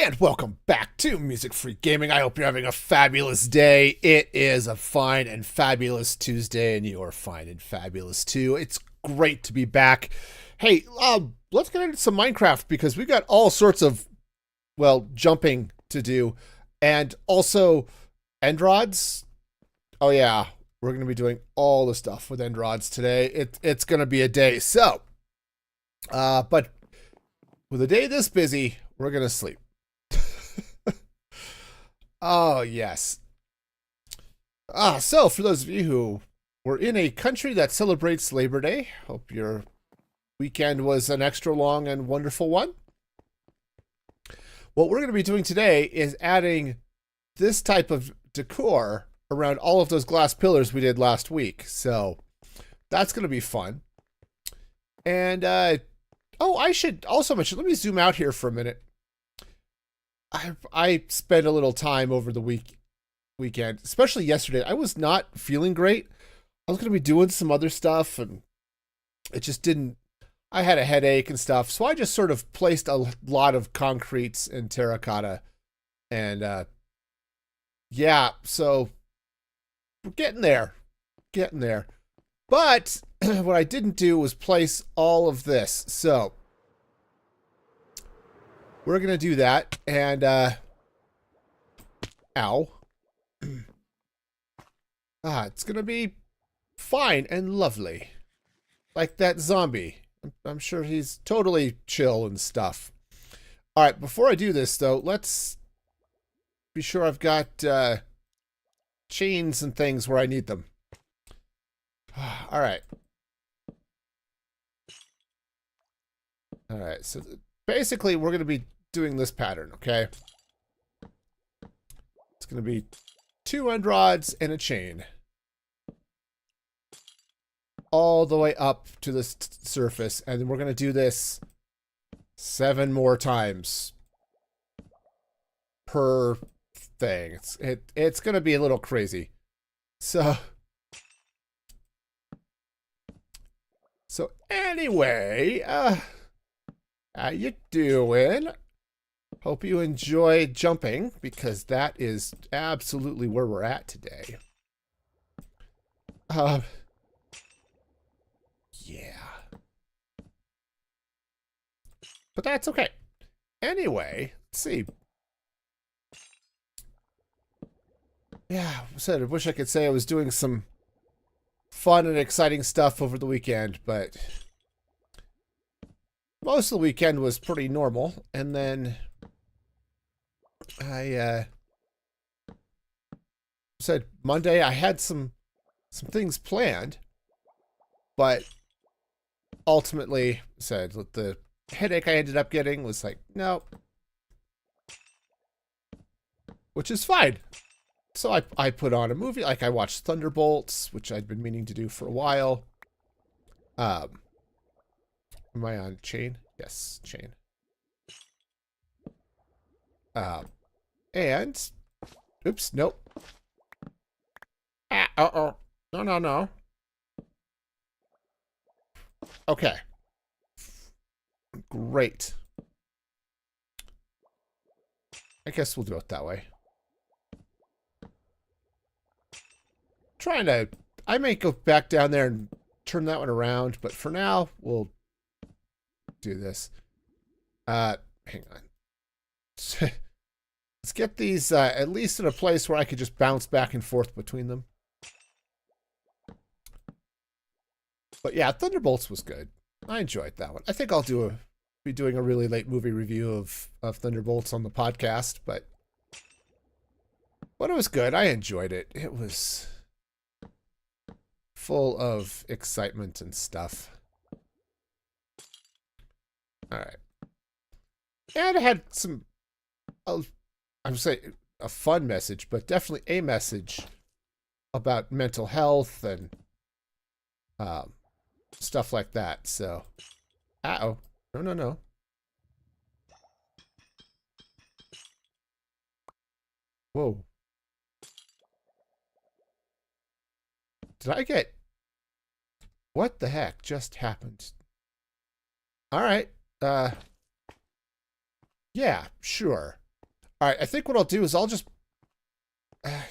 And welcome back to Music Free Gaming. I hope you're having a fabulous day. It is a fine and fabulous Tuesday, and you're fine and fabulous too. It's great to be back. Hey, let's get into some Minecraft because we got all sorts of, well, jumping to do. And also, end rods. Oh yeah, we're going to be doing all the stuff with end rods today. It's going to be a day. So, but with a day this busy, we're going to sleep. Oh, yes. So for those of you who were in a country that celebrates Labor Day, hope your weekend was an extra long and wonderful one. What we're going to be doing today is adding this type of decor around all of those glass pillars we did last week. So that's going to be fun. And, oh, I should also mention, let me zoom out here for a minute. I spent a little time over the weekend, especially yesterday. I was not feeling great. I was going to be doing some other stuff, and it just didn't. I had a headache and stuff, so I just sort of placed a lot of concretes and terracotta, and yeah, so we're getting there, But what I didn't do was place all of this, so we're going to do that, and, ow. It's going to be fine and lovely. Like that zombie. I'm sure he's totally chill and stuff. All right, before I do this, though, let's be sure I've got, chains and things where I need them. All right. All right, so basically, we're going to be doing this pattern, okay? It's going to be 2 end rods and a chain. All the way up to the surface. And then we're going to do this 7 more times per thing. It's going to be a little crazy. So anyway, how you doing? Hope you enjoy jumping, because that is absolutely where we're at today. Yeah. But that's okay. Anyway, let's see. Yeah, I wish I could say I was doing some fun and exciting stuff over the weekend, but most of the weekend was pretty normal, and then I said Monday I had some things planned, but ultimately said the headache I ended up getting was like, no, which is fine. So I put on a movie, like I watched Thunderbolts, which I'd been meaning to do for a while. Am I on chain? Yes, chain. And, oops, nope. Uh-oh. No. Okay. Great. I guess we'll do it that way. I may go back down there and turn that one around, but for now, we'll do this. Hang on. Let's get these at least in a place where I could just bounce back and forth between them. But yeah, Thunderbolts was good. I enjoyed that one. I think I'll be doing a really late movie review of Thunderbolts on the podcast, but it was good. I enjoyed it. It was full of excitement and stuff. All right. And I had some, I would say a fun message, but definitely a message about mental health and stuff like that. So, uh-oh. No. Whoa. Did I get... What the heck just happened? All right. Yeah, sure. All right, I think what I'll do is I'll just...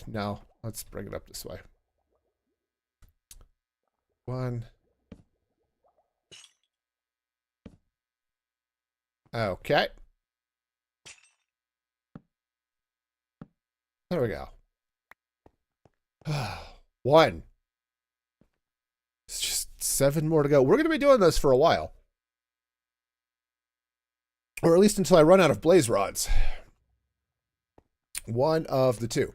no, let's bring it up this way. 1. Okay. There we go. 1. It's just 7 more to go. We're going to be doing this for a while. Or at least until I run out of blaze rods. One of the two.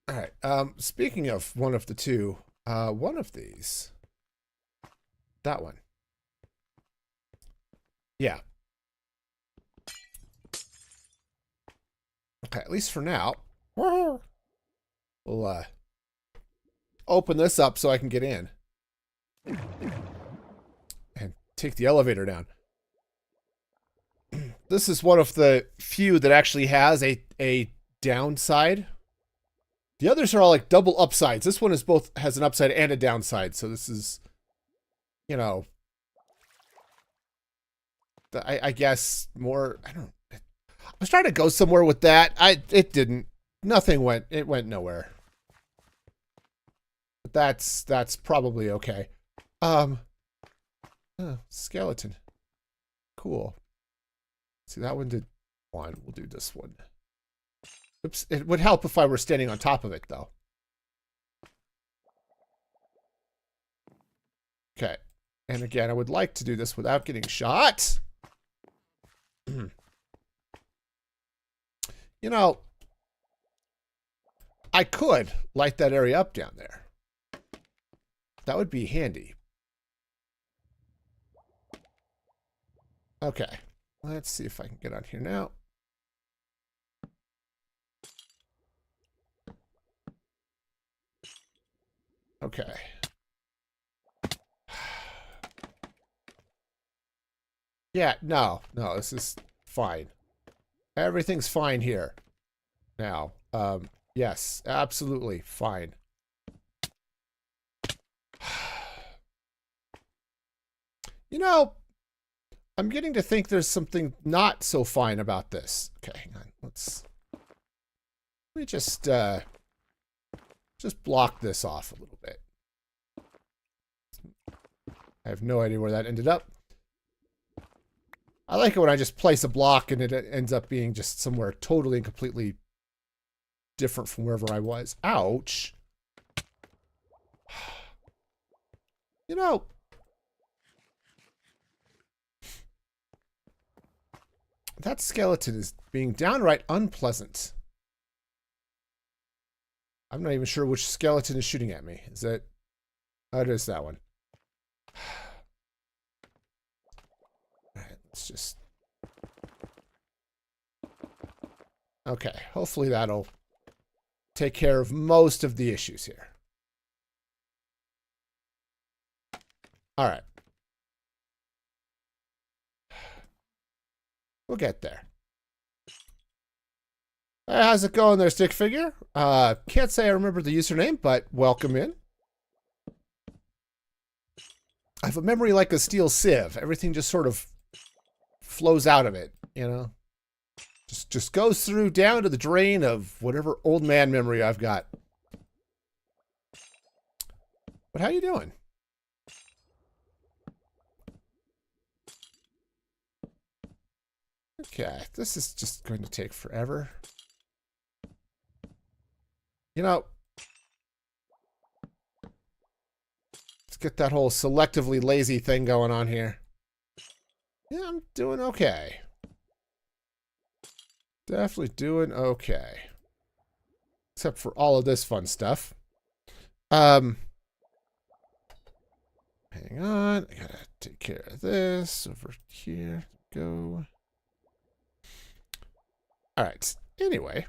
All right. Speaking of one of the two, one of these. That one. Yeah. Okay, at least for now. We'll open this up so I can get in. And take the elevator down. This is one of the few that actually has a downside. The others are all like double upsides. This one is both has an upside and a downside. So this is, you know, I guess more. I don't. I was trying to go somewhere with that. It didn't. Nothing went. It went nowhere. But that's probably okay. Oh, skeleton. Cool. See, that one did one. We'll do this one. Oops. It would help if I were standing on top of it, though. Okay. And again, I would like to do this without getting shot. You know, I could light that area up down there. That would be handy. Okay. Let's see if I can get on here now. Okay. Yeah, no, this is fine. Everything's fine here. Now, yes, absolutely fine. You know, I'm getting to think there's something not so fine about this. Okay, hang on. Let me just block this off a little bit. I have no idea where that ended up. I like it when I just place a block and it ends up being just somewhere totally and completely different from wherever I was. Ouch. You know, that skeleton is being downright unpleasant. I'm not even sure which skeleton is shooting at me. Is it? Oh, it is that one. Alright, let's just... Okay, hopefully that'll take care of most of the issues here. Alright. We'll get there. Hey, how's it going there, stick figure? Can't say I remember the username, but welcome in. I have a memory like a steel sieve. Everything just sort of flows out of it, you know? Just goes through down to the drain of whatever old man memory I've got. But how you doing? Okay, this is just going to take forever. You know, let's get that whole selectively lazy thing going on here. Yeah, I'm doing okay. Definitely doing okay. Except for all of this fun stuff. Hang on. I gotta take care of this over here. Go. Alright. Anyway.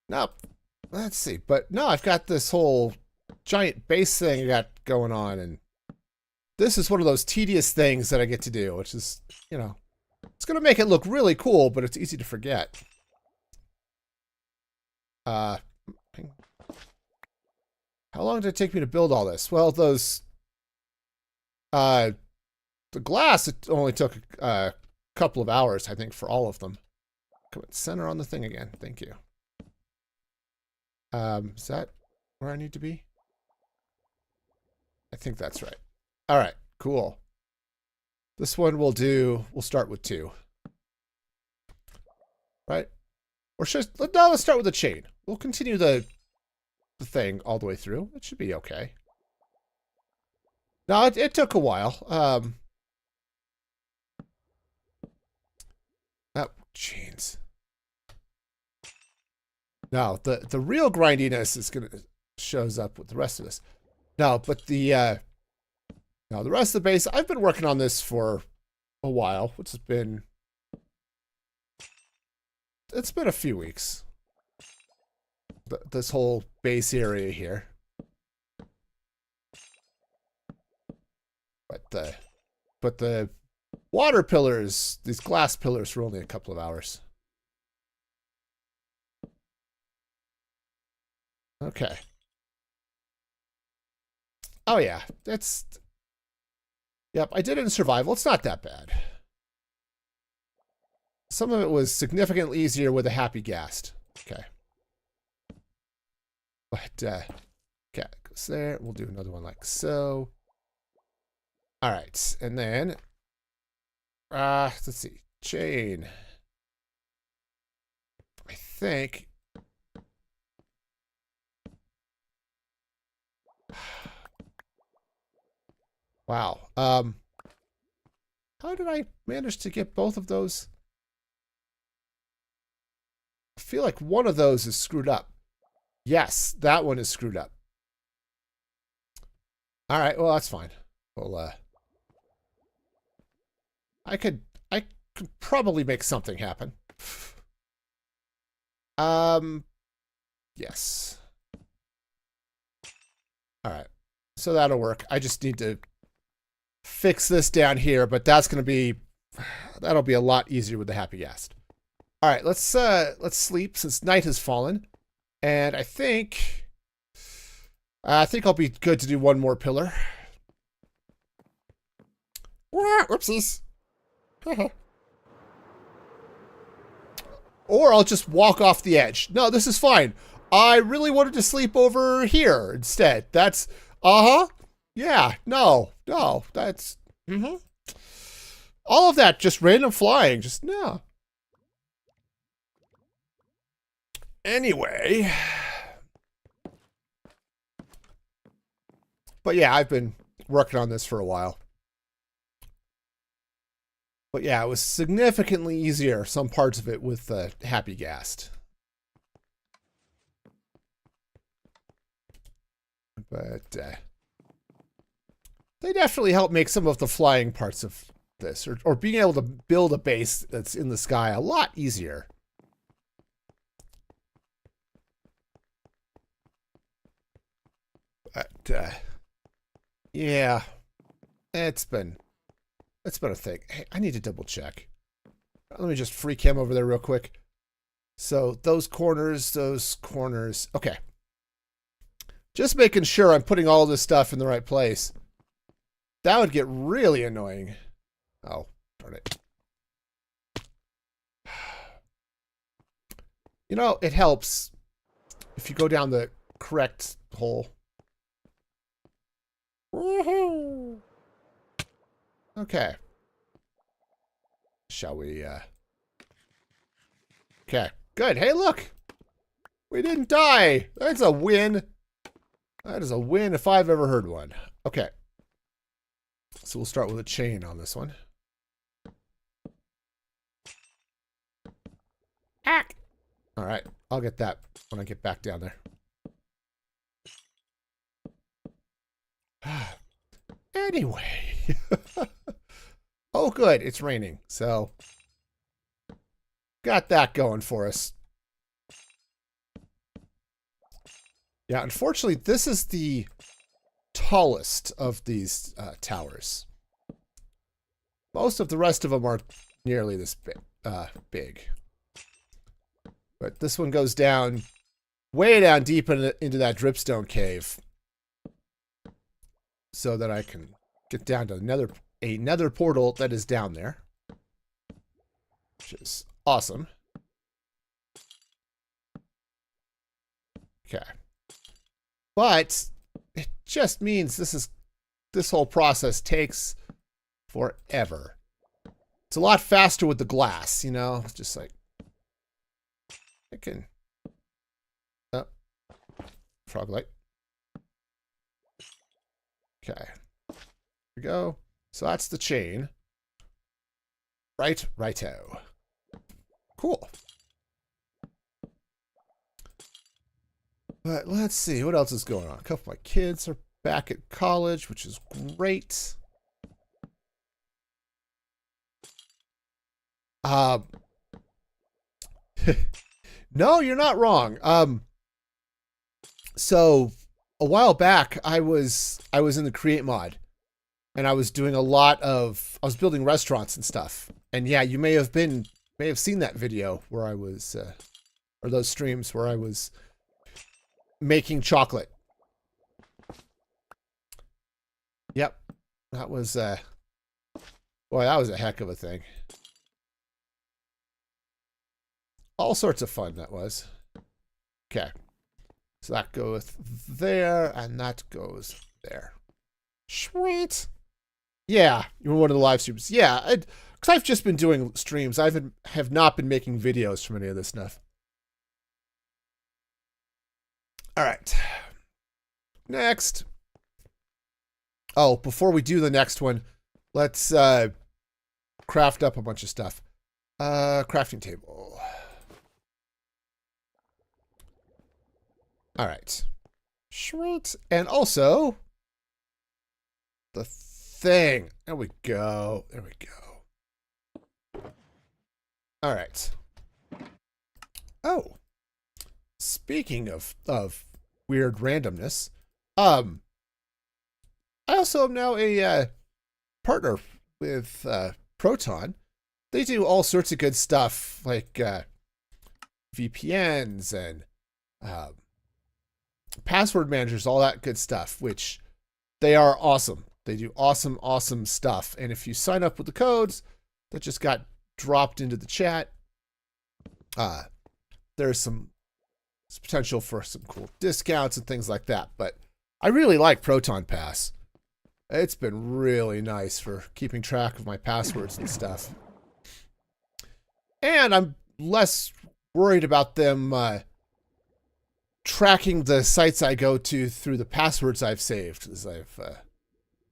Nope. Let's see. But no, I've got this whole giant base thing I got going on, and this is one of those tedious things that I get to do, which is, you know, it's going to make it look really cool, but it's easy to forget. How long did it take me to build all this? Well, those the glass, it only took a couple of hours, I think, for all of them. Come on, center on the thing again. Thank you. Is that where I need to be? I think that's right. All right, cool. This one we'll start with 2. Right? Or let's start with the chain. We'll continue the thing all the way through. It should be okay. No, it took a while. Oh, chains. No, the real grindiness is shows up with the rest of this. No, but the rest of the base, I've been working on this for a while, which has been it's been a few weeks. This whole base area here. But the water pillars, these glass pillars, were only a couple of hours. Okay. Oh yeah, yep, I did it in survival. It's not that bad. Some of it was significantly easier with a happy ghast. Okay. But, okay, goes there. We'll do another one like so. All right, and then, let's see, chain. I think. Wow. How did I manage to get both of those? I feel like one of those is screwed up. Yes, that one is screwed up. All right, well, that's fine. Well, I could probably make something happen. Yes. All right. So that'll work. I just need to fix this down here, but that'll be a lot easier with the happy ghast. All right, let's sleep since night has fallen. And I think I'll be good to do one more pillar. Whoopsies. Or I'll just walk off the edge. No, this is fine. I really wanted to sleep over here instead. That's, yeah, no, that's, all of that, just random flying, just, no. Anyway. But yeah, I've been working on this for a while. But yeah, it was significantly easier, some parts of it, with the happy ghast. But they definitely help make some of the flying parts of this, or being able to build a base that's in the sky, a lot easier. But yeah, it's been a thing. Hey, I need to double check. Let me just free cam over there real quick. So those corners. Okay. Just making sure I'm putting all this stuff in the right place. That would get really annoying. Oh, darn it. You know, it helps if you go down the correct hole. Woohoo! Okay. Shall we, Okay, good. Hey, look! We didn't die! That's a win! That is a win if I've ever heard one. Okay. So we'll start with a chain on this one. Ack! Alright, I'll get that when I get back down there. Anyway. Oh, good. It's raining. So, got that going for us. Yeah, unfortunately, this is the tallest of these towers. Most of the rest of them are nearly this big. But this one goes down, way down deep into that dripstone cave. So that I can get down to the nether a nether portal that is down there, which is awesome. Okay. But it just means this whole process takes forever. It's a lot faster with the glass, you know? It's just like I can frog light. Okay. Here we go. So that's the chain. Righto. Cool. But let's see, what else is going on? A couple of my kids are back at college, which is great. No, you're not wrong. So a while back, I was in the Create mod, and I was doing a lot of, I was building restaurants and stuff. And yeah, you may have seen that video where I was, or those streams where I was making chocolate. Yep, that was, boy, that was a heck of a thing. All sorts of fun that was. Okay. So that goes there, and that goes there. Sweet. Yeah, you were one of the live streams. Yeah, because I've just been doing streams. I have not been making videos from any of this stuff. All right. Next. Oh, before we do the next one, let's craft up a bunch of stuff. Crafting table. All right. Sweet. And also, the thing. There we go. There we go. All right. Oh. Speaking of weird randomness, I also am now a partner with Proton. They do all sorts of good stuff like VPNs and password managers, all that good stuff, which they are awesome. They do awesome stuff. And if you sign up with the codes that just got dropped into the chat, there's some potential for some cool discounts and things like that. But I really like Proton Pass. It's been really nice for keeping track of my passwords and stuff. And I'm less worried about them tracking the sites I go to through the passwords I've saved, as I've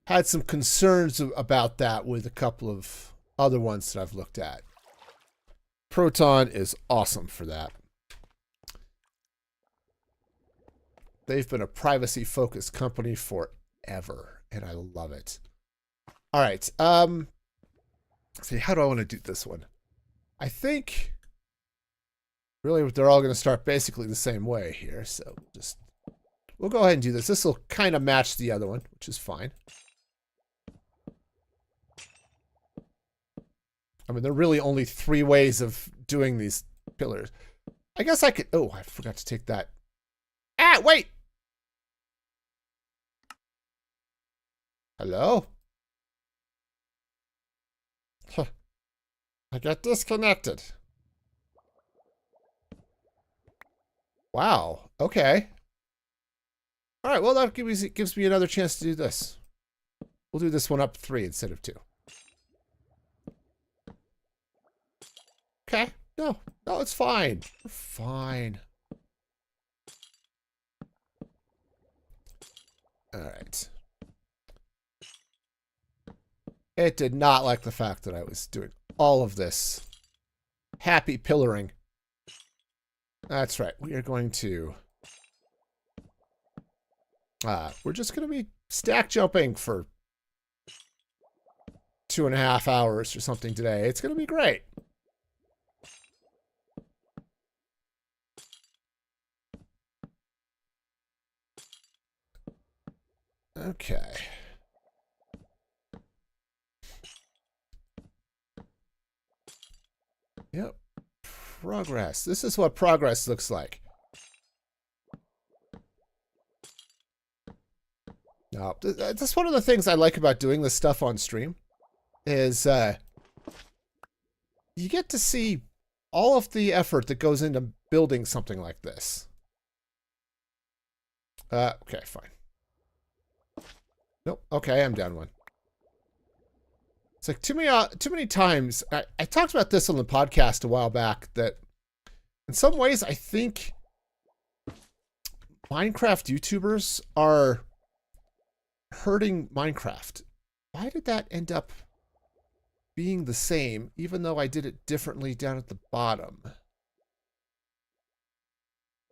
had some concerns about that with a couple of other ones that I've looked at. Proton is awesome for that. They've been a privacy-focused company forever, and I love it. All right. Let's see, how do I want to do this one? I think really they're all going to start basically the same way here, so we'll go ahead and do this. This will kind of match the other one, which is fine. I mean, there are really only 3 ways of doing these pillars. I guess I could... Oh, I forgot to take that. Ah, wait! Hello? Huh. I got disconnected. Wow. Okay. All right, well, that gives me another chance to do this. We'll do this one up 3 instead of 2. Okay. No, it's fine. We're fine. All right. It did not like the fact that I was doing all of this happy pillaring. That's right. We are going to... we're just going to be stack jumping for 2.5 hours or something today. It's going to be great. Okay. Yep. Progress. This is what progress looks like. Now, that's one of the things I like about doing this stuff on stream. is you get to see all of the effort that goes into building something like this. Okay, fine. Nope. Okay, I'm down one. It's like too many times. I talked about this on the podcast a while back that in some ways I think Minecraft YouTubers are hurting Minecraft. Why did that end up being the same, even though I did it differently down at the bottom?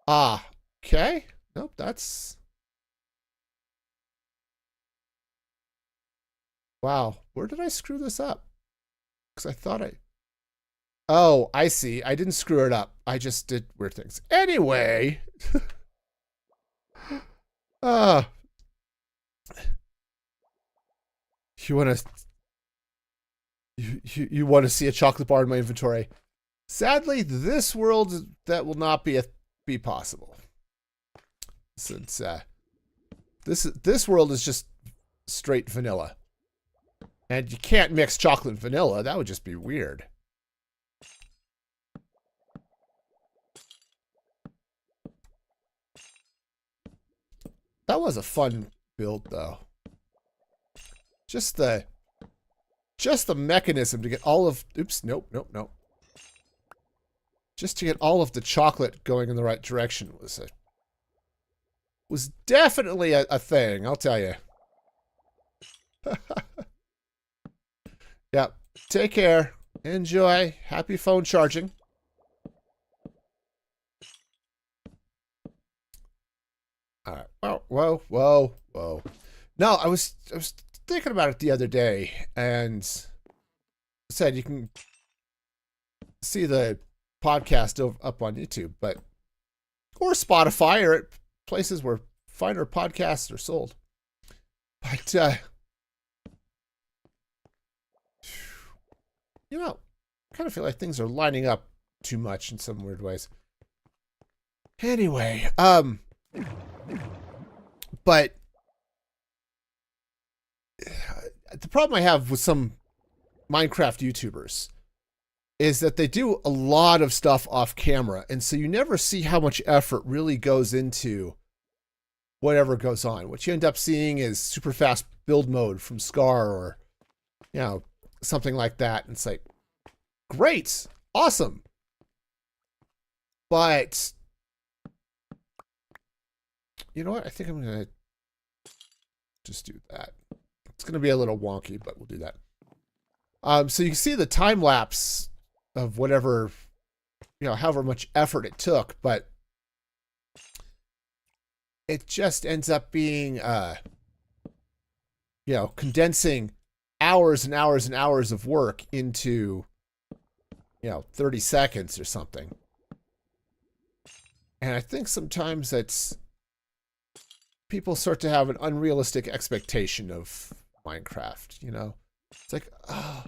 Ah, okay. Nope, that's... Wow, where did I screw this up? Because I thought I... Oh, I see. I didn't screw it up. I just did weird things. Anyway. uh, you want to... You want to see a chocolate bar in my inventory? Sadly, this world, that will not be possible. Since this world is just straight vanilla. And you can't mix chocolate and vanilla. That would just be weird. That was a fun build, though. Just the mechanism to get all of... Oops, nope. Just to get all of the chocolate going in the right direction was definitely a thing, I'll tell you. Yep. Take care. Enjoy. Happy phone charging. All right. Whoa. No, I was thinking about it the other day and said you can see the podcast up on YouTube, or Spotify, or at places where finer podcasts are sold. But you know, I kind of feel like things are lining up too much in some weird ways. Anyway, but the problem I have with some Minecraft YouTubers is that they do a lot of stuff off camera, and so you never see how much effort really goes into whatever goes on. What you end up seeing is super fast build mode from Scar, or, you know, something like that. And it's like, great, awesome. But, you know what? I think I'm going to just do that. It's going to be a little wonky, but we'll do that. So you can see the time lapse of whatever, you know, however much effort it took, but it just ends up being, you know, condensing hours and hours and hours of work into, you know, 30 seconds or something. And I think sometimes it's, people start to have an unrealistic expectation of Minecraft, you know? It's like, oh,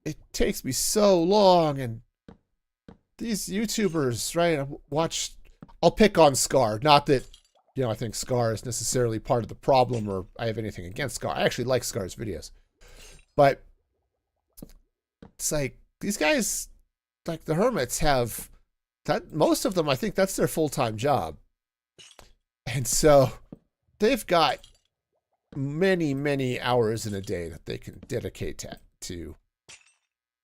it takes me so long, and these YouTubers, right? I'll pick on Scar. Not that, you know, I think Scar is necessarily part of the problem, or I have anything against Scar. I actually like Scar's videos. But it's like, these guys, like the Hermits, have that, most of them, I think that's their full-time job. And so they've got many, many hours in a day that they can dedicate to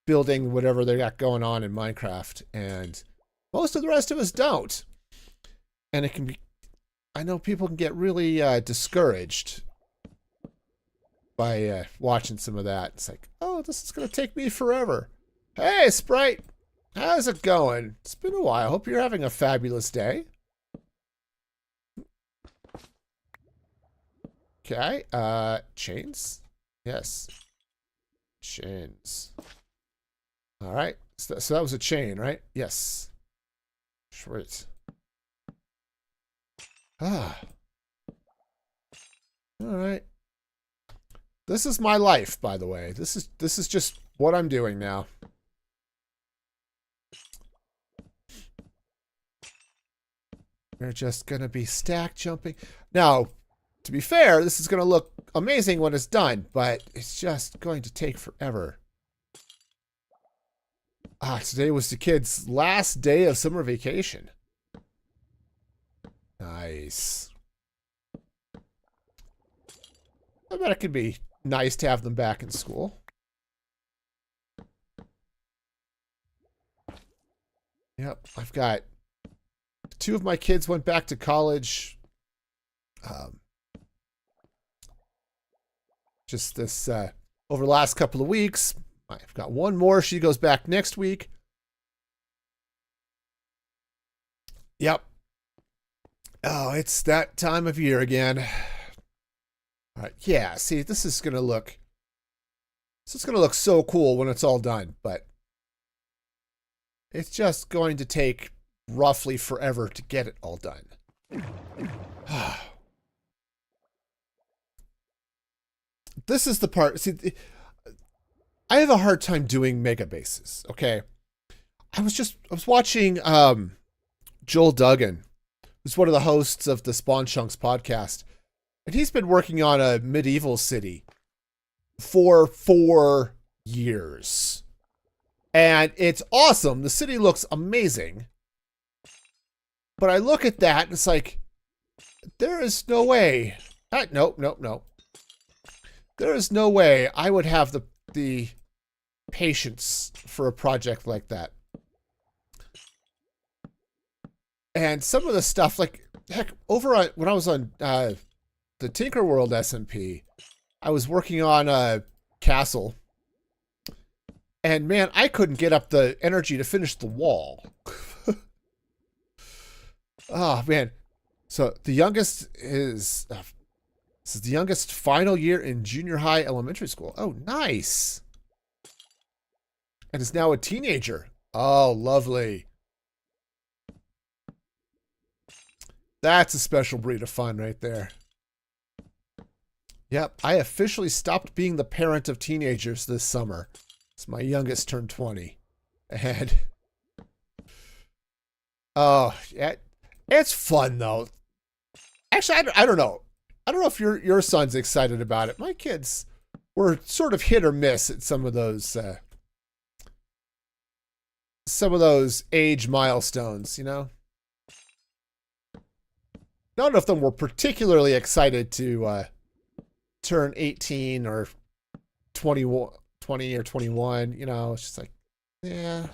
building whatever they got going on in Minecraft. And most of the rest of us don't. And it can be, I know people can get really discouraged by watching some of that. It's like, oh, this is going to take me forever. Hey, Sprite, how's it going? It's been a while. Hope you're having a fabulous day. Okay, chains? Yes. Chains. All right, so that was a chain, right? Yes. Sweet. Ah. All right. This is my life, by the way. This is just what I'm doing now. We're just gonna be stack jumping. Now, to be fair, this is going to look amazing when it's done, but it's just going to take forever. Today was the kids' last day of summer vacation. Nice. I bet it could be nice to have them back in school. Yep, I've got 2 of my kids went back to college. Just this over the last couple of weeks. I've got 1 more. She goes back next week. Yep. Oh, it's that time of year again. All right. Yeah, see, this is going to look so cool when it's all done, but it's just going to take roughly forever to get it all done. This is the part. See, I have a hard time doing mega bases, okay? I was watching Joel Duggan, who's one of the hosts of the Spawn Chunks podcast, and he's been working on a medieval city for 4 years. And it's awesome. The city looks amazing. But I look at that and it's like, there is no way. Nope. There is no way I would have the patience for a project like that. And some of the stuff, like, heck, when I was on the Tinker World SMP, I was working on a castle. And man, I couldn't get up the energy to finish the wall. Oh, man. So the youngest is... this is the youngest final year in junior high elementary school. Oh, nice. And is now a teenager. Oh, lovely. That's a special breed of fun right there. Yep, I officially stopped being the parent of teenagers this summer. It's my youngest turned 20. And... oh, yeah. It's fun, though. Actually, I don't know. I don't know if your son's excited about it. My kids were sort of hit or miss at some of those age milestones, you know? None of them were particularly excited to turn 18 or 20 or 21, you know? It's just like, yeah.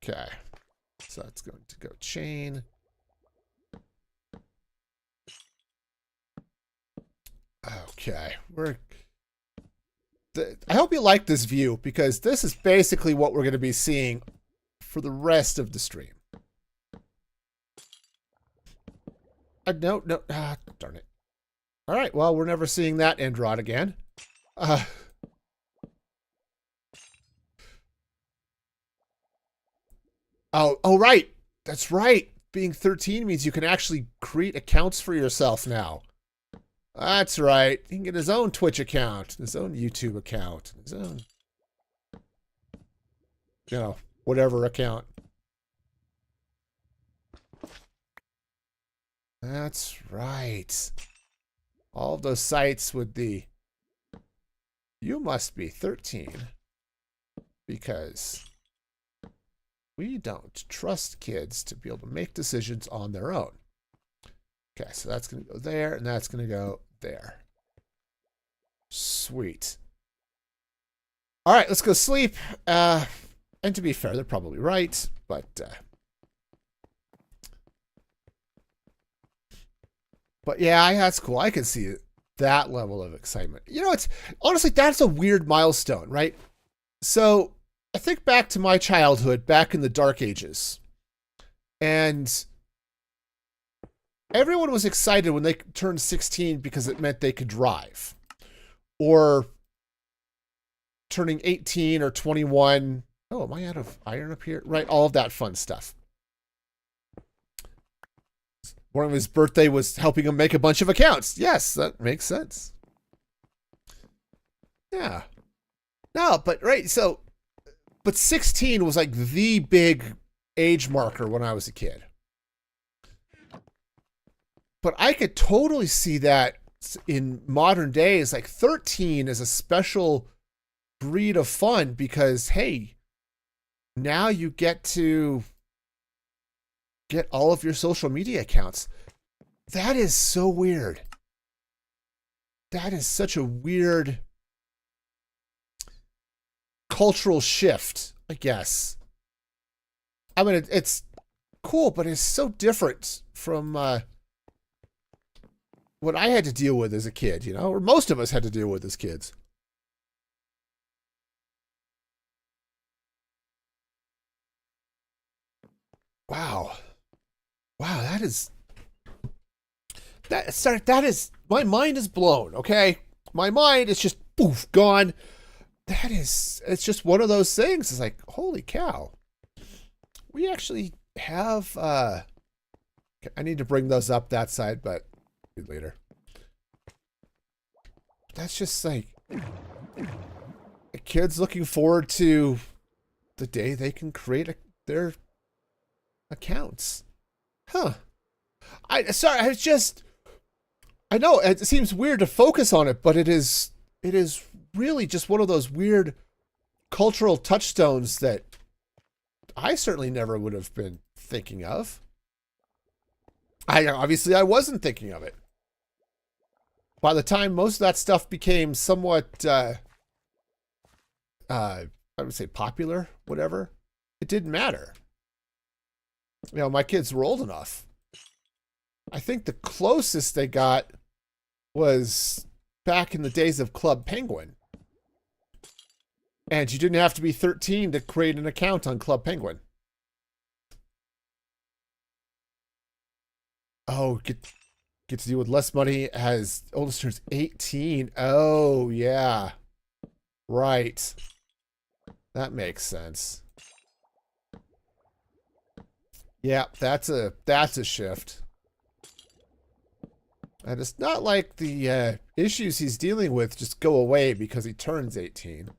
Okay. So that's going to go chain. Okay. I hope you like this view, because this is basically what we're going to be seeing for the rest of the stream. No. Darn it. All right. Well, we're never seeing that end rod again. Oh, right. That's right. Being 13 means you can actually create accounts for yourself now. That's right. He can get his own Twitch account, his own YouTube account, his own, you know, whatever account. That's right. All those sites with the, you must be 13 because we don't trust kids to be able to make decisions on their own. Okay, so that's going to go there, and that's going to go there. Sweet. All right, let's go sleep. And to be fair, they're probably right, but yeah, that's cool. I can see that level of excitement. You know, it's honestly, that's a weird milestone, right? So I think back to my childhood, back in the dark ages, and everyone was excited when they turned 16 because it meant they could drive, or turning 18 or 21. Oh, am I out of iron up here? Right, all of that fun stuff. One of his birthday was helping him make a bunch of accounts. Yes, that makes sense. Yeah. No, but right, so, but 16 was like the big age marker when I was a kid. But I could totally see that in modern days. Like 13 is a special breed of fun because, hey, now you get to get all of your social media accounts. That is so weird. That is such a weird cultural shift, I guess. I mean, it's cool, but it's so different from what I had to deal with as a kid, you know, or most of us had to deal with as kids. Wow. Wow, that is my mind is blown, okay? My mind is just poof gone. It's just one of those things. It's like, holy cow. We actually have I need to bring those up that side, but later. That's just like the kids looking forward to the day they can create their accounts. Huh. I know it seems weird to focus on it, but it is really just one of those weird cultural touchstones that I certainly never would have been thinking of. I wasn't thinking of it. By the time most of that stuff became somewhat I would say popular, whatever, it didn't matter. You know, my kids were old enough. I think the closest they got was back in the days of Club Penguin. And you didn't have to be 13 to create an account on Club Penguin. Oh, get to deal with less money as oldest turns 18. Oh, yeah. Right. That makes sense. Yeah, that's a shift. And it's not like the issues he's dealing with just go away because he turns 18.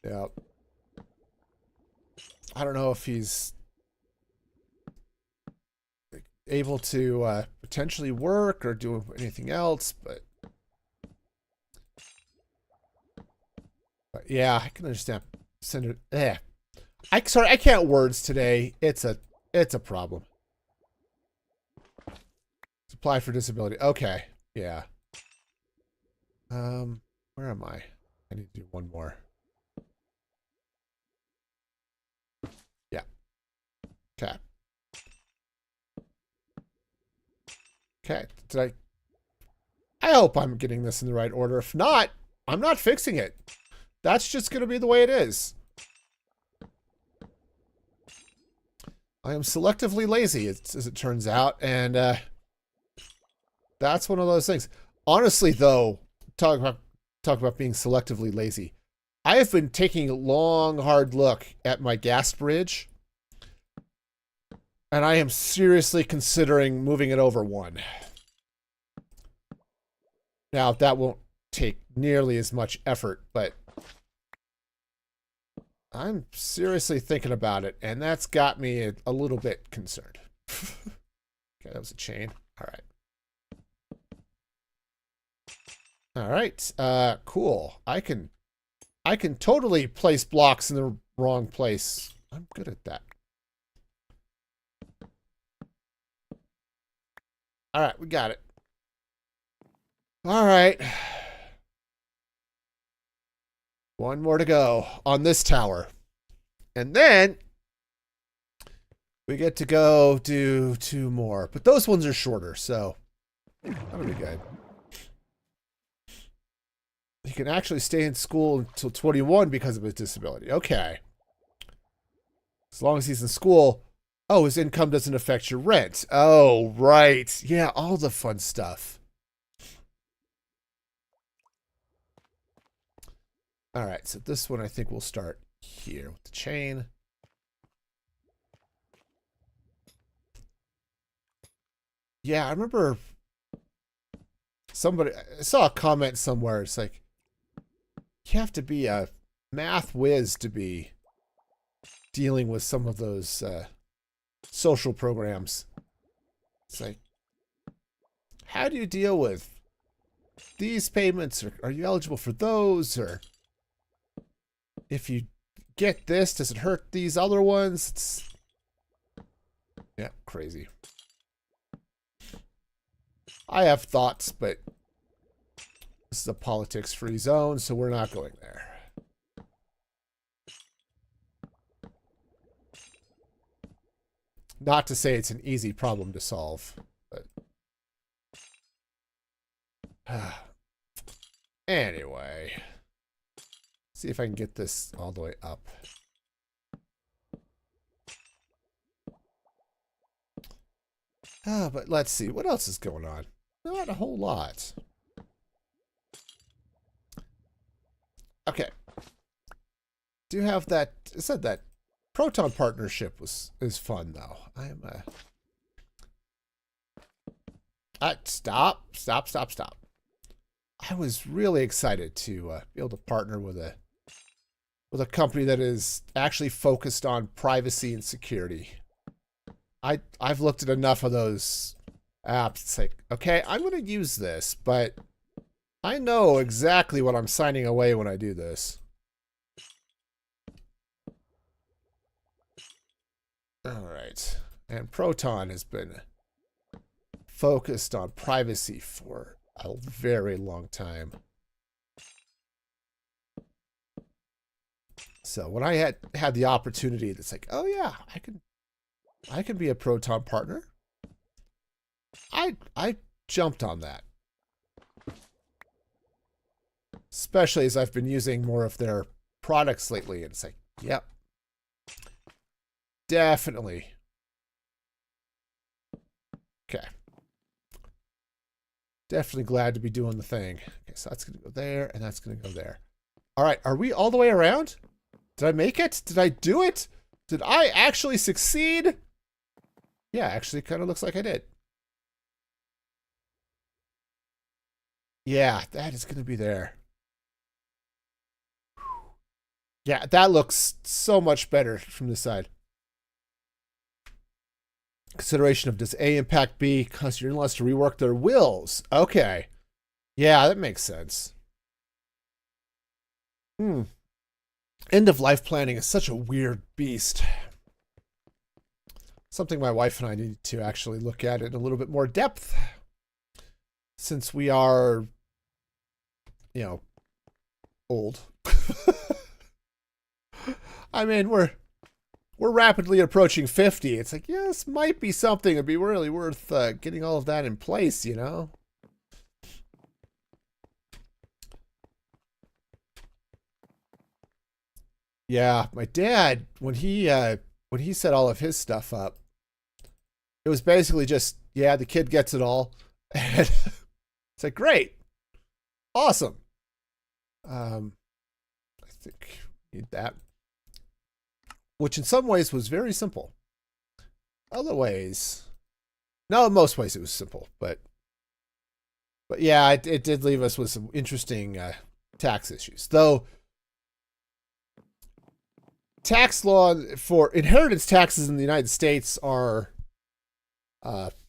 Yeah. I don't know if he's able to potentially work or do anything else, but yeah, I can understand. Senator, sorry, I can't words today. It's a problem. Apply for disability. Okay, yeah. Where am I? I need to do one more. Yeah. Okay. Okay. I hope I'm getting this in the right order. If not, I'm not fixing it. That's just going to be the way it is. I am selectively lazy, as it turns out, and that's one of those things. Honestly, though, talk about being selectively lazy. I have been taking a long, hard look at my gas bridge, and I am seriously considering moving it over one. Now, that won't take nearly as much effort, but I'm seriously thinking about it, and that's got me a little bit concerned. Okay, that was a chain. All right. All right. Cool. I can totally place blocks in the wrong place. I'm good at that. All right, we got it. All right. One more to go on this tower. And then we get to go do 2 more. But those ones are shorter, so that'll be good. He can actually stay in school until 21 because of his disability. Okay. As long as he's in school. Oh, his income doesn't affect your rent. Oh, right. Yeah, all the fun stuff. All right, so this one I think we'll start here with the chain. Yeah, I remember I saw a comment somewhere. It's like, you have to be a math whiz to be dealing with some of those social programs. It's like, how do you deal with these payments? Or are you eligible for those? Or if you get this, does it hurt these other ones? It's, yeah, crazy. I have thoughts, but this is a politics-free zone, so we're not going there. Not to say it's an easy problem to solve, but anyway, see if I can get this all the way up. But let's see, what else is going on? Not a whole lot. Okay. Do have that, it said that Proton partnership is fun though. I'm stop. I was really excited to be able to partner with a company that is actually focused on privacy and security. I've looked at enough of those apps. It's like, okay, I'm going to use this, but I know exactly what I'm signing away when I do this. All right. And Proton has been focused on privacy for a very long time. So when I had the opportunity, it's like, oh yeah, I can be a Proton partner. I jumped on that. Especially as I've been using more of their products lately. And it's like, yep. Definitely. Okay. Definitely glad to be doing the thing. Okay, so that's going to go there, and that's going to go there. All right, are we all the way around? Did I make it? Did I do it? Did I actually succeed? Yeah, actually kind of looks like I did. Yeah, that is going to be there. Yeah, that looks so much better from this side. Consideration of does A impact B cause your in-laws to rework their wills? Okay. Yeah, that makes sense. End of life planning is such a weird beast. Something my wife and I need to actually look at in a little bit more depth. Since we are, you know, old. I mean, we're rapidly approaching 50. It's like, yeah, this might be something that'd be really worth getting all of that in place, you know? Yeah, my dad, when he set all of his stuff up, it was basically just, yeah, the kid gets it all. And it's like, great. Awesome. I think we need that. Which in some ways was very simple. Other ways, no, in most ways it was simple, but yeah, it did leave us with some interesting tax issues. Though tax law for inheritance taxes in the United States are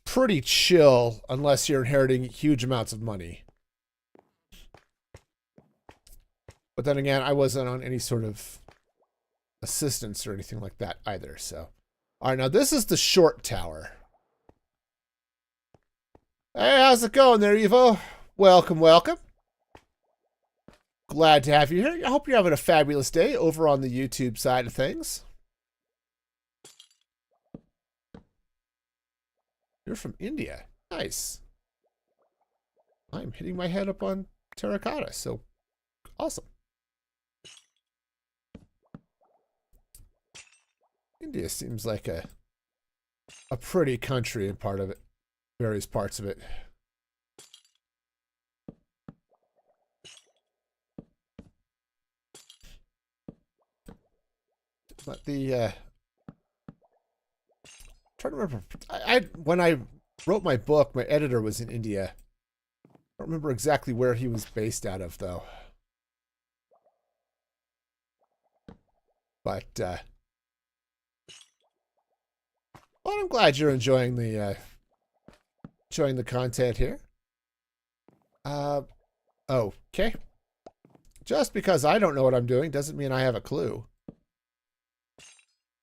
pretty chill unless you're inheriting huge amounts of money. But then again, I wasn't on any sort of assistance or anything like that either. So, all right, now this is the short tower. Hey, how's it going there, Evo? Welcome, welcome. Glad to have you here. I hope you're having a fabulous day over on the YouTube side of things. You're from India. Nice. I'm hitting my head up on terracotta, so awesome. India seems like a pretty country in part of it, various parts of it. But the trying to remember, when I wrote my book, my editor was in India. I don't remember exactly where he was based out of, though. But Well, I'm glad you're enjoying the content here. Okay. Just because I don't know what I'm doing doesn't mean I have a clue.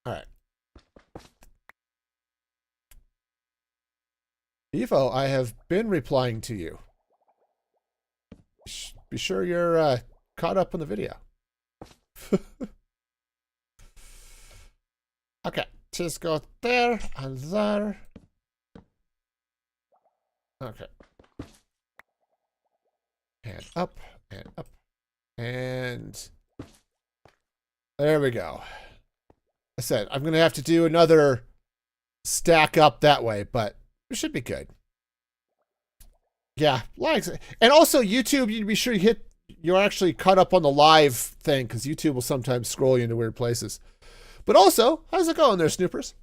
All right. Evo, I have been replying to you. Be sure you're caught up on the video. Okay, just go there and there. Okay. And up, and up, and there we go. I said, I'm going to have to do another stack up that way, but it should be good. Yeah, likes. And also YouTube, you be sure you're actually caught up on the live thing, because YouTube will sometimes scroll you into weird places. But also, how's it going there, Snoopers?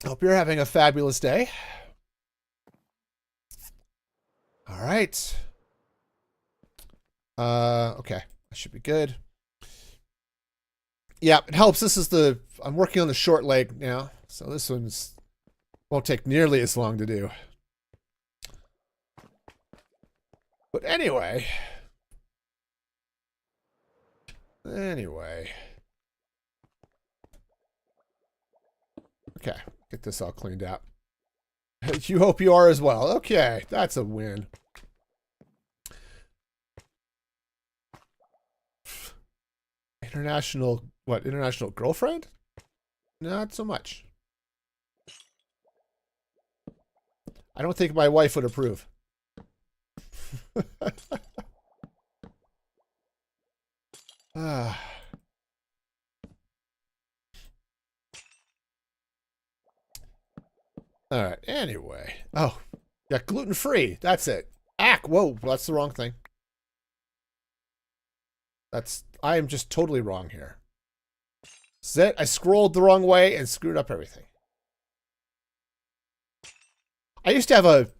Hope you're having a fabulous day. All right. Okay, that should be good. Yeah, it helps. I'm working on the short leg now, so this one's won't take nearly as long to do. But anyway. Okay, get this all cleaned out. You hope you are as well. Okay, that's a win. International girlfriend? Not so much. I don't think my wife would approve. All right, anyway. Oh, yeah, gluten-free. That's it. Whoa, that's the wrong thing. I am just totally wrong here. I scrolled the wrong way and screwed up everything. I used to have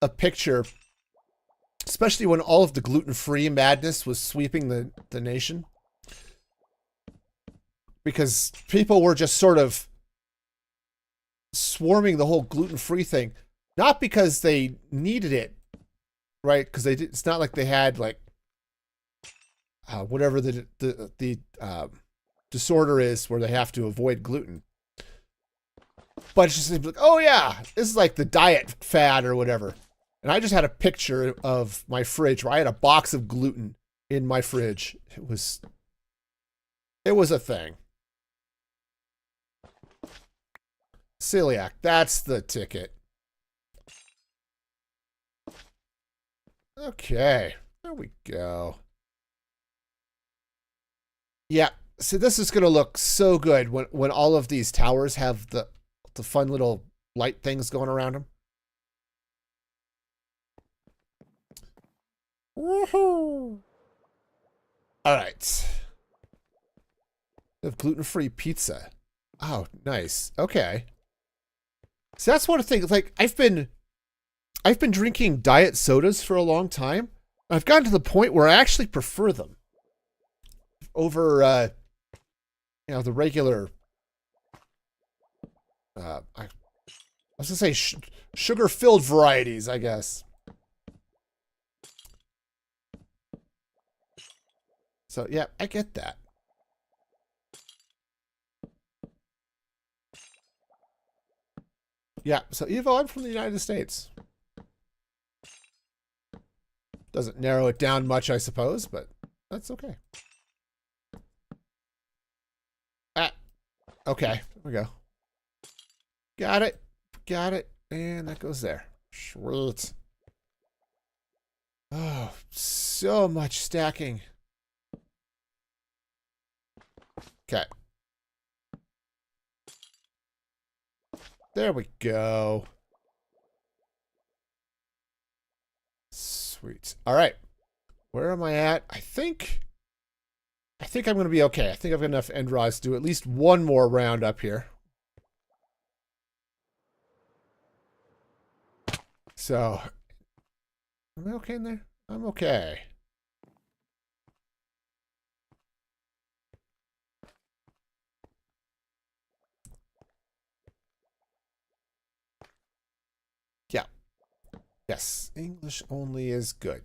a picture, especially when all of the gluten-free madness was sweeping the nation. Because people were just sort of swarming the whole gluten-free thing. Not because they needed it, right? Because it's not like they had like whatever the disorder is where they have to avoid gluten. But it's just like, oh yeah, this is like the diet fad or whatever. And I just had a picture of my fridge where I had a box of gluten in my fridge. It was a thing. Celiac, that's the ticket. Okay, there we go. Yeah, so this is gonna look so good when all of these towers have the fun little light things going around them. Woohoo! All right. We have gluten-free pizza. Oh, nice. Okay. So that's one of the things. Like I've been drinking diet sodas for a long time. I've gotten to the point where I actually prefer them over, the regular. I was gonna say sugar-filled varieties, I guess. So yeah, I get that. Yeah, so Evo, I'm from the United States. Doesn't narrow it down much, I suppose, but that's okay. Okay, there we go. Got it. And that goes there. Sweet. Oh, so much stacking. Okay. There we go. Sweet. All right. Where am I at? I think I'm going to be okay. I think I've got enough end rods to do at least one more round up here. So, am I okay in there? I'm okay. Yes, English only is good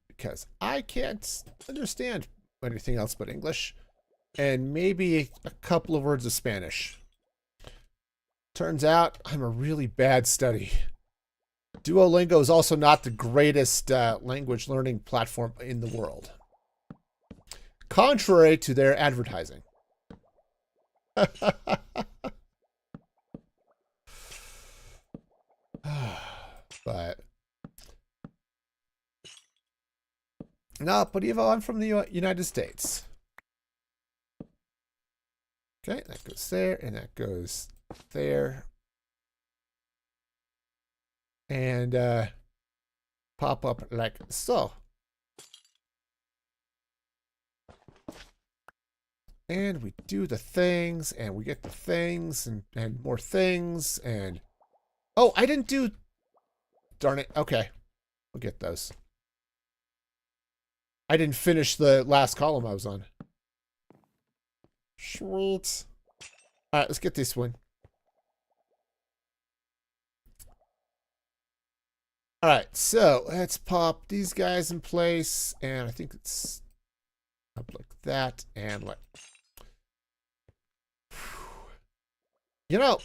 because I can't understand anything else but English and maybe a couple of words of Spanish. Turns out I'm a really bad study. Duolingo is also not the greatest language learning platform in the world, contrary to their advertising. But no, but Evo, I'm from the United States. Okay, that goes there, and that goes there. And pop up like so. And we do the things, and we get the things, and more things, and... Oh, I didn't do... Darn it. Okay. We'll get those. I didn't finish the last column I was on. Sweet. Alright, let's get this one. Alright, so let's pop these guys in place, and I think it's up like that, and like... You know,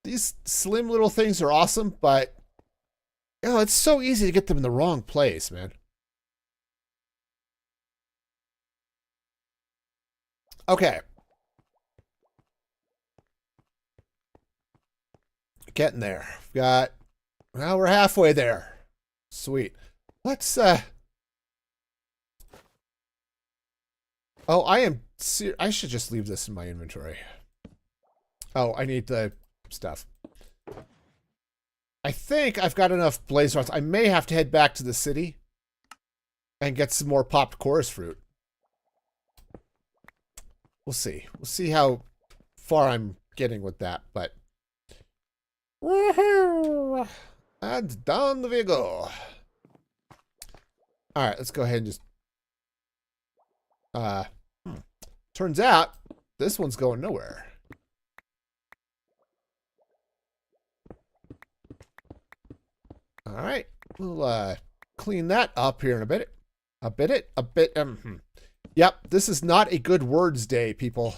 these slim little things are awesome, but it's so easy to get them in the wrong place, man. Okay. Getting there. We've got... Well, we're halfway there. Sweet. Let's, Oh, I should just leave this in my inventory. Oh, I need the stuff. I think I've got enough blaze rods. I may have to head back to the city and get some more popped chorus fruit. We'll see. We'll see how far I'm getting with that, but... Woohoo! And down we go. Alright, let's go ahead and just... Turns out, this one's going nowhere. Alright, we'll clean that up here in a bit. Yep, this is not a good words day, people.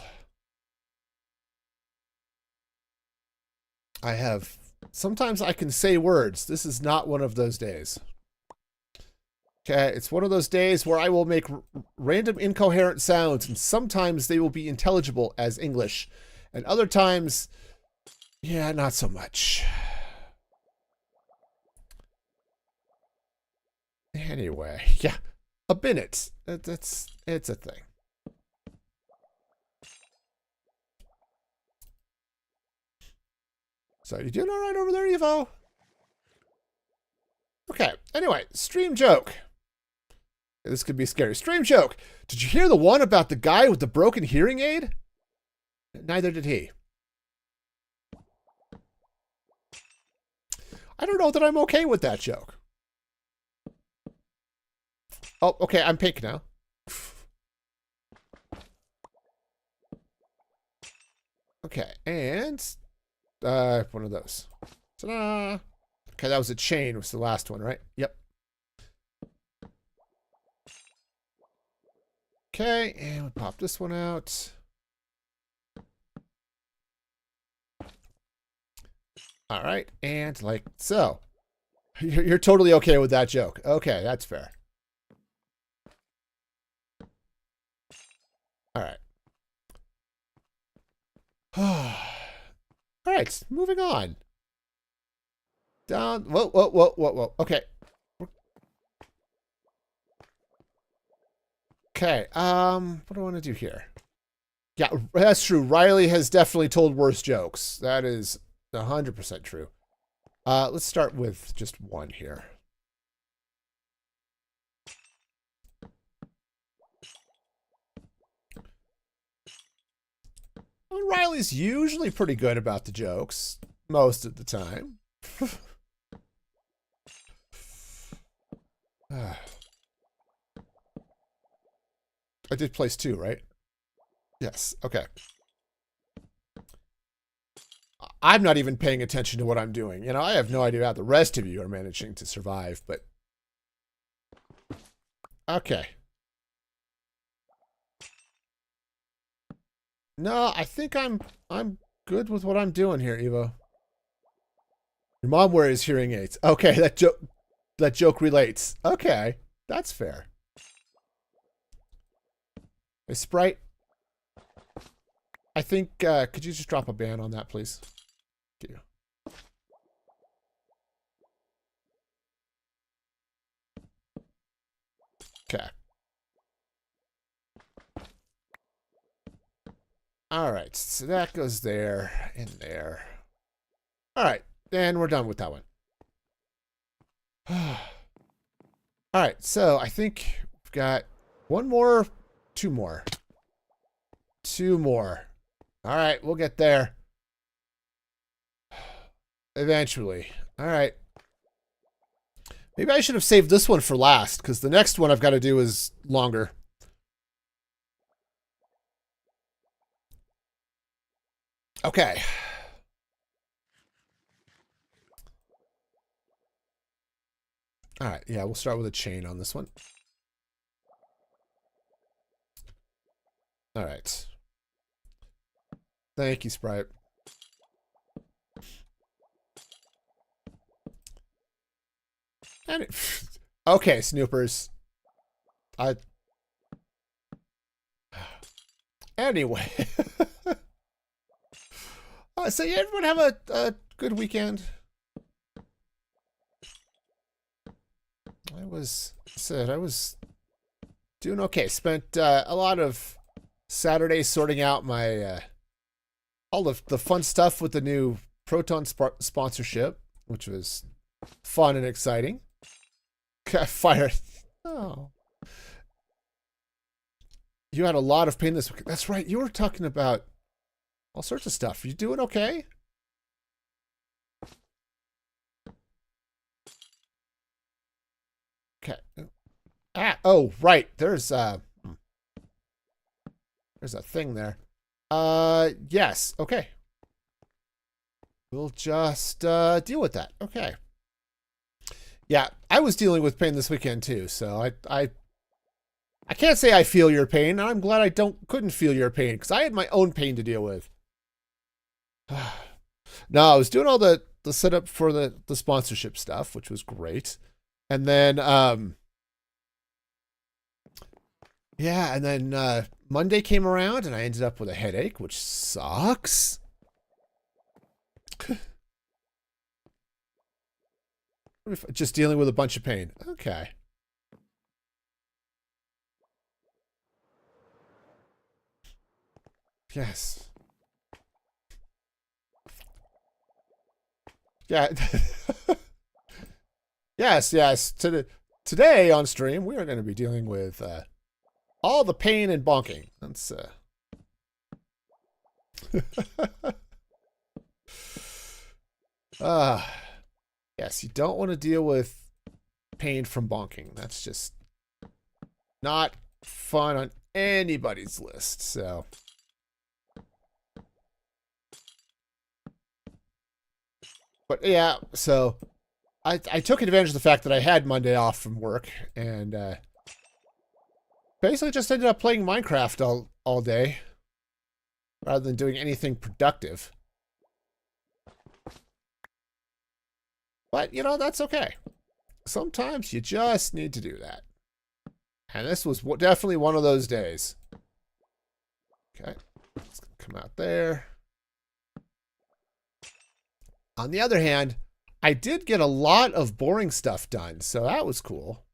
Sometimes I can say words. This is not one of those days. Okay, it's one of those days where I will make random incoherent sounds, and sometimes they will be intelligible as English, and other times, yeah, not so much. Anyway, yeah, a minute. It's a thing. So you doing all right over there, Evo? Okay. Anyway, stream joke. This could be scary. Stream joke. Did you hear the one about the guy with the broken hearing aid? Neither did he. I don't know that I'm okay with that joke. Oh, okay, I'm pink now. Okay, and one of those. Ta-da! Okay, that was a chain, was the last one, right? Yep. Okay, and we pop this one out. All right, and like so. You're totally okay with that joke. Okay, that's fair. All right. All right, moving on. Down. Whoa, whoa, whoa, whoa, whoa. Okay. Okay. What do I want to do here? Yeah, that's true. Riley has definitely told worse jokes. That is 100% true. Let's start with just one here. I mean, Riley's usually pretty good about the jokes most of the time. I did place 2, right? Yes. Okay. I'm not even paying attention to what I'm doing. You know, I have no idea how the rest of you are managing to survive, but okay. No, I think I'm good with what I'm doing here, Evo. Your mom wears hearing aids. Okay, that joke relates. Okay, that's fair. Hey, Sprite, I think could you just drop a ban on that, please? Thank you. Okay. All right, so that goes there and there. All right, then we're done with that one. All right, so I think we've got one more, two more. Two more. All right, we'll get there. Eventually. All right. Maybe I should have saved this one for last, because the next one I've got to do is longer. Okay. All right, yeah, we'll start with a chain on this one. All right. Thank you, Sprite. And okay, Snoopers. Anyway. So yeah, everyone have a good weekend. I was doing okay. Spent a lot of Saturdays sorting out my all of the fun stuff with the new Proton sponsorship, which was fun and exciting. Fire. Oh. You had a lot of pain this week. That's right. You were talking about all sorts of stuff. You doing okay? Okay. Oh, right. There's a thing there. Yes. Okay. We'll just deal with that. Okay. Yeah, I was dealing with pain this weekend too, so I can't say I feel your pain. I'm glad I couldn't feel your pain because I had my own pain to deal with. No, I was doing all the setup for the sponsorship stuff, which was great. And then yeah, and then Monday came around and I ended up with a headache, which sucks. Just dealing with a bunch of pain. Okay. Yes. Yeah. yes. Today on stream, we are going to be dealing with all the pain and bonking. That's yes, you don't want to deal with pain from bonking. That's just not fun on anybody's list. So but yeah, so I took advantage of the fact that I had Monday off from work and basically just ended up playing Minecraft all day rather than doing anything productive. But, you know, that's okay. Sometimes you just need to do that. And this was definitely one of those days. Okay. Let's come out there. On the other hand, I did get a lot of boring stuff done, so that was cool.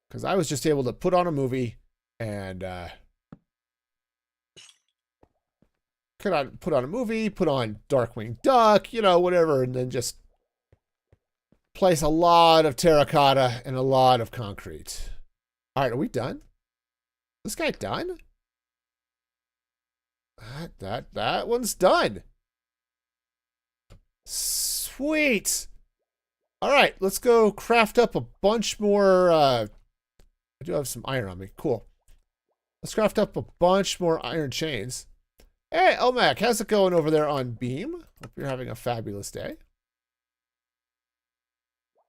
Because I was just able to put on a movie and put on a movie, put on Darkwing Duck, you know, whatever, and then just place a lot of terracotta and a lot of concrete. All right, are we done? This guy done? That one's done. Sweet. All right, let's go craft up a bunch more. I do have some iron on me. Cool. Let's craft up a bunch more iron chains. Hey, Omac, how's it going over there on Beam? Hope you're having a fabulous day.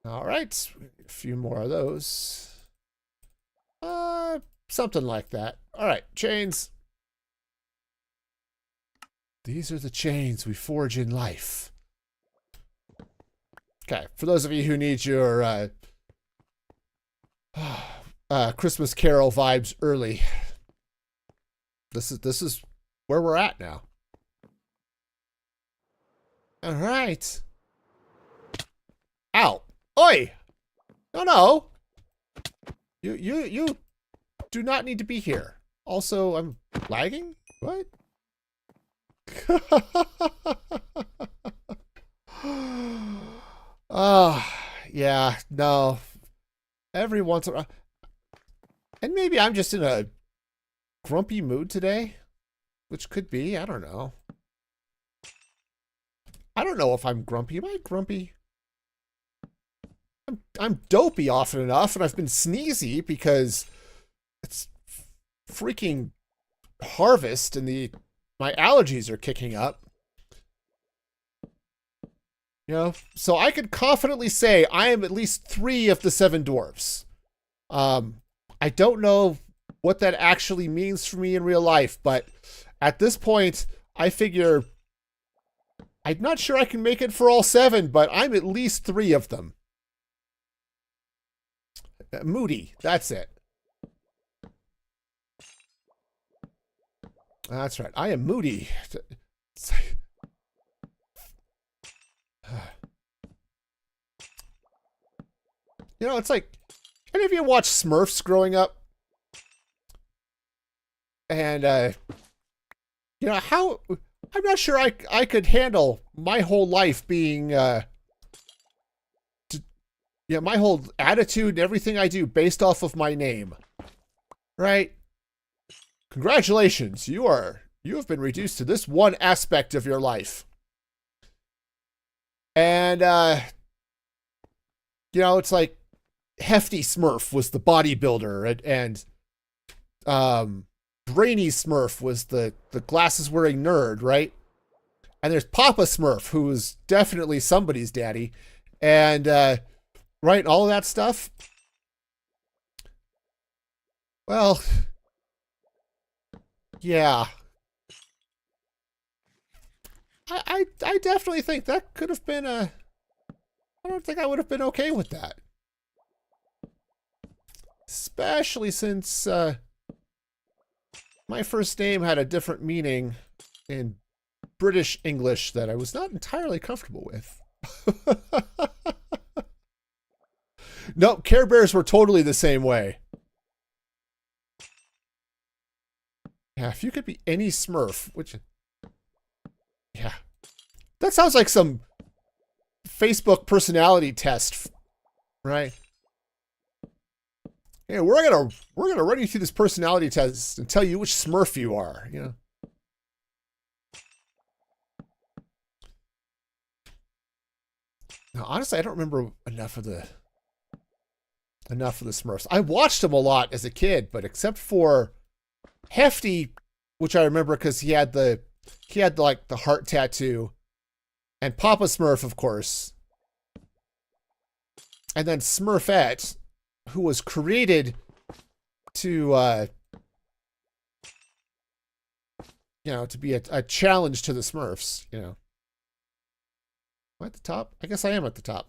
All right, a few more of those. Something like that. All right, chains. These are the chains we forge in life. Okay, for those of you who need your Christmas Carol vibes early, this is where we're at now. All right. Ow! Oi! No! You do not need to be here. Also, I'm lagging. What? Yeah, no. Every once in a while. And maybe I'm just in a grumpy mood today, which could be, I don't know. I don't know if I'm grumpy. Am I grumpy? I'm dopey often enough, and I've been sneezy because it's freaking harvest and my allergies are kicking up. You know, so I could confidently say I am at least 3 of the 7 dwarfs. I don't know what that actually means for me in real life, but at this point, I figure I'm not sure I can make it for all 7, but I'm at least 3 of them. Moody, that's it. That's right. I am moody. You know, it's like, any of you watch Smurfs growing up? And, you know, I'm not sure I could handle my whole life being, my whole attitude and everything I do based off of my name. Right? Congratulations, you have been reduced to this one aspect of your life. And, you know, it's like Hefty Smurf was the bodybuilder, and Brainy Smurf was the glasses-wearing nerd, right? And there's Papa Smurf, who was definitely somebody's daddy, and, right, all of that stuff. Well, yeah. I definitely think that could have been I don't think I would have been okay with that. Especially since my first name had a different meaning in British English that I was not entirely comfortable with. Nope, Care Bears were totally the same way. Yeah, if you could be any Smurf, which... Yeah. That sounds like some Facebook personality test, right? Yeah, we're gonna run you through this personality test and tell you which Smurf you are, you know. Now, honestly, I don't remember enough of the Smurfs. I watched them a lot as a kid, but except for Hefty, which I remember because he had like the heart tattoo, and Papa Smurf, of course, and then Smurfette, who was created to you know, to be a challenge to the Smurfs, you know. Am I at the top? I guess I am at the top.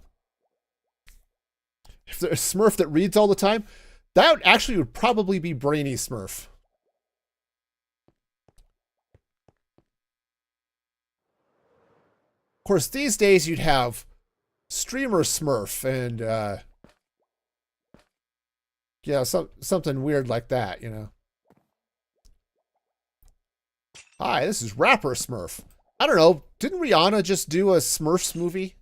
If there's a Smurf that reads all the time, that actually would probably be Brainy Smurf. Of course, these days you'd have Streamer Smurf and, yeah, something weird like that, you know. Hi, this is Rapper Smurf. I don't know, didn't Rihanna just do a Smurfs movie?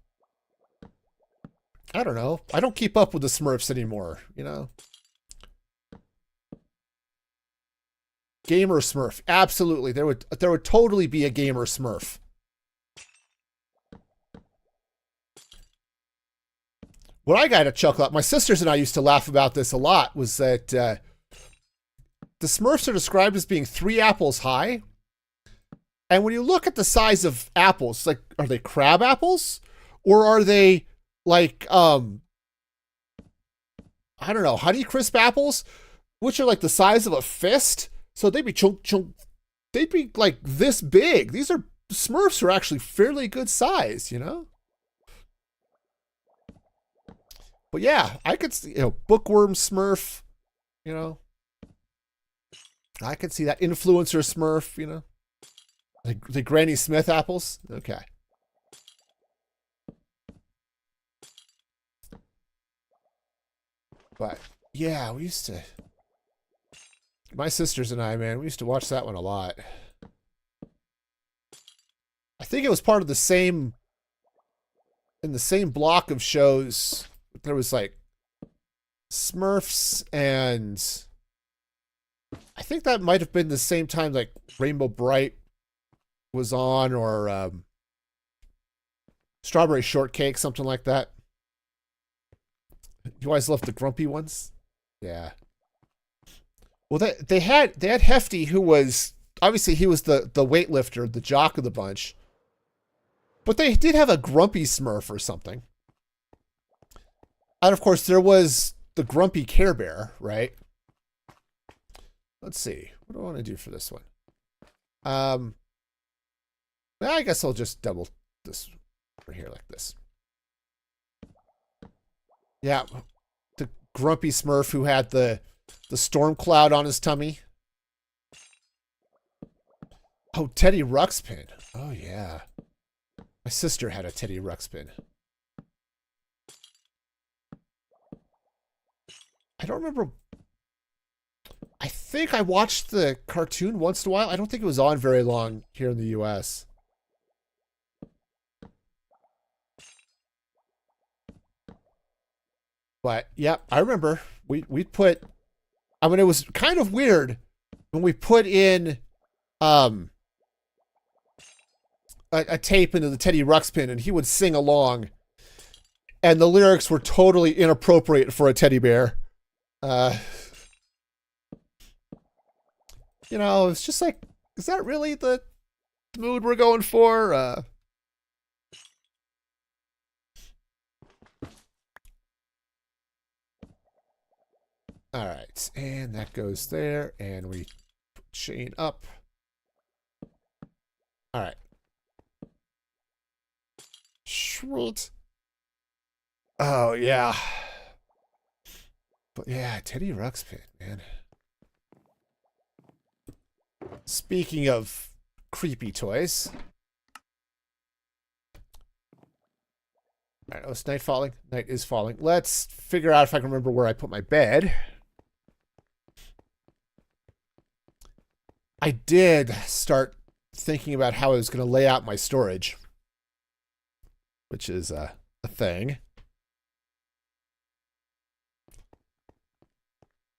I don't know. I don't keep up with the Smurfs anymore, you know. Gamer Smurf, absolutely. There would totally be a Gamer Smurf. What I got to chuckle at, my sisters and I used to laugh about this a lot, was that the Smurfs are described as being 3 apples high. And when you look at the size of apples, like, are they crab apples? Or are they like, I don't know, Honey Crisp apples, which are like the size of a fist? So they'd be they'd be like this big. These are Smurfs are actually fairly good size, you know? But yeah, I could see, Bookworm Smurf, you know? I could see that influencer Smurf, you know? Like the Granny Smith apples? Okay. But yeah, we used to, my sisters and I, man, we used to watch that one a lot. I think it was part of the same, in the same block of shows. There was like Smurfs, and I think that might have been the same time like Rainbow Bright was on, or Strawberry Shortcake, something like that. You always loved the grumpy ones? Yeah. Well, they had Hefty, who was, obviously he was the weightlifter, the jock of the bunch. But they did have a grumpy Smurf or something. And of course, there was the grumpy Care Bear, right? Let's see. What do I want to do for this one? I guess I'll just double this over here like this. Yeah, the grumpy Smurf who had the storm cloud on his tummy. Oh, Teddy Ruxpin. Oh, yeah. My sister had a Teddy Ruxpin. I don't remember. I think I watched the cartoon once in a while. I don't think it was on very long here in the US. But yeah, I remember we'd put, I mean, it was kind of weird when we put in a tape into the Teddy Ruxpin and he would sing along, and the lyrics were totally inappropriate for a teddy bear. You know, it's just like, is that really the mood we're going for? All right, and that goes there, and we chain up. All right. Sweet. Oh, yeah. But yeah, Teddy Ruxpin, man. Speaking of creepy toys. All right, oh, it's night falling. Night is falling. Let's figure out if I can remember where I put my bed. I did start thinking about how I was going to lay out my storage, which is a thing.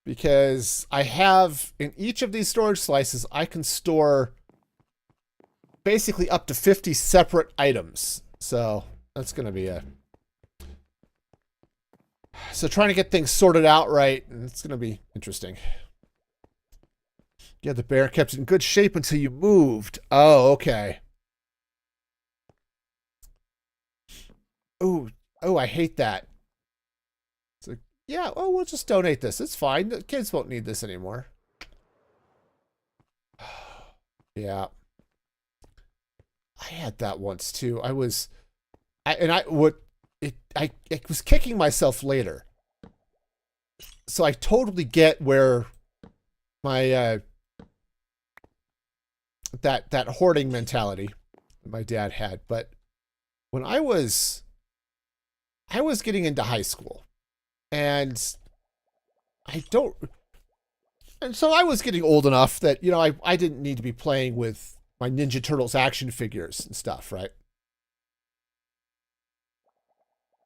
Because I have, in each of these storage slices, I can store basically up to 50 separate items. So that's going to be a... So trying to get things sorted out right, it's going to be interesting. Yeah, the bear kept it in good shape until you moved. Oh, okay. Oh, I hate that. It's like, yeah, oh, we'll just donate this. It's fine. The kids won't need this anymore. Yeah. I had that once too. I was kicking myself later. So I totally get where my that hoarding mentality my dad had, but when I was getting into high school, and so I was getting old enough that, you know, I didn't need to be playing with my Ninja Turtles action figures and stuff, right?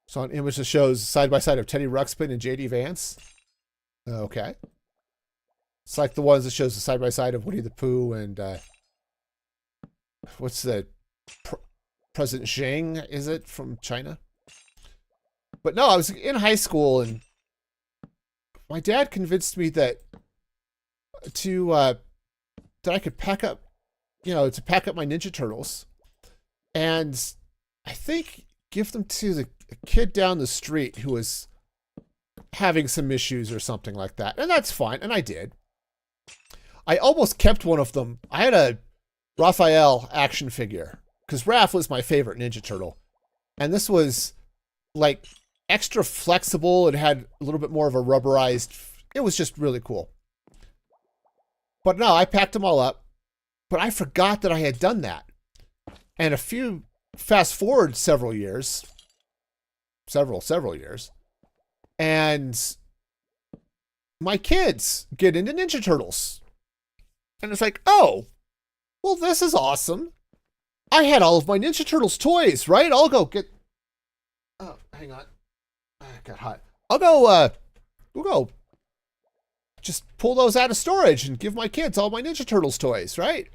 So an image that shows side by side of Teddy Ruxpin and JD Vance. Okay. It's like the ones that shows the side by side of Winnie the Pooh and what's the President Zhang, is it, from China? But no, I was in high school and my dad convinced me that I could pack up to pack up my Ninja Turtles and I think give them to the kid down the street who was having some issues or something like that. And that's fine. And I did. I almost kept one of them. I had a Raphael action figure because Raph was my favorite Ninja Turtle. And this was like extra flexible. It had a little bit more of a rubberized. It was just really cool. But no, I packed them all up. But I forgot that I had done that. And fast forward several years. Several years. And my kids get into Ninja Turtles. And it's like, oh, well, this is awesome. I had all of my Ninja Turtles toys, right? I'll go get... Oh, hang on. I got hot. We'll go just pull those out of storage and give my kids all my Ninja Turtles toys, right?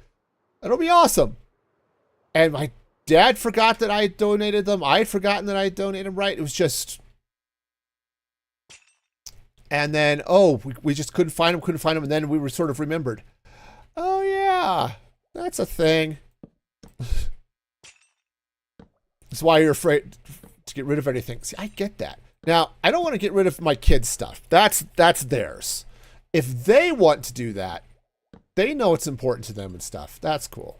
That'll be awesome. And my dad forgot that I had donated them. I had forgotten that I had donated them, right? It was just... And then, we just couldn't find them. And then we were sort of remembered. Oh, yeah, that's a thing. That's why you're afraid to get rid of anything. See, I get that. Now, I don't want to get rid of my kids' stuff. That's theirs. If they want to do that, they know it's important to them and stuff. That's cool.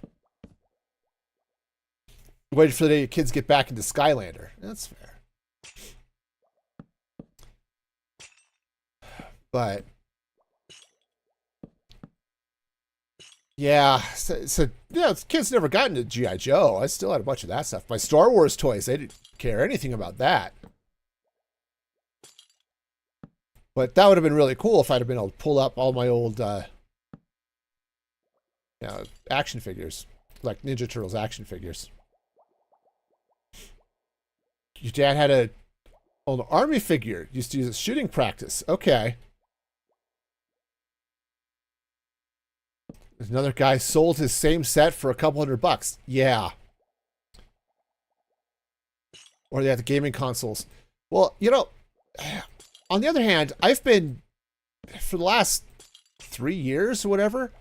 Wait for the day your kids get back into Skylander. That's fair. But yeah, so yeah, kids never got into G.I. Joe. I still had a bunch of that stuff. My Star Wars toys, they didn't care anything about that. But that would have been really cool if I'd have been able to pull up all my old action figures, like Ninja Turtles action figures. Your dad had an army figure, used to use it shooting practice. Okay. Another guy sold his same set for a couple $100. Yeah. Or they had the gaming consoles. Well, on the other hand, I've been, for the last 3 years or whatever,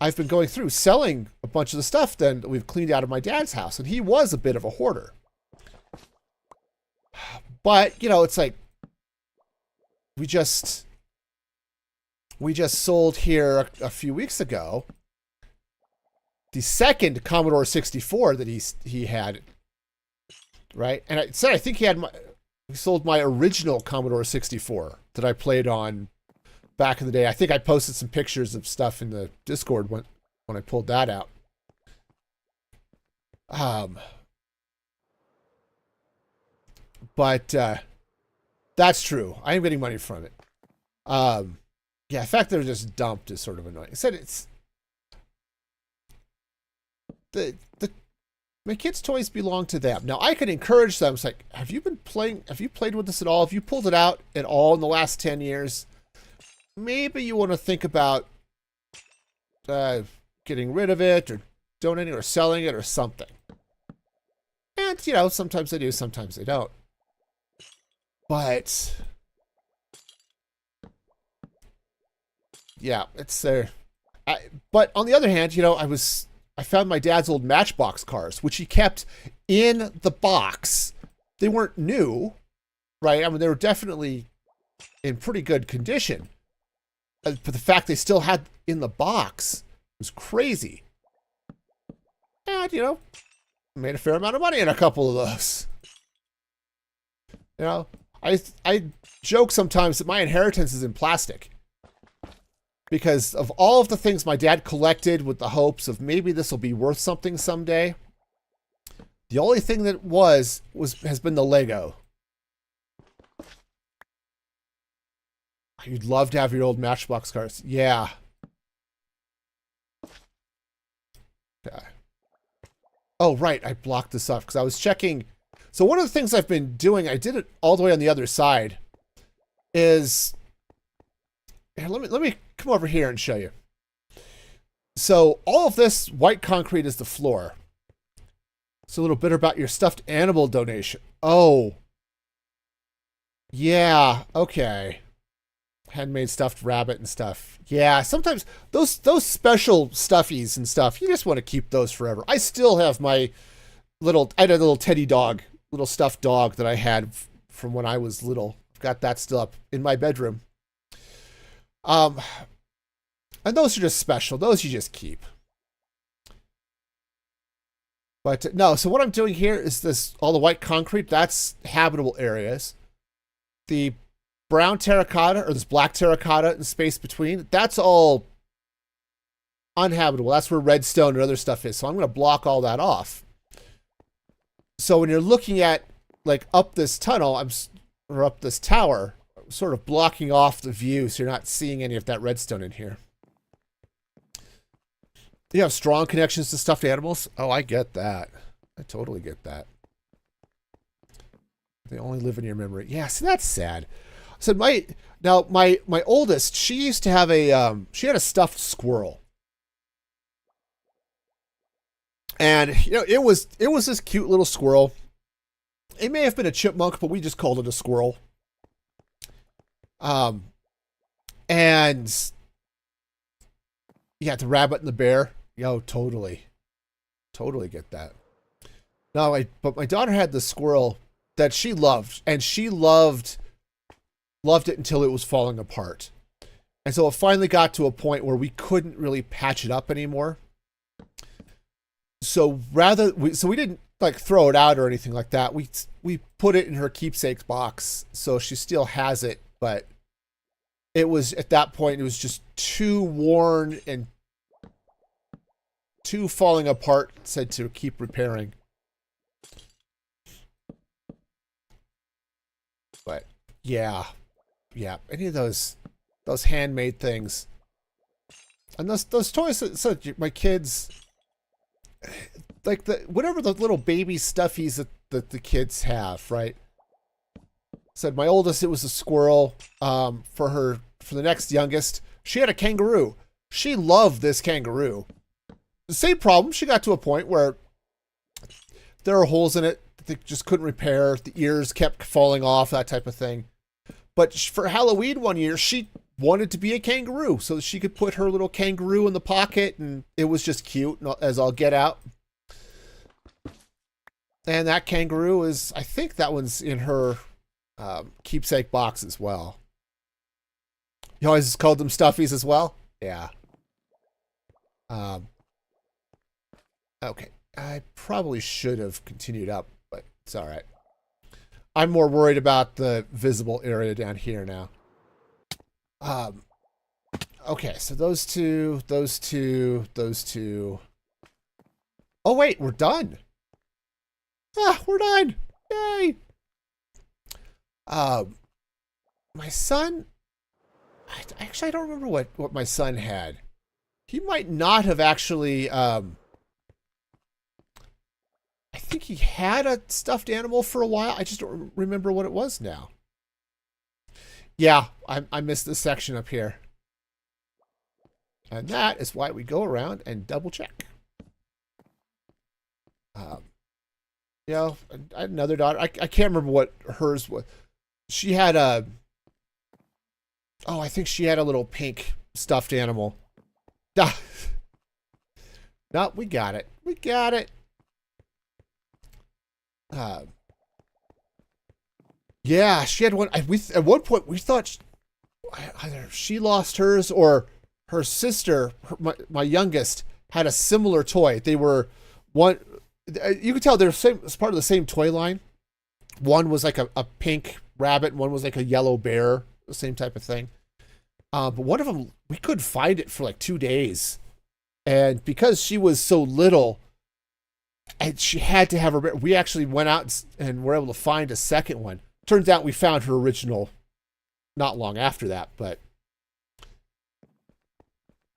I've been going through selling a bunch of the stuff that we've cleaned out of my dad's house. And he was a bit of a hoarder. But, it's like, we just sold here a few weeks ago the second Commodore 64 that he had, right? And I said I think he sold my original Commodore 64 that I played on back in the day. I think I posted some pictures of stuff in the Discord when I pulled that out. But that's true. I am getting money from it. Yeah, the fact that they're just dumped is sort of annoying. I said it's my kids' toys belong to them. Now I could encourage them. It's like, have you played with this at all? Have you pulled it out at all in the last 10 years? Maybe you want to think about getting rid of it or donating or selling it or something. And sometimes they do, sometimes they don't. But yeah, it's there. But on the other hand, I found my dad's old Matchbox cars, which he kept in the box. They weren't new, right? I mean, they were definitely in pretty good condition. But the fact they still had in the box was crazy. And, made a fair amount of money in a couple of those. I joke sometimes that my inheritance is in plastic. Because of all of the things my dad collected with the hopes of maybe this will be worth something someday, the only thing that has been the Lego. You'd love to have your old Matchbox cars. Yeah. Okay. Oh, right. I blocked this off because I was checking. So one of the things I've been doing, I did it all the way on the other side, is... Here, let me come over here and show you. So all of this white concrete is the floor. So a little bit about your stuffed animal donation. Oh. Yeah, okay. Handmade stuffed rabbit and stuff. Yeah, sometimes those special stuffies and stuff, you just want to keep those forever. I still have I had a little teddy dog, little stuffed dog that I had from when I was little. I've got that still up in my bedroom. And those are just special. Those you just keep. But no, so what I'm doing here is all the white concrete, that's habitable areas. The brown terracotta or this black terracotta and space between, that's all uninhabitable. That's where redstone and other stuff is. So I'm going to block all that off. So when you're looking at like up this tunnel, or up this tower, I'm sort of blocking off the view so you're not seeing any of that redstone in here. You have strong connections to stuffed animals? Oh, I get that. I totally get that. They only live in your memory. Yeah, see, that's sad. So my oldest, she used to have she had a stuffed squirrel. And it was this cute little squirrel. It may have been a chipmunk, but we just called it a squirrel. And yeah, the rabbit and the bear. Yo, totally get that. No, but my daughter had the squirrel that she loved, and she loved it until it was falling apart. And so it finally got to a point where we couldn't really patch it up anymore. So we didn't like throw it out or anything like that. We put it in her keepsake box, so she still has it, but it was at that point it was just too worn and too falling apart, said to keep repairing. But yeah, any of those handmade things, and those toys that my kids like, whatever the little baby stuffies that the kids have, right? Said my oldest, it was a squirrel. For the next youngest, she had a kangaroo. She loved this kangaroo. The same problem. She got to a point where there are holes in it that they just couldn't repair. The ears kept falling off, that type of thing. But for Halloween one year, she wanted to be a kangaroo so that she could put her little kangaroo in the pocket, and it was just cute as all get out. And that kangaroo is, I think that one's in her keepsake box as well. You always called them stuffies as well? Yeah. Okay. I probably should have continued up, but it's all right. I'm more worried about the visible area down here now. Okay, so those two. Oh, wait, we're done. We're done. Yay. My son, I don't remember what my son had. He might not have actually, I think he had a stuffed animal for a while. I just don't remember what it was now. Yeah, I missed this section up here. And that is why we go around and double check. I had another daughter. I can't remember what hers was. She had I think she had a little pink stuffed animal. No, we got it. We got it. Yeah, she had one. At one point, we thought either she lost hers or her sister, my youngest, had a similar toy. They were one. You could tell they're it's part of the same toy line. One was like a pink rabbit, and one was like a yellow bear, the same type of thing. But one of them, we couldn't find it for like 2 days. And because she was so little, and she had to have her, we actually went out and were able to find a second one. Turns out we found her original not long after that, but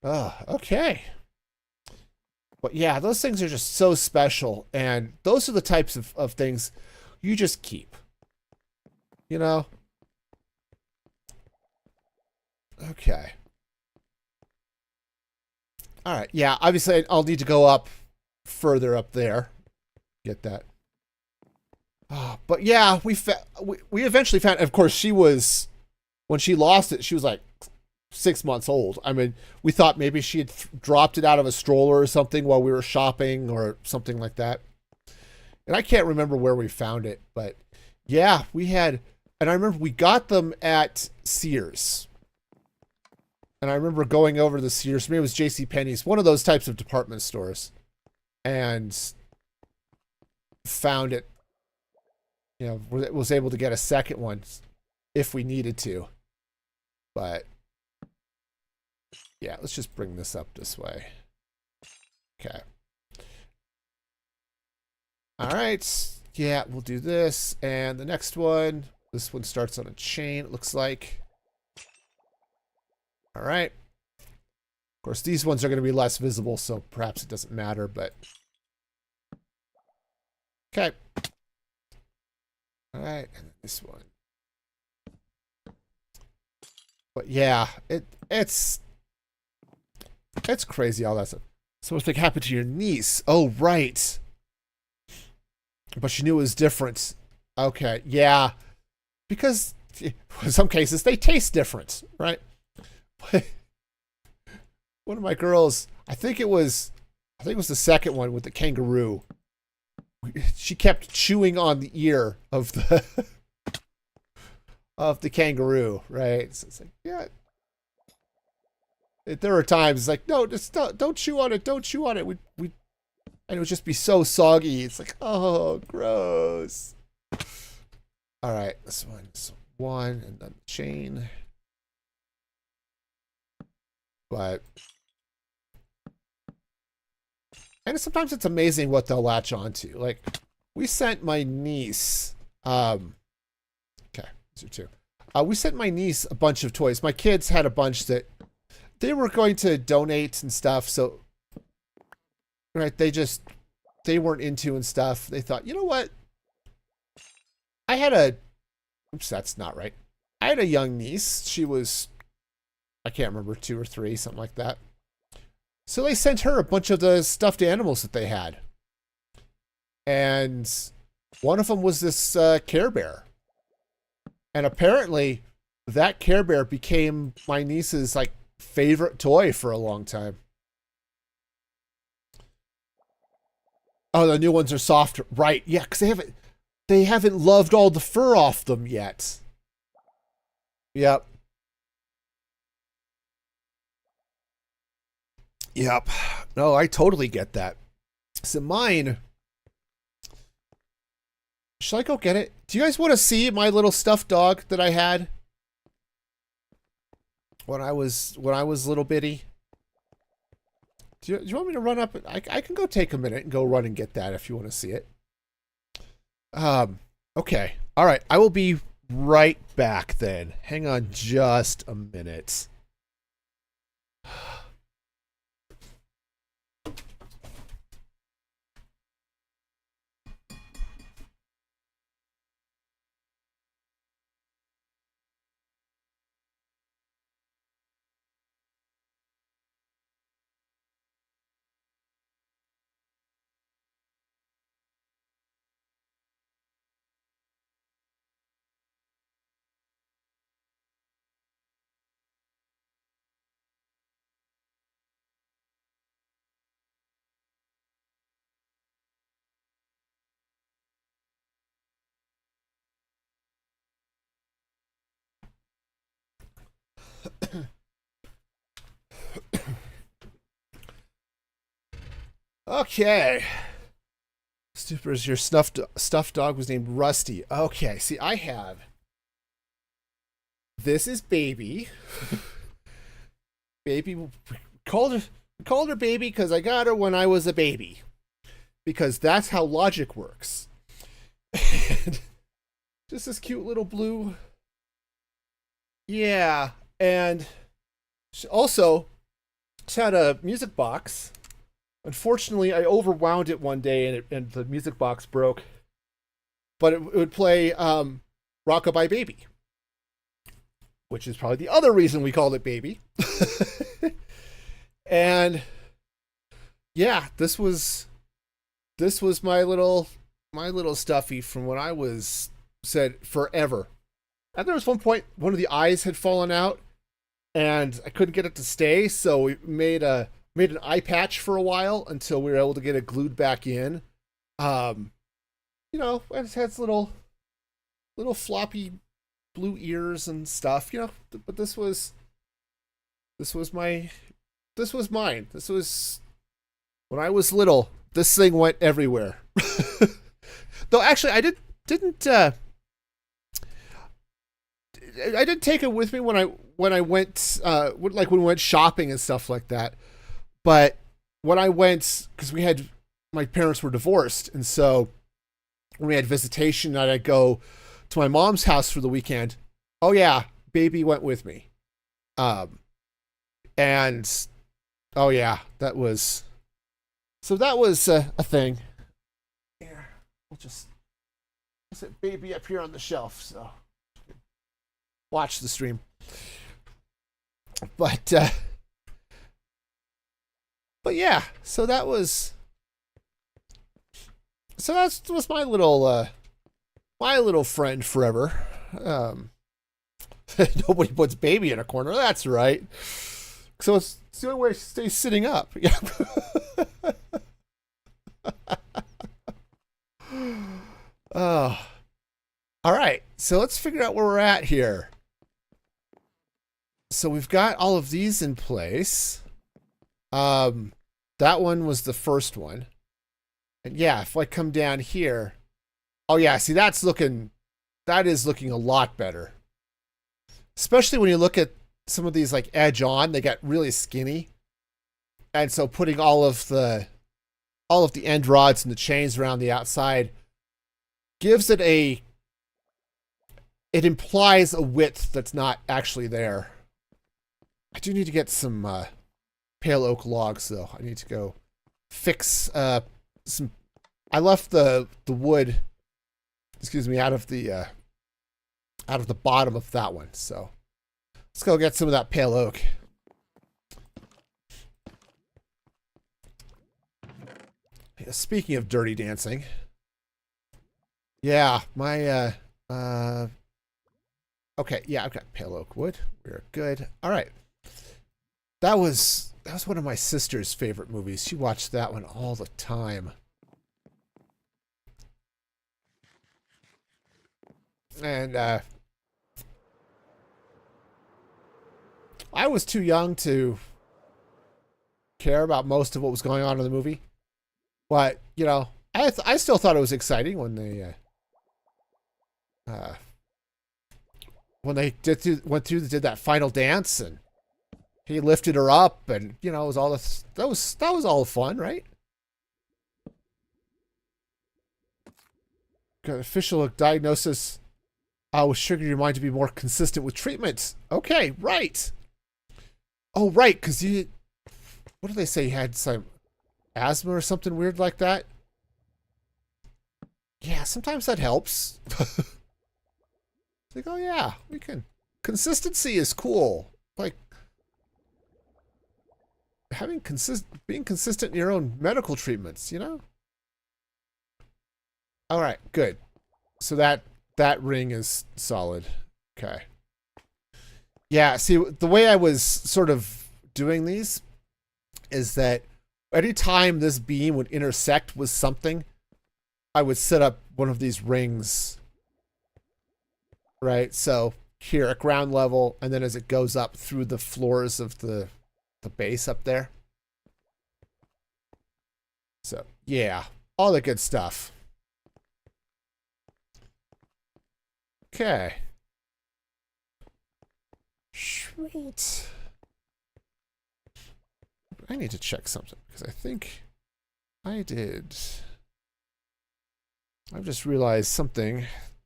okay. But yeah, those things are just so special, and those are the types of things you just keep. You know? Okay. All right. Yeah, obviously I'll need to go up further up there. Get that. But yeah, we eventually found, of course, she was When she lost it, she was like 6 months old. I mean, we thought maybe she had dropped it out of a stroller or something while we were shopping or something like that. And I can't remember where we found it, but yeah, we had, and I remember we got them at Sears. And I remember going over to the Sears, maybe it was JCPenney's, one of those types of department stores, and found it, you know, was able to get a second one if we needed to. But yeah, let's just bring this up this way. Okay. All right. Yeah, we'll do this. And the next one, this one starts on a chain, it looks like. All right. Of course, these ones are going to be less visible, so perhaps it doesn't matter, but okay. All right, and then this one. But yeah, it's crazy all that stuff. So what happened to your niece? Oh, right. But she knew it was different. Okay, yeah. Because in some cases they taste different, right? One of my girls, I think it was the second one with the kangaroo. She kept chewing on the ear of the of the kangaroo, right? So it's like, yeah. There are times it's like, no, just don't chew on it, don't chew on it. We and it would just be so soggy. It's like, oh, gross. All right, this one's one, and then the chain. But and sometimes it's amazing what they'll latch onto. Like, we sent my niece, okay, these are two. We sent my niece a bunch of toys. My kids had a bunch that they were going to donate and stuff. So, right, they weren't into and stuff. They thought, you know what? Oops, that's not right. I had a young niece. She was, I can't remember, 2 or 3, something like that. So they sent her a bunch of the stuffed animals that they had. And one of them was this Care Bear. And apparently that Care Bear became my niece's like favorite toy for a long time. Oh, the new ones are softer. Right. Yeah, because they haven't loved all the fur off them yet. Yep. Yep. No, I totally get that. So mine, should I go get it? Do you guys want to see my little stuffed dog that I had when I was little bitty? Do you want me to run up? I can go take a minute and go run and get that if you want to see it. Okay. All right. I will be right back then. Hang on just a minute. Okay. Stupers, your stuffed dog was named Rusty. Okay, see, I have. This is Baby. Baby, called her Baby because I got her when I was a baby. Because that's how logic works. And just this cute little blue. Yeah, and she also had a music box. Unfortunately, I overwound it one day and the music box broke. But it would play Rockabye Baby, which is probably the other reason we called it Baby. And yeah, this was my little stuffy from when I was said forever. And there was one point one of the eyes had fallen out, and I couldn't get it to stay, so we made an eye patch for a while until we were able to get it glued back in. Um, it has little floppy blue ears and stuff, But this was my this was mine. This was when I was little. This thing went everywhere. Though actually, I didn't take it with me when I went like when we went shopping and stuff like that. But when I went, because my parents were divorced, and so when we had visitation, and I'd go to my mom's house for the weekend. Oh yeah, baby went with me, and oh yeah, that was a thing. Here, we'll just set baby up here on the shelf so watch the stream. But yeah, so that was my little friend forever. Nobody puts baby in a corner. That's right. So it's the only way to stay sitting up. Yeah. Oh. All right. So let's figure out where we're at here. So we've got all of these in place. That one was the first one. And yeah, if I come down here, oh yeah, see that is looking a lot better. Especially when you look at some of these like edge on, they got really skinny. And so putting all of the end rods and the chains around the outside gives it it implies a width that's not actually there. I do need to get some pale oak logs though. I need to go fix some. I left the wood, out of the bottom of that one. So let's go get some of that pale oak. Yeah, speaking of dirty dancing, yeah, my okay, yeah, I've got pale oak wood. We're good. All right. That was one of my sister's favorite movies. She watched that one all the time. And I was too young to care about most of what was going on in the movie. But, I still thought it was exciting when they did that final dance and he lifted her up and it was all this that was all fun, right? Got official diagnosis. Was sugar your mind to be more consistent with treatment. Okay, right. Oh, right, because what did they say? You had some asthma or something weird like that? Yeah, sometimes that helps. Like, oh yeah, we can. Consistency is cool. Like being consistent in your own medical treatments, All right, good. So that ring is solid. Okay. Yeah, see, the way I was sort of doing these is that anytime this beam would intersect with something, I would set up one of these rings. Right? So here at ground level, and then as it goes up through the floors of the base up there. So, yeah, all the good stuff. Okay. Sweet. I need to check something because I think I did. I've just realized something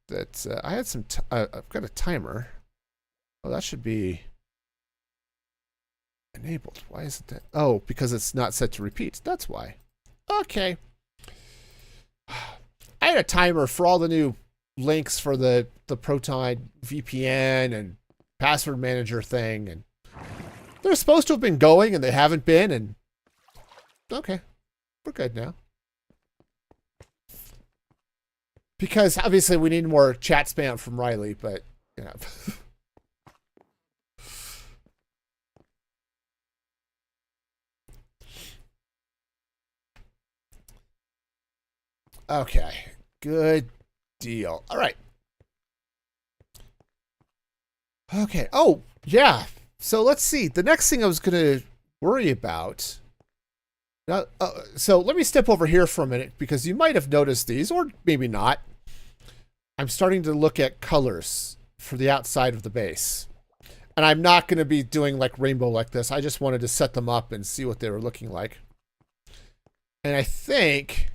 that I had some. I've got a timer. Oh, that should be enabled. Why isn't that? Oh, because it's not set to repeat. That's why. Okay. I had a timer for all the new links for the Proton VPN and password manager thing, and they're supposed to have been going and they haven't been, and okay, we're good now. Because obviously we need more chat spam from Riley, but you know. Okay, good deal. All right. Okay. Oh, yeah. So let's see. The next thing I was going to worry about. Now, so let me step over here for a minute because you might have noticed these, or maybe not. I'm starting to look at colors for the outside of the base. And I'm not going to be doing like rainbow like this. I just wanted to set them up and see what they were looking like. And I think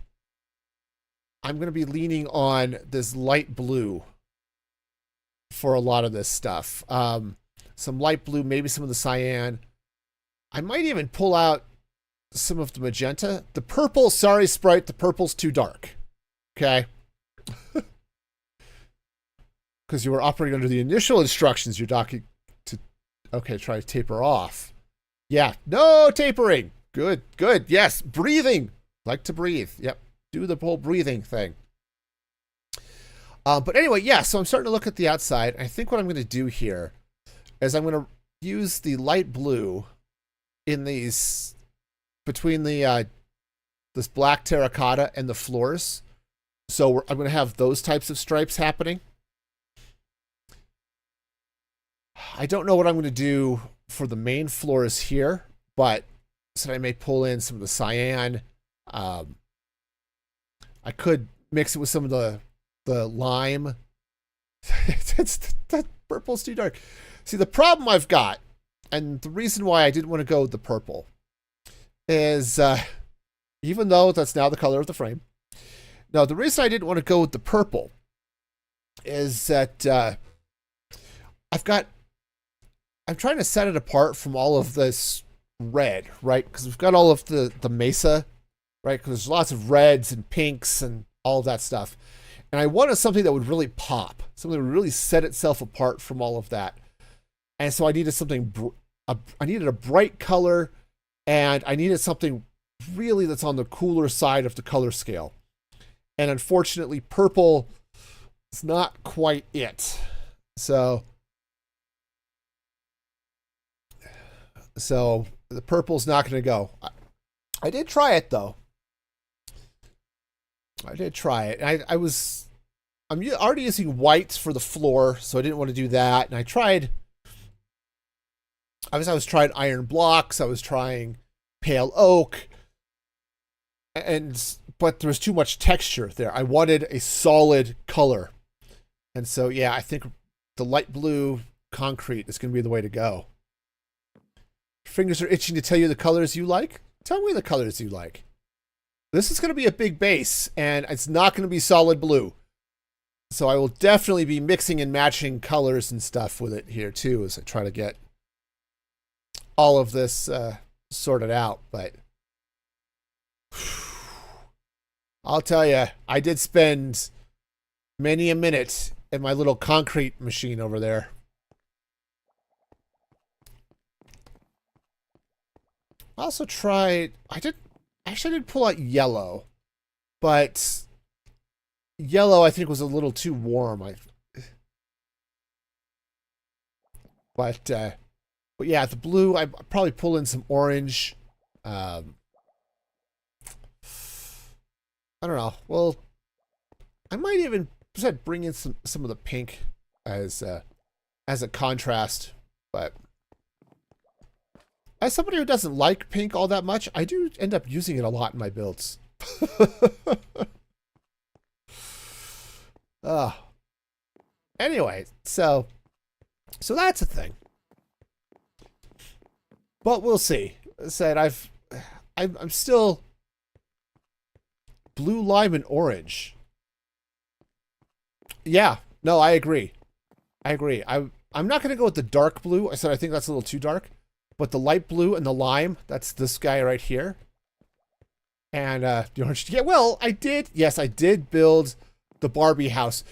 I'm going to be leaning on this light blue for a lot of this stuff. Some light blue, maybe some of the cyan. I might even pull out some of the magenta. The purple, sorry, Sprite, the purple's too dark. Okay? Because you were operating under the initial instructions, you're docking to, okay, try to taper off. Yeah, no tapering. Good, good. Yes, breathing. Like to breathe. Yep, do the whole breathing thing. But anyway, yeah, so I'm starting to look at the outside. I think what I'm going to do here is I'm going to use the light blue in these, between the this black terracotta and the floors. So I'm going to have those types of stripes happening. I don't know what I'm going to do for the main floors here, but so I may pull in some of the cyan. I could mix it with some of the lime. That purple's too dark. See, the problem I've got, and the reason why I didn't want to go with the purple, is even though that's now the color of the frame. No, the reason I didn't want to go with the purple is that I'm trying to set it apart from all of this red, right? Because we've got all of the mesa, right? Because there's lots of reds and pinks and all of that stuff. And I wanted something that would really pop, something that would really set itself apart from all of that. And so I needed something, I needed a bright color, and I needed something really that's on the cooler side of the color scale. And unfortunately, purple is not quite it. So the purple's not going to go. I did try it, though. I did try it. I'm already using whites for the floor, so I didn't want to do that. And I was trying iron blocks. I was trying pale oak, but there was too much texture there. I wanted a solid color, and so yeah, I think the light blue concrete is going to be the way to go. Fingers are itching to tell you the colors you like. Tell me the colors you like. This is going to be a big base, and it's not going to be solid blue. So I will definitely be mixing and matching colors and stuff with it here too as I try to get all of this sorted out. But I'll tell you, I did spend many a minute in my little concrete machine over there. I also tried, I did pull out yellow, but yellow I think was a little too warm. But yeah, the blue, I probably pull in some orange. I don't know. Well, I might even bring in some of the pink as a contrast, but as somebody who doesn't like pink all that much, I do end up using it a lot in my builds. Anyway, so that's a thing. But we'll see. As I said, I'm still blue, lime, and orange. Yeah, no, I agree. I'm not going to go with the dark blue. I said I think that's a little too dark. But the light blue and the lime, that's this guy right here. And the orange. Yeah, well, I did build the Barbie house.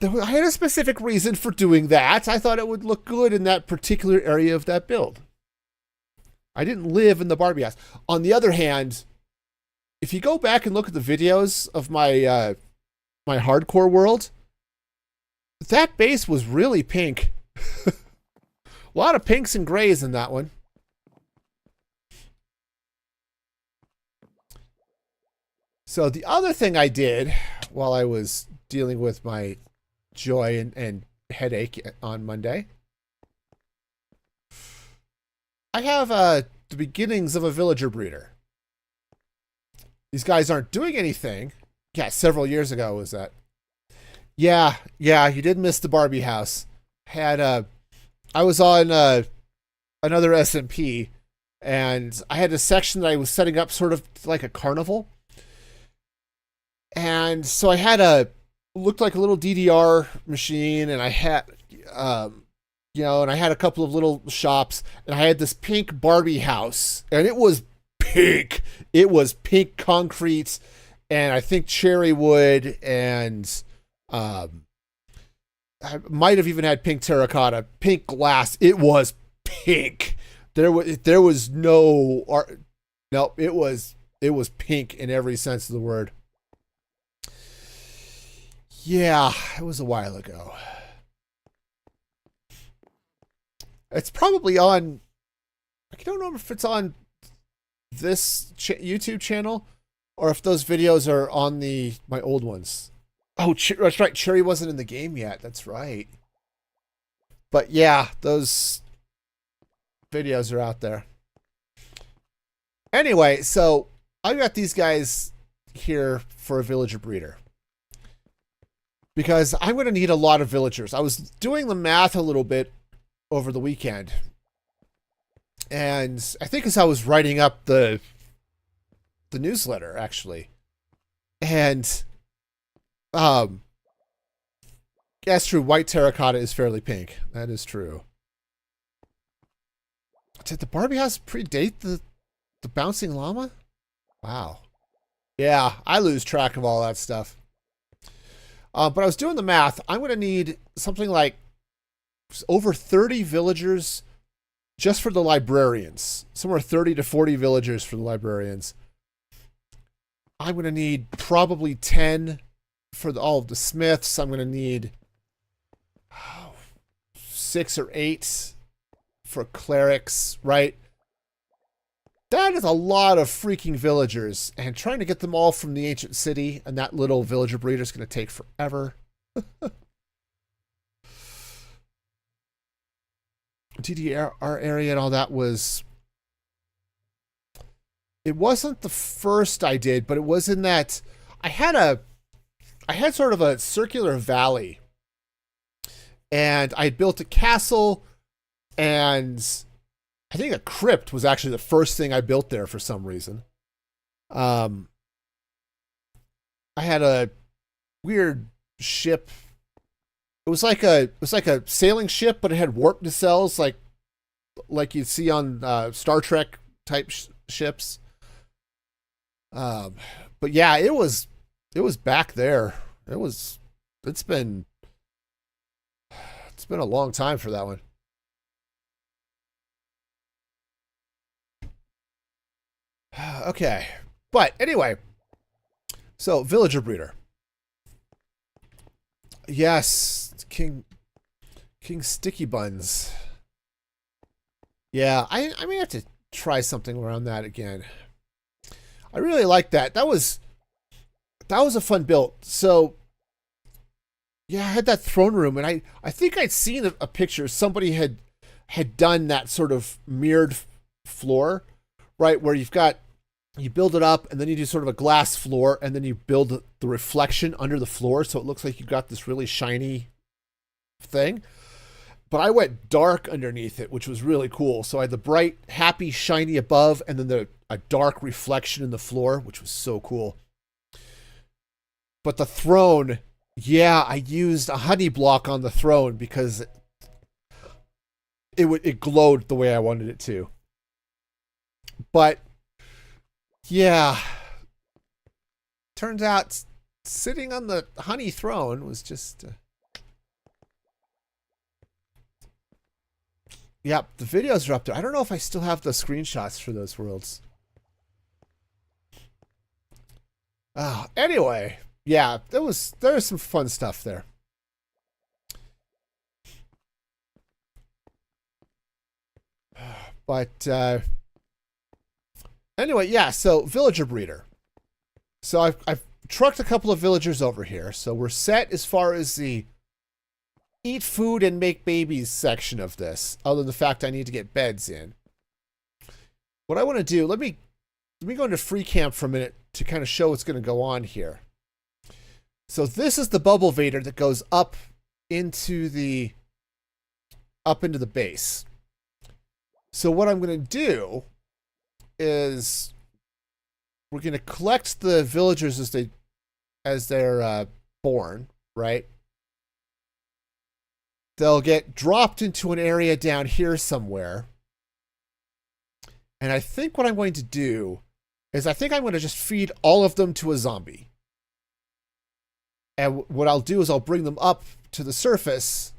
I had a specific reason for doing that. I thought it would look good in that particular area of that build. I didn't live in the Barbie house. On the other hand, if you go back and look at the videos of my my hardcore world, that base was really pink. A lot of pinks and grays in that one. So the other thing I did while I was dealing with my joy and headache on Monday, I have the beginnings of a villager breeder. These guys aren't doing anything. Yeah, several years ago was that. Yeah, you did miss the Barbie house. I was on another SMP, and I had a section that I was setting up sort of like a carnival. And so I had looked like a little DDR machine, and I had, and I had a couple of little shops, and I had this pink Barbie house, and it was pink. It was pink concrete, and I think cherry wood, and I might have even had pink terracotta, pink glass. It was pink. There was no art. No, it was pink in every sense of the word. Yeah, it was a while ago. It's probably on. I don't know if it's on this YouTube channel or if those videos are on my old ones. Oh, that's right. Cherry wasn't in the game yet. That's right. But yeah, those videos are out there. Anyway, so I got these guys here for a villager breeder, because I'm going to need a lot of villagers. I was doing the math a little bit over the weekend, and I think as I was writing up the newsletter, actually, and that's true, white terracotta is fairly pink. That is true. Did the Barbie house predate the bouncing llama? Wow. Yeah, I lose track of all that stuff. But I was doing the math. I'm going to need something like over 30 villagers just for the librarians. Somewhere 30 to 40 villagers for the librarians. I'm going to need probably 10 for all of the smiths. I'm going to need 6 or 8 for clerics, right? That is a lot of freaking villagers, and trying to get them all from the ancient city and that little villager breeder is going to take forever. DDR area and all that it wasn't the first I did, but it was in that I had sort of a circular valley, and I built a castle, and I think a crypt was actually the first thing I built there for some reason. I had a weird ship. It was like a sailing ship, but it had warp nacelles like you'd see on Star Trek type ships. But yeah, it was back there. It's been a long time for that one. Okay, but anyway, so villager breeder. Yes, King Sticky Buns. Yeah, I may have to try something around that again. I really like that. That was a fun build. So yeah, I had that throne room, and I think I'd seen a picture. Somebody had done that sort of mirrored floor, right, where you build it up, and then you do sort of a glass floor, and then you build the reflection under the floor, so it looks like you've got this really shiny thing. But I went dark underneath it, which was really cool. So I had the bright, happy, shiny above, and then a dark reflection in the floor, which was so cool. But the throne, yeah, I used a honey block on the throne because it glowed the way I wanted it to. But yeah, turns out sitting on the honey throne was just yep, the videos are up there. I don't know if I still have the screenshots for those worlds. Anyway, yeah, there was some fun stuff there. But anyway, yeah, so villager breeder. So I've trucked a couple of villagers over here. So we're set as far as the eat food and make babies section of this, other than the fact I need to get beds in. What I want to do, let me go into free camp for a minute to kind of show what's going to go on here. So this is the bubble vader that goes up into the base. So what I'm going to do is we're going to collect the villagers as they're born, right? They'll get dropped into an area down here somewhere. And I think what I'm going to do is I think I'm going to just feed all of them to a zombie. And what I'll do is I'll bring them up to the surface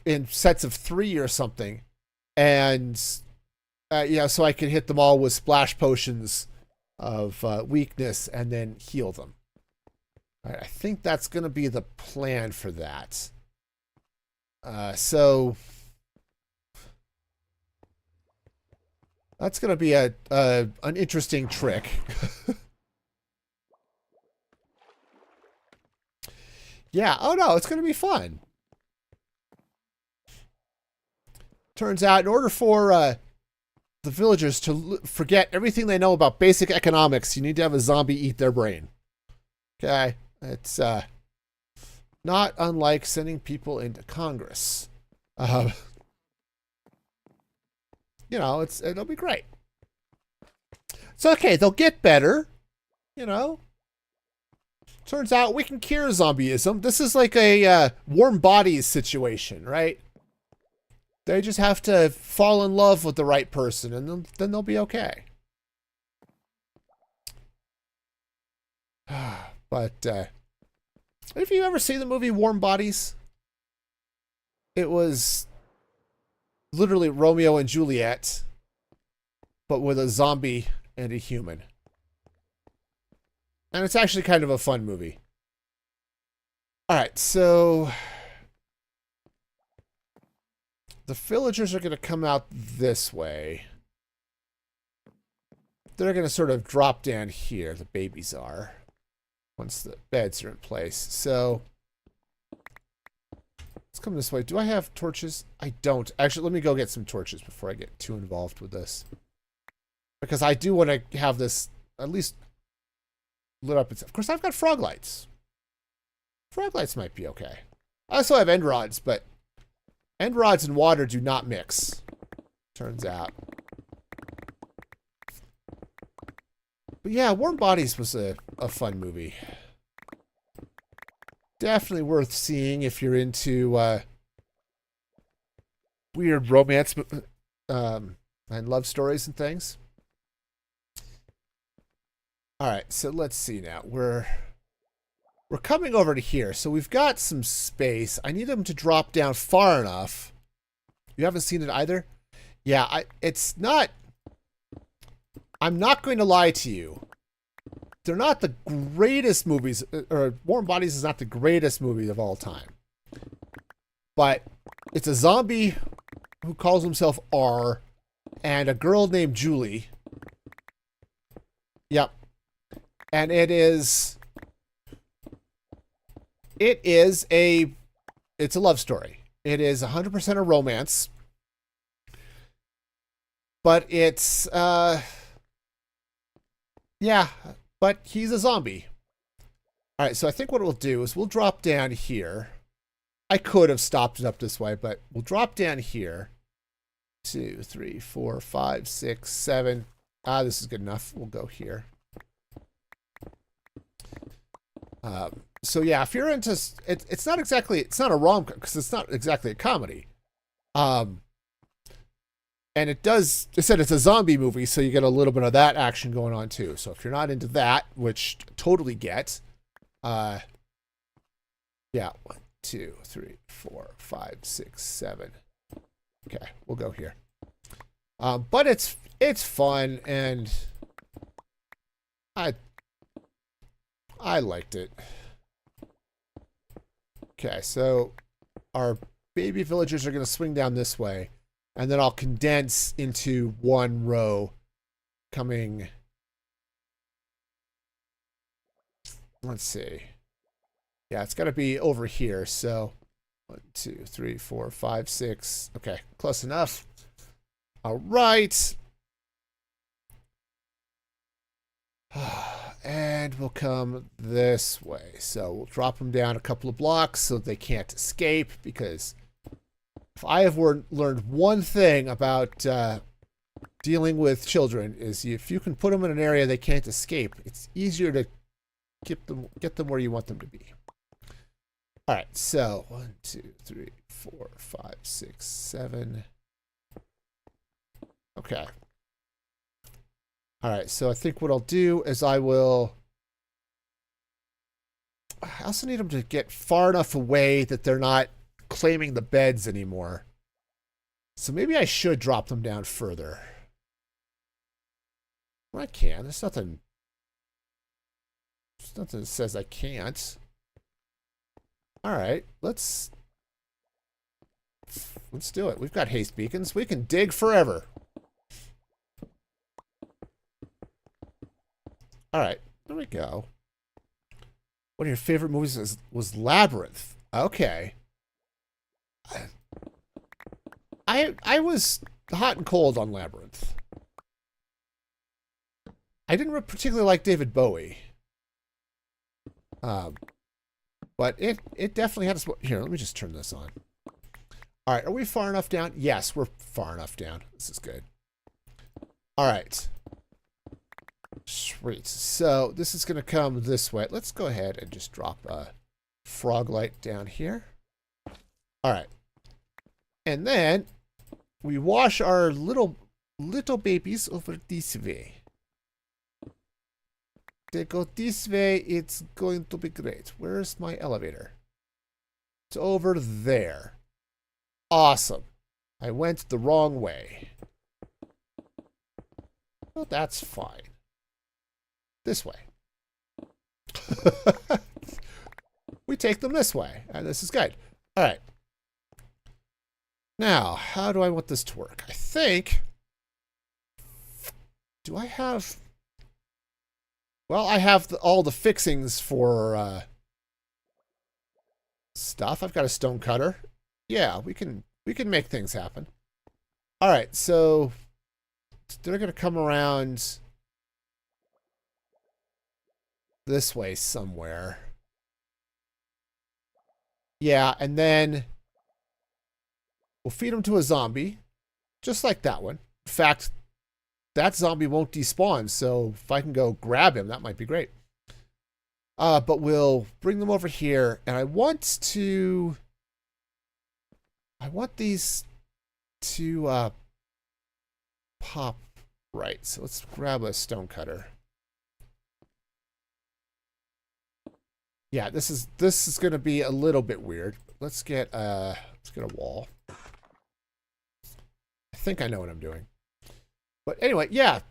in sets of 3 or something. And, so I can hit them all with splash potions of weakness and then heal them. All right, I think that's going to be the plan for that. So that's going to be an interesting trick. Yeah, oh no, it's going to be fun. Turns out in order for the villagers to forget everything they know about basic economics, you need to have a zombie eat their brain. Okay? It's not unlike sending people into Congress. It'll be great. It's okay. They'll get better. Turns out we can cure zombieism. This is like a warm bodies situation, right? They just have to fall in love with the right person, and then they'll be okay. But have you ever seen the movie Warm Bodies? It was literally Romeo and Juliet, but with a zombie and a human. And it's actually kind of a fun movie. All right, so the villagers are going to come out this way. They're going to sort of drop down here, the babies are, once the beds are in place. So let's come this way. Do I have torches? I don't. Actually, let me go get some torches before I get too involved with this. Because I do want to have this at least lit up. Of course, I've got frog lights. Frog lights might be okay. I also have end rods, but end rods and water do not mix, turns out. But yeah, Warm Bodies was a fun movie. Definitely worth seeing if you're into weird romance and love stories and things. All right, so let's see now. We're coming over to here. So we've got some space. I need them to drop down far enough. You haven't seen it either? Yeah, it's not... I'm not going to lie to you. They're not the greatest movies, or Warm Bodies is not the greatest movie of all time. But it's a zombie who calls himself R and a girl named Julie. Yep. And it's a love story. It is 100% a romance. But it's, yeah, but he's a zombie. All right, so I think what we'll do is we'll drop down here. I could have stopped it up this way, but we'll drop down here. 2, 3, 4, 5, 6, 7. This is good enough. We'll go here. So yeah, if you're into it's not a rom-com because it's not exactly a comedy. And it said it's a zombie movie, so you get a little bit of that action going on too. So if you're not into that, which totally get, yeah, 1, 2, 3, 4, 5, 6, 7. Okay, we'll go here. But it's fun, and I liked it. Okay, so our baby villagers are going to swing down this way. And then I'll condense into one row coming. Let's see. Yeah, it's got to be over here. So 1, 2, 3, 4, 5, 6. Okay, close enough. All right. And we'll come this way. So we'll drop them down a couple of blocks so they can't escape, because if I have learned one thing about dealing with children is if you can put them in an area they can't escape, it's easier to get them where you want them to be. All right, so 1, 2, 3, 4, 5, 6, 7. Okay. All right, so I think what I'll do is I also need them to get far enough away that they're not claiming the beds anymore. So maybe I should drop them down further. Well, I can. There's nothing that says I can't. All right, let's do it. We've got haste beacons. We can dig forever. All right, there we go. One of your favorite movies was Labyrinth. Okay. I was hot and cold on Labyrinth. I didn't particularly like David Bowie. But it definitely had a... Here, let me just turn this on. All right, are we far enough down? Yes, we're far enough down. This is good. All right. Sweet. So this is going to come this way. Let's go ahead and just drop a frog light down here. All right. And then we wash our little babies over this way. They go this way. It's going to be great. Where's my elevator? It's over there. Awesome. I went the wrong way. Well, that's fine. This way. We take them this way, and this is good. All right. Now, how do I want this to work? I think... Do I have... Well, I have all the fixings for stuff. I've got a stone cutter. Yeah, we can make things happen. All right, so they're going to come around this way somewhere. Yeah, and then we'll feed them to a zombie, just like that one. In fact, that zombie won't despawn, so if I can go grab him, that might be great. But we'll bring them over here, and I want these to pop right. So let's grab a stone cutter. Yeah, this is going to be a little bit weird. Let's get a wall. I think I know what I'm doing. But anyway, yeah.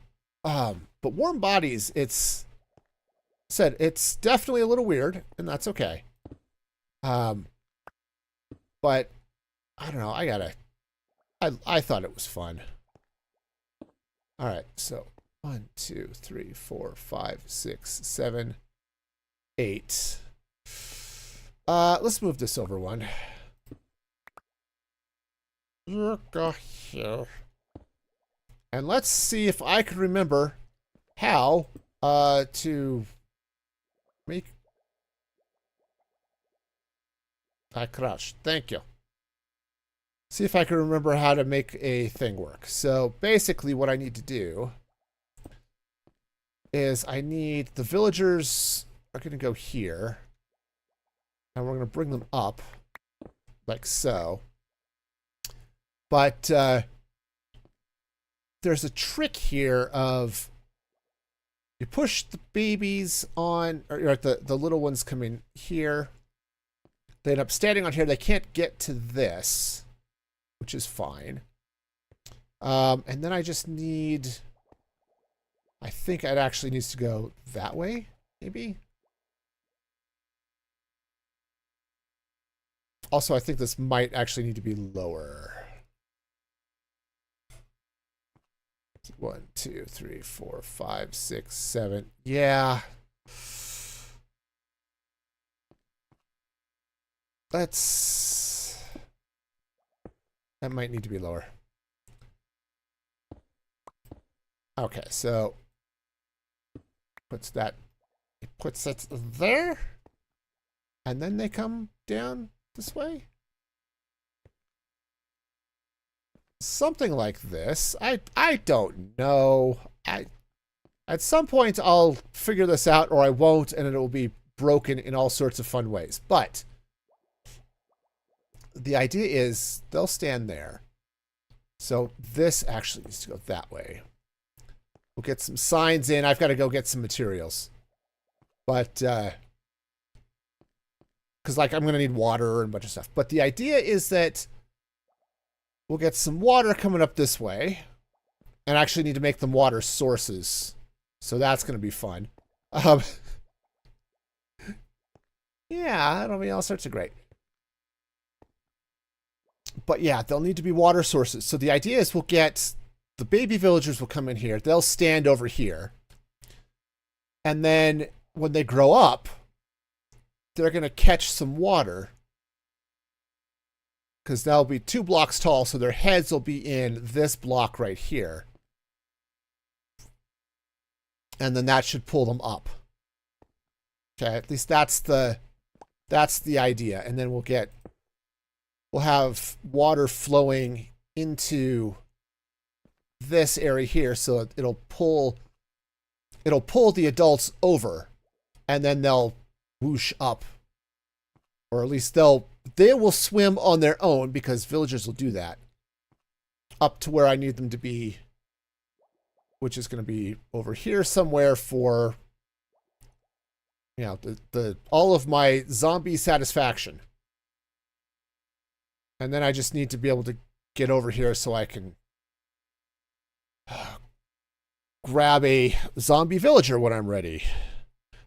But warm bodies, it's definitely a little weird, and that's okay. But I don't know. I thought it was fun. All right, so 1, 2, 3, 4, 5, 6, 7, 8. Let's move this over one. Go here. And let's see if I can remember how to make... I crashed. Thank you. See if I can remember how to make a thing work. So basically what I need to do is the villagers are going to go here. And we're going to bring them up like so. But there's a trick here of you push the babies on, or the little ones come in here. They end up standing on here. They can't get to this, which is fine. And then I just need... I think it actually needs to go that way, maybe? Also, I think this might actually need to be lower. 1, 2, 3, 4, 5, 6, 7. Yeah. Let's... That might need to be lower. Okay, so... Puts that... It puts it there. And then they come down this way. Something like this. I don't know. At some point I'll figure this out, or I won't, and it will be broken in all sorts of fun ways. But the idea is they'll stand there. So this actually needs to go that way. We'll get some signs in. I've got to go get some materials. But because like I'm going to need water and a bunch of stuff. But the idea is that we'll get some water coming up this way. And I actually need to make them water sources. So that's going to be fun. Yeah, that'll be all sorts of great. But yeah, they'll need to be water sources. So the idea is we'll get... The baby villagers will come in here. They'll stand over here. And then when they grow up, they're going to catch some water. Because they'll be 2 blocks tall, so their heads will be in this block right here. And then that should pull them up. Okay, at least that's the idea. And then we'll have water flowing into this area here, so it'll pull the adults over, and then they'll whoosh up, or at least they will swim on their own, because villagers will do that, up to where I need them to be, which is going to be over here somewhere for, you know, the all of my zombie satisfaction. And then I just need to be able to get over here so I can grab a zombie villager when I'm ready.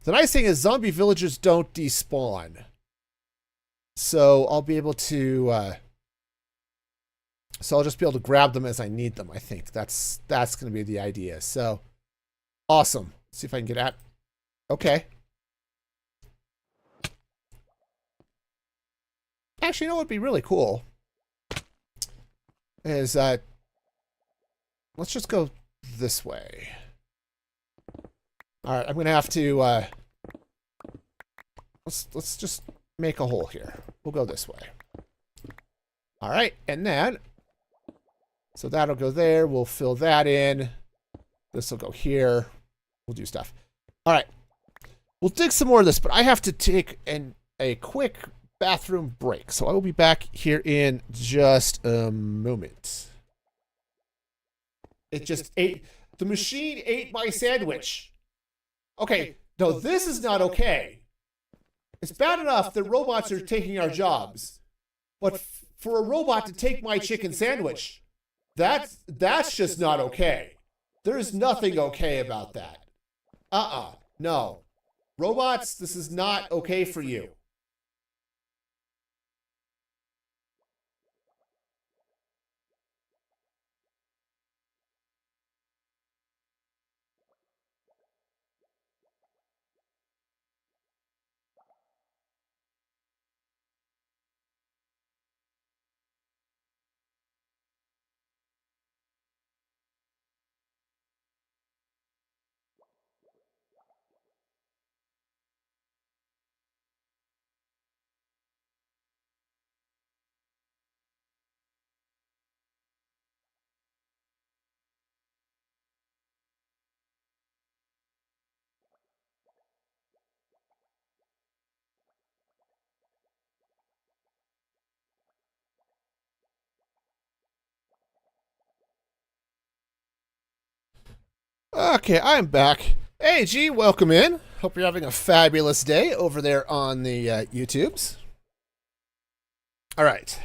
The nice thing is zombie villagers don't despawn. So I'll be able to... so I'll just be able to grab them as I need them, I think. That's going to be the idea. So, awesome. Let's see if I can get at... Okay. Actually, you know what would be really cool? Is, let's just go this way. Alright, I'm going to have to, let's just make a hole here. We'll go this way. Alright, and then... So that'll go there. We'll fill that in. This will go here. We'll do stuff. Alright. We'll dig some more of this, but I have to take a quick bathroom break. So I will be back here in just a moment. It just ate... The machine ate my sandwich. Okay, no, this is not okay. It's bad enough that robots are taking our jobs. But for a robot to take my chicken sandwich, that's just not okay. There's nothing okay about that. No. Robots, this is not okay for you. Okay, I'm back. Hey, G, welcome in. Hope you're having a fabulous day over there on the YouTubes. All right.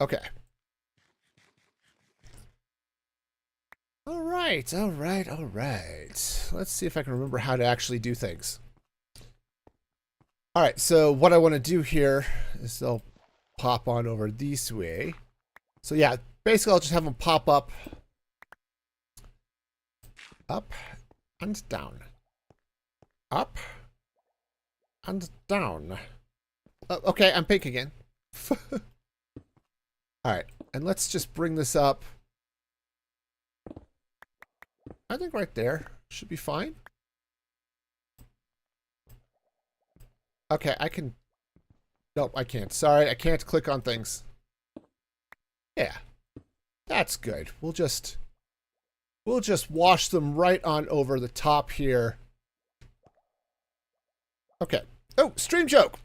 Okay. All right. Let's see if I can remember how to actually do things. All right, so what I want to do here is I'll pop on over this way. So yeah, basically I'll just have them pop up and down, up and down. Okay, I'm pink again. All right, and let's just bring this up. I think right there should be fine. Okay, I can... Nope, I can't. Sorry, I can't click on things. Yeah, that's good. We'll just wash them right on over the top here. Okay. Oh, stream joke.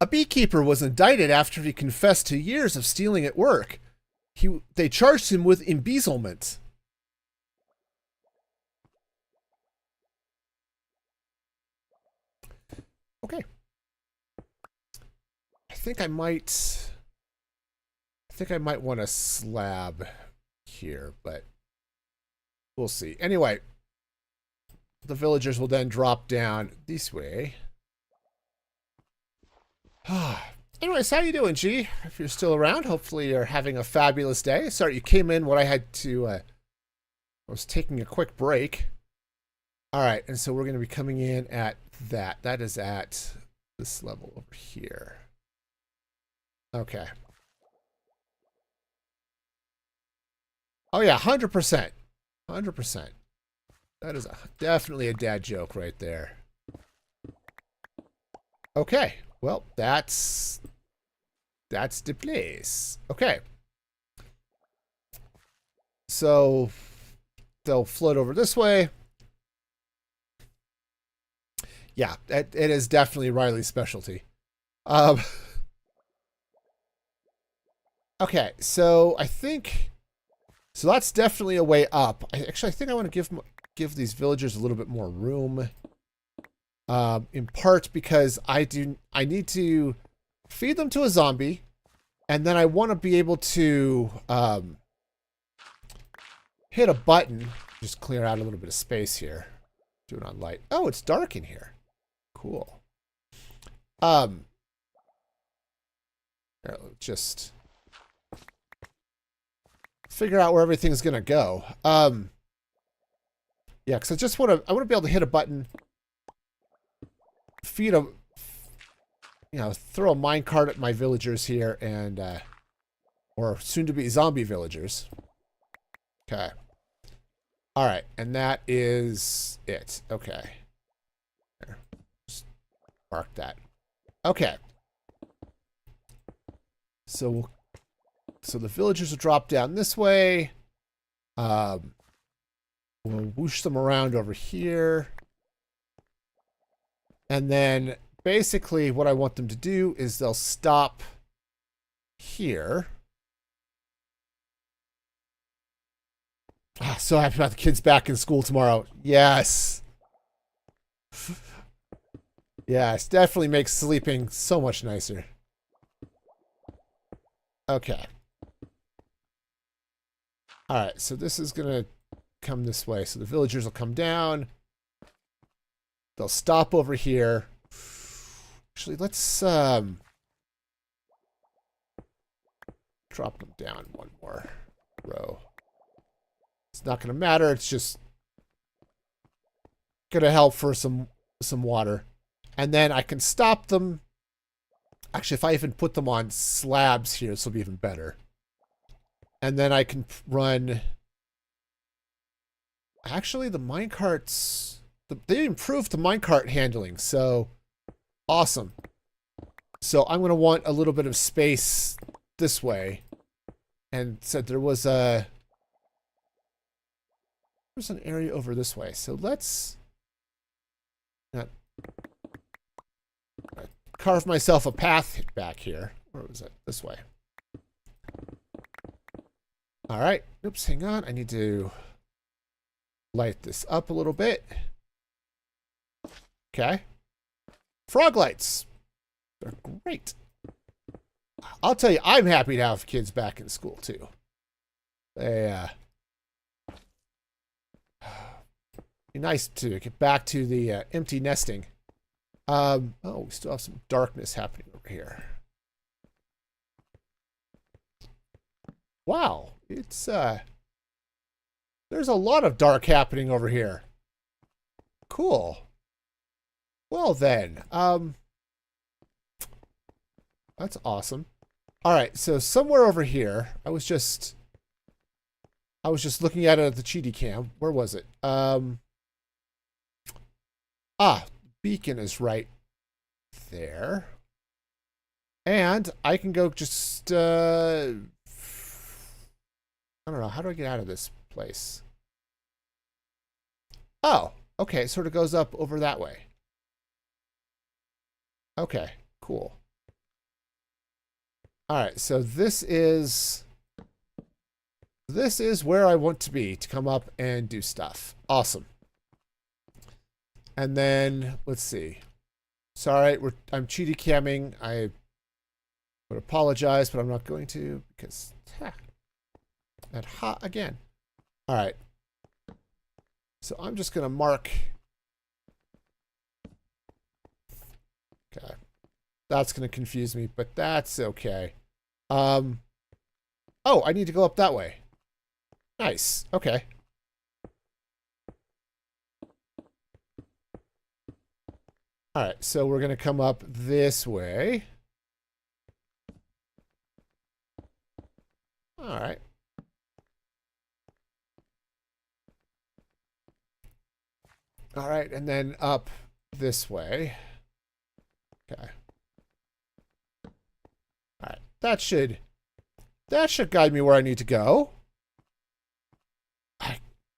A beekeeper was indicted after he confessed to years of stealing at work. They charged him with embezzlement. Okay. I think I might want a slab here, but we'll see. Anyway, the villagers will then drop down this way. Anyways, how you doing, G? If you're still around, hopefully you're having a fabulous day. Sorry, you came in when I had to, I was taking a quick break. All right, and so we're going to be coming in at that. That is at this level over here. Okay. Oh yeah, 100%. 100%. That is definitely a dad joke right there. Okay. Well, that's the place. Okay. So they'll float over this way. Yeah, it is definitely Riley's specialty. Okay, so I think... So that's definitely a way up. I think I want to give these villagers a little bit more room. In part because I need to feed them to a zombie, and then I want to be able to hit a button. Just clear out a little bit of space here. Do it on light. Oh, it's dark in here. Cool. Just figure out where everything's gonna go. Yeah, because I want to be able to hit a button, feed a, throw a minecart at my villagers here, and or soon to be zombie villagers. Okay. All right, and that is it. Okay. There. Just mark that. Okay. So the villagers will drop down this way. We'll whoosh them around over here. And then basically what I want them to do is they'll stop here. So happy about the kids back in school tomorrow. Yes. Yes, definitely makes sleeping so much nicer. Okay. All right, so this is going to come this way. So the villagers will come down. They'll stop over here. Actually, let's drop them down one more row. It's not going to matter. It's just going to help for some water. And then I can stop them. Actually, if I even put them on slabs here, this will be even better. And then I can run... Actually, the minecarts... They improved the minecart handling, so... Awesome. So I'm going to want a little bit of space this way. And so there was a... There's an area over this way. So let's... carve myself a path back here. Where was it? This way. All right. Oops, hang on. I need to light this up a little bit. Okay. Frog lights. They're great. I'll tell you, I'm happy to have kids back in school, too. They, be nice to get back to the empty nesting. Oh, we still have some darkness happening over here. Wow, it's there's a lot of dark happening over here. Cool. Well then, that's awesome. All right, so somewhere over here, I was just looking at it at the cheaty cam. Where was it? Beacon is right there. And I can go just, I don't know, how do I get out of this place? Oh, okay, it sort of goes up over that way. Okay, cool. All right, so this is where I want to be to come up and do stuff. Awesome. And then let's see. Sorry, I'm cheaty camming. I would apologize, but I'm not going to because that hot again. All right. So I'm just going to mark. Okay. That's going to confuse me, but that's okay. Oh, I need to go up that way. Nice. Okay. All right, so we're going to come up this way. All right. All right, and then up this way. Okay. All right, that should guide me where I need to go.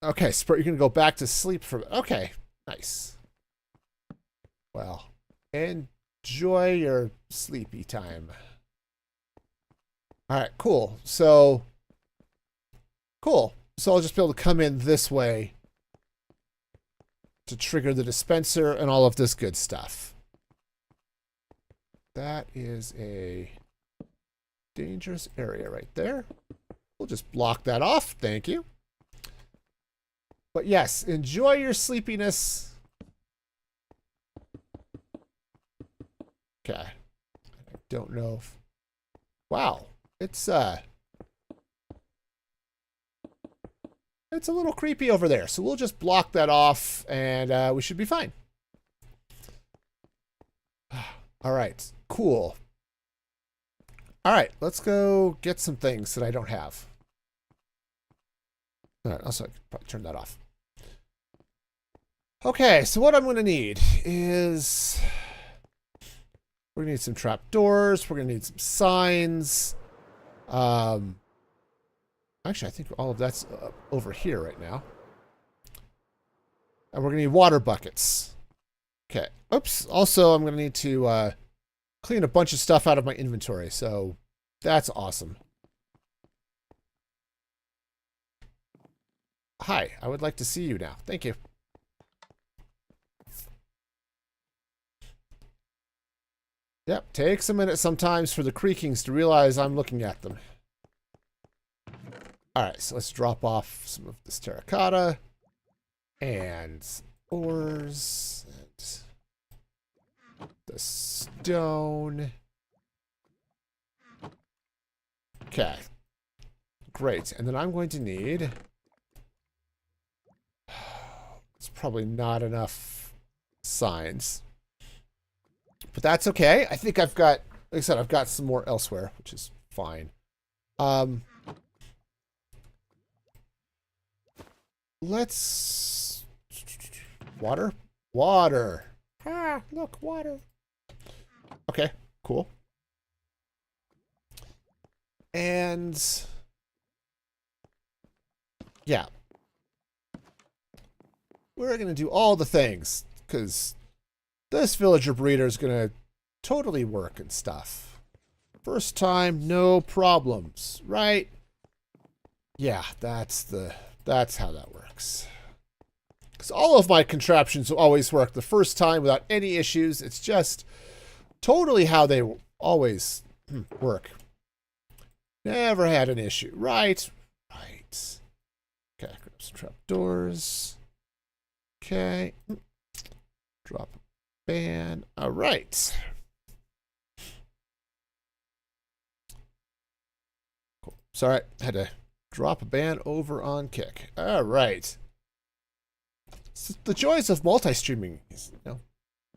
Okay, Spurt, you're going to go back to sleep for... Okay, nice. Well, enjoy your sleepy time. All right, cool. So I'll just be able to come in this way to trigger the dispenser and all of this good stuff. That is a dangerous area right there. We'll just block that off. Thank you. But yes, enjoy your sleepiness. Okay. I don't know if... Wow. It's a little creepy over there. So we'll just block that off and we should be fine. All right. Cool. All right. Let's go get some things that I don't have. All right. Also, I could probably turn that off. Okay. So what I'm going to need is... We're going to need some trapdoors. We're going to need some signs. Actually, I think all of that's over here right now. And we're going to need water buckets. Okay. Oops. Also, I'm going to need to clean a bunch of stuff out of my inventory. So that's awesome. Hi. I would like to see you now. Thank you. Yep, takes a minute sometimes for the creakings to realize I'm looking at them. Alright, so let's drop off some of this terracotta. And ores. And the stone. Okay. Great. And then I'm going to need... It's probably not enough signs. But that's okay. I think I've got, like I said, I've got some more elsewhere, which is fine. Let's... Water? Water. Ah, look, water. Okay, cool. And... Yeah. We're going to do all the things, because... This villager breeder is going to totally work and stuff. First time, no problems, right? Yeah, that's how that works. Because all of my contraptions always work the first time without any issues. It's just totally how they always work. Never had an issue, right? Right. Okay, grab some trapdoors. Okay. Drop ban. All right. Cool. Sorry, had to drop a ban over on Kick. All right. So the joys of multi-streaming is,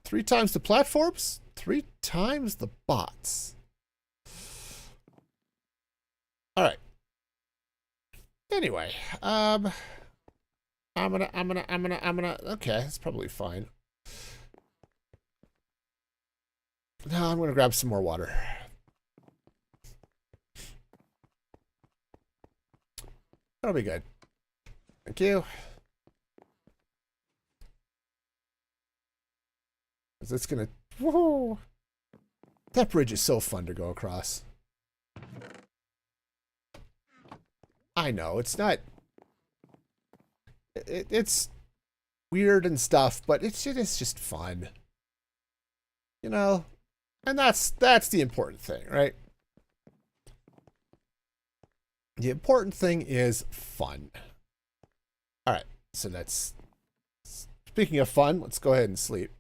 3 times the platforms, 3 times the bots. All right. Anyway, I'm gonna. Okay, that's probably fine. Now I'm gonna grab some more water. That'll be good. Thank you. It's gonna. Whoa! That bridge is so fun to go across. I know it's not. It's weird and stuff, but it is just fun. You know, and that's the important thing, right? The important thing is fun. All right, so that's. Speaking of fun, let's go ahead and sleep.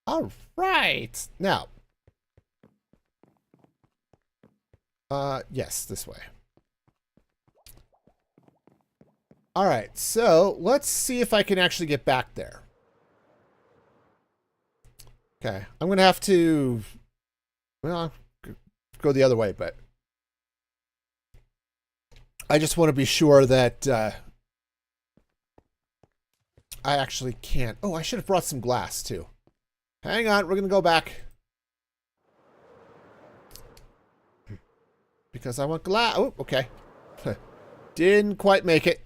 All right, now. Yes, this way. All right, so let's see if I can actually get back there. Okay, I'm gonna have to, well, go the other way, but I just want to be sure that I actually can't. Oh, I should have brought some glass too. Hang on, we're gonna go back. Because I want glass. Oh, okay. Didn't quite make it.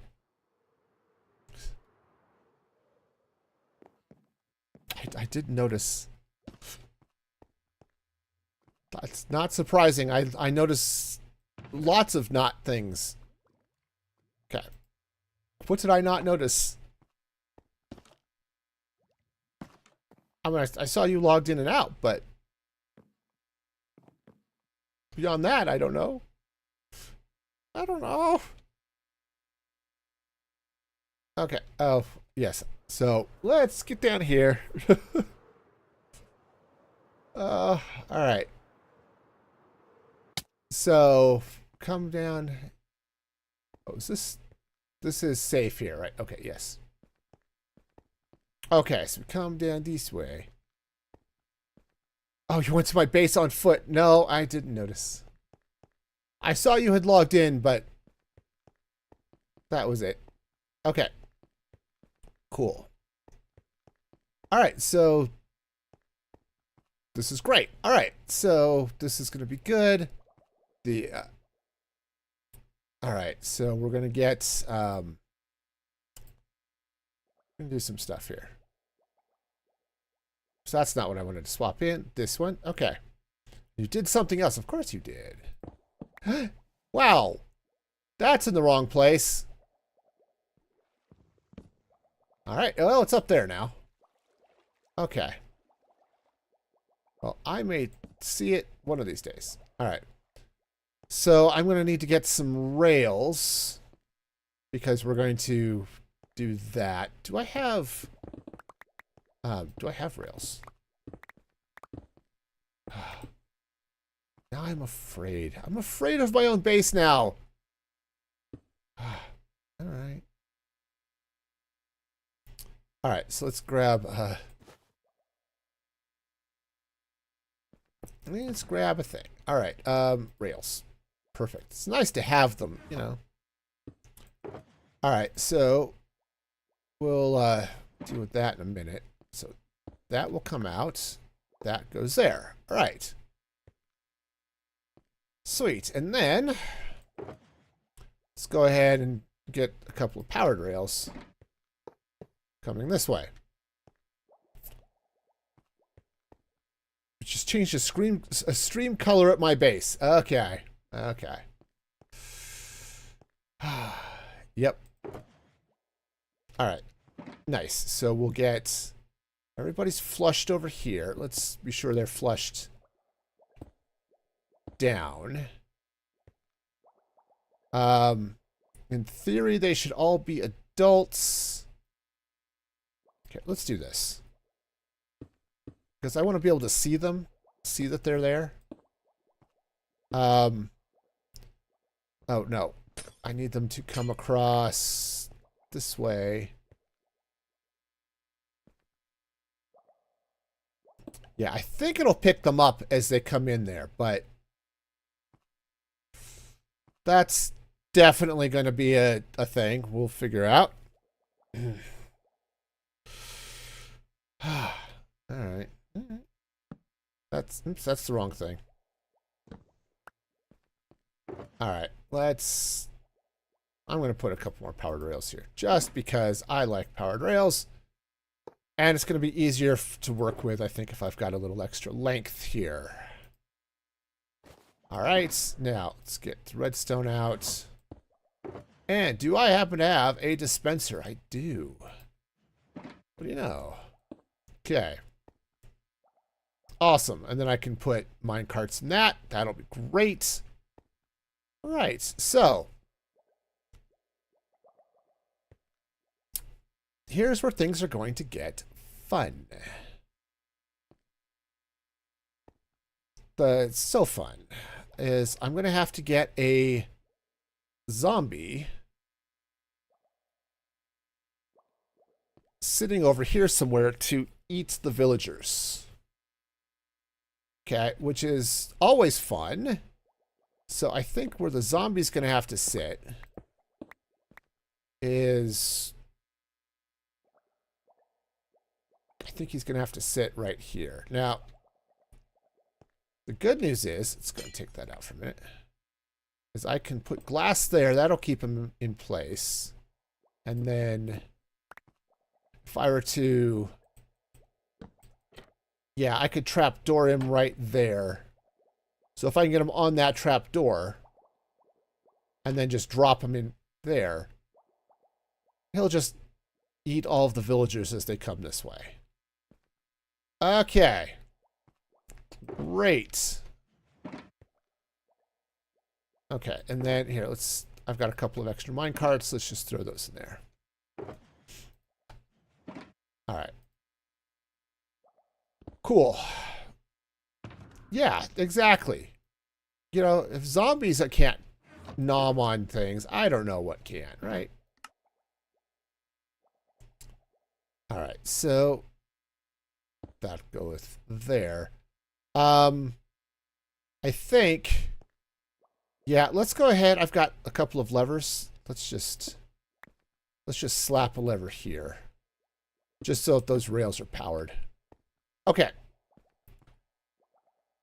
I did notice. That's not surprising. I noticed lots of not things. Okay. What did I not notice? I mean, I saw you logged in and out, but beyond that, I don't know. I don't know. Okay. Oh, yes. So let's get down here. All right. So come down. Oh, is this? This is safe here, right? Okay. Yes. Okay. So we come down this way. Oh, you went to my base on foot. No, I didn't notice. I saw you had logged in, but that was it. Okay. Cool. All right, so this is great. All right, so this is going to be good. The all right, so we're going to get we're going to do some stuff here. So that's not what I wanted to swap in. This one. Okay. You did something else. Of course you did. Wow. That's in the wrong place. All right. Well, it's up there now. Okay. Well, I may see it one of these days. All right. So I'm going to need to get some rails because we're going to do that. Do I have rails? Now I'm afraid. I'm afraid of my own base now. All right. All right, so let's grab let's grab a thing. All right, rails. Perfect. It's nice to have them, you know. All right, so we'll deal with that in a minute. So that will come out. That goes there. All right. Sweet. And then let's go ahead and get a couple of powered rails coming this way. Just change the stream color at my base. Okay. Okay. Yep. All right. Nice. So we'll get everybody's flushed over here. Let's be sure they're flushed down. In theory, they should all be adults. Okay, let's do this. because I want to be able to see them, see that they're there. Oh no, I need them to come across this way. Yeah, I think it'll pick them up as they come in there, but that's definitely going to be a thing we'll figure out. All right. That's the wrong thing. All right, I'm going to put a couple more powered rails here just because I like powered rails. And it's going to be easier to work with, I think, if I've got a little extra length here. All right, now let's get the redstone out. And do I happen to have a dispenser? I do. What do you know? Okay. Awesome. And then I can put mine carts in that. That'll be great. All right, so here's where things are going to get fun. It's so fun is I'm going to have to get a zombie sitting over here somewhere to eat the villagers. Okay, which is always fun. So I think where the zombie's going to have to sit is... I think he's going to have to sit right here. Now, the good news is, it's going to take that out for a minute, is I can put glass there. That'll keep him in place. And then if I were to... Yeah, I could trapdoor him right there. So if I can get him on that trapdoor and then just drop him in there, he'll just eat all of the villagers as they come this way. Okay. Great. Okay, and then here, I've got a couple of extra mine carts. Let's just throw those in there. All right. Cool. Yeah, exactly. You know, if zombies that can't nom on things, I don't know what can, right? All right, so that goes there. I think, yeah, let's go ahead. I've got a couple of levers. Let's just slap a lever here, just so that those rails are powered. Okay.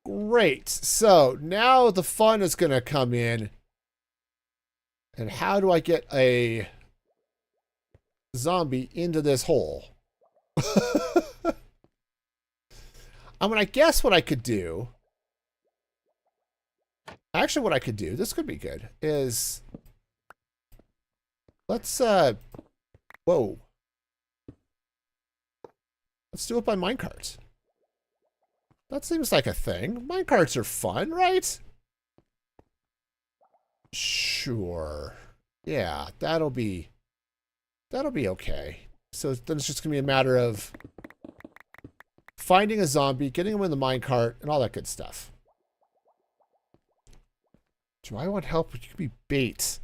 Great. So now the fun is going to come in. And how do I get a zombie into this hole? I mean, I guess what I could do, actually what I could do, this could be good, is let's, whoa. Let's do it by minecart. That seems like a thing. Minecarts are fun, right? Sure. Yeah, that'll be okay. So then it's just going to be a matter of finding a zombie, getting him in the minecart, and all that good stuff. Do I want help? You could be bait.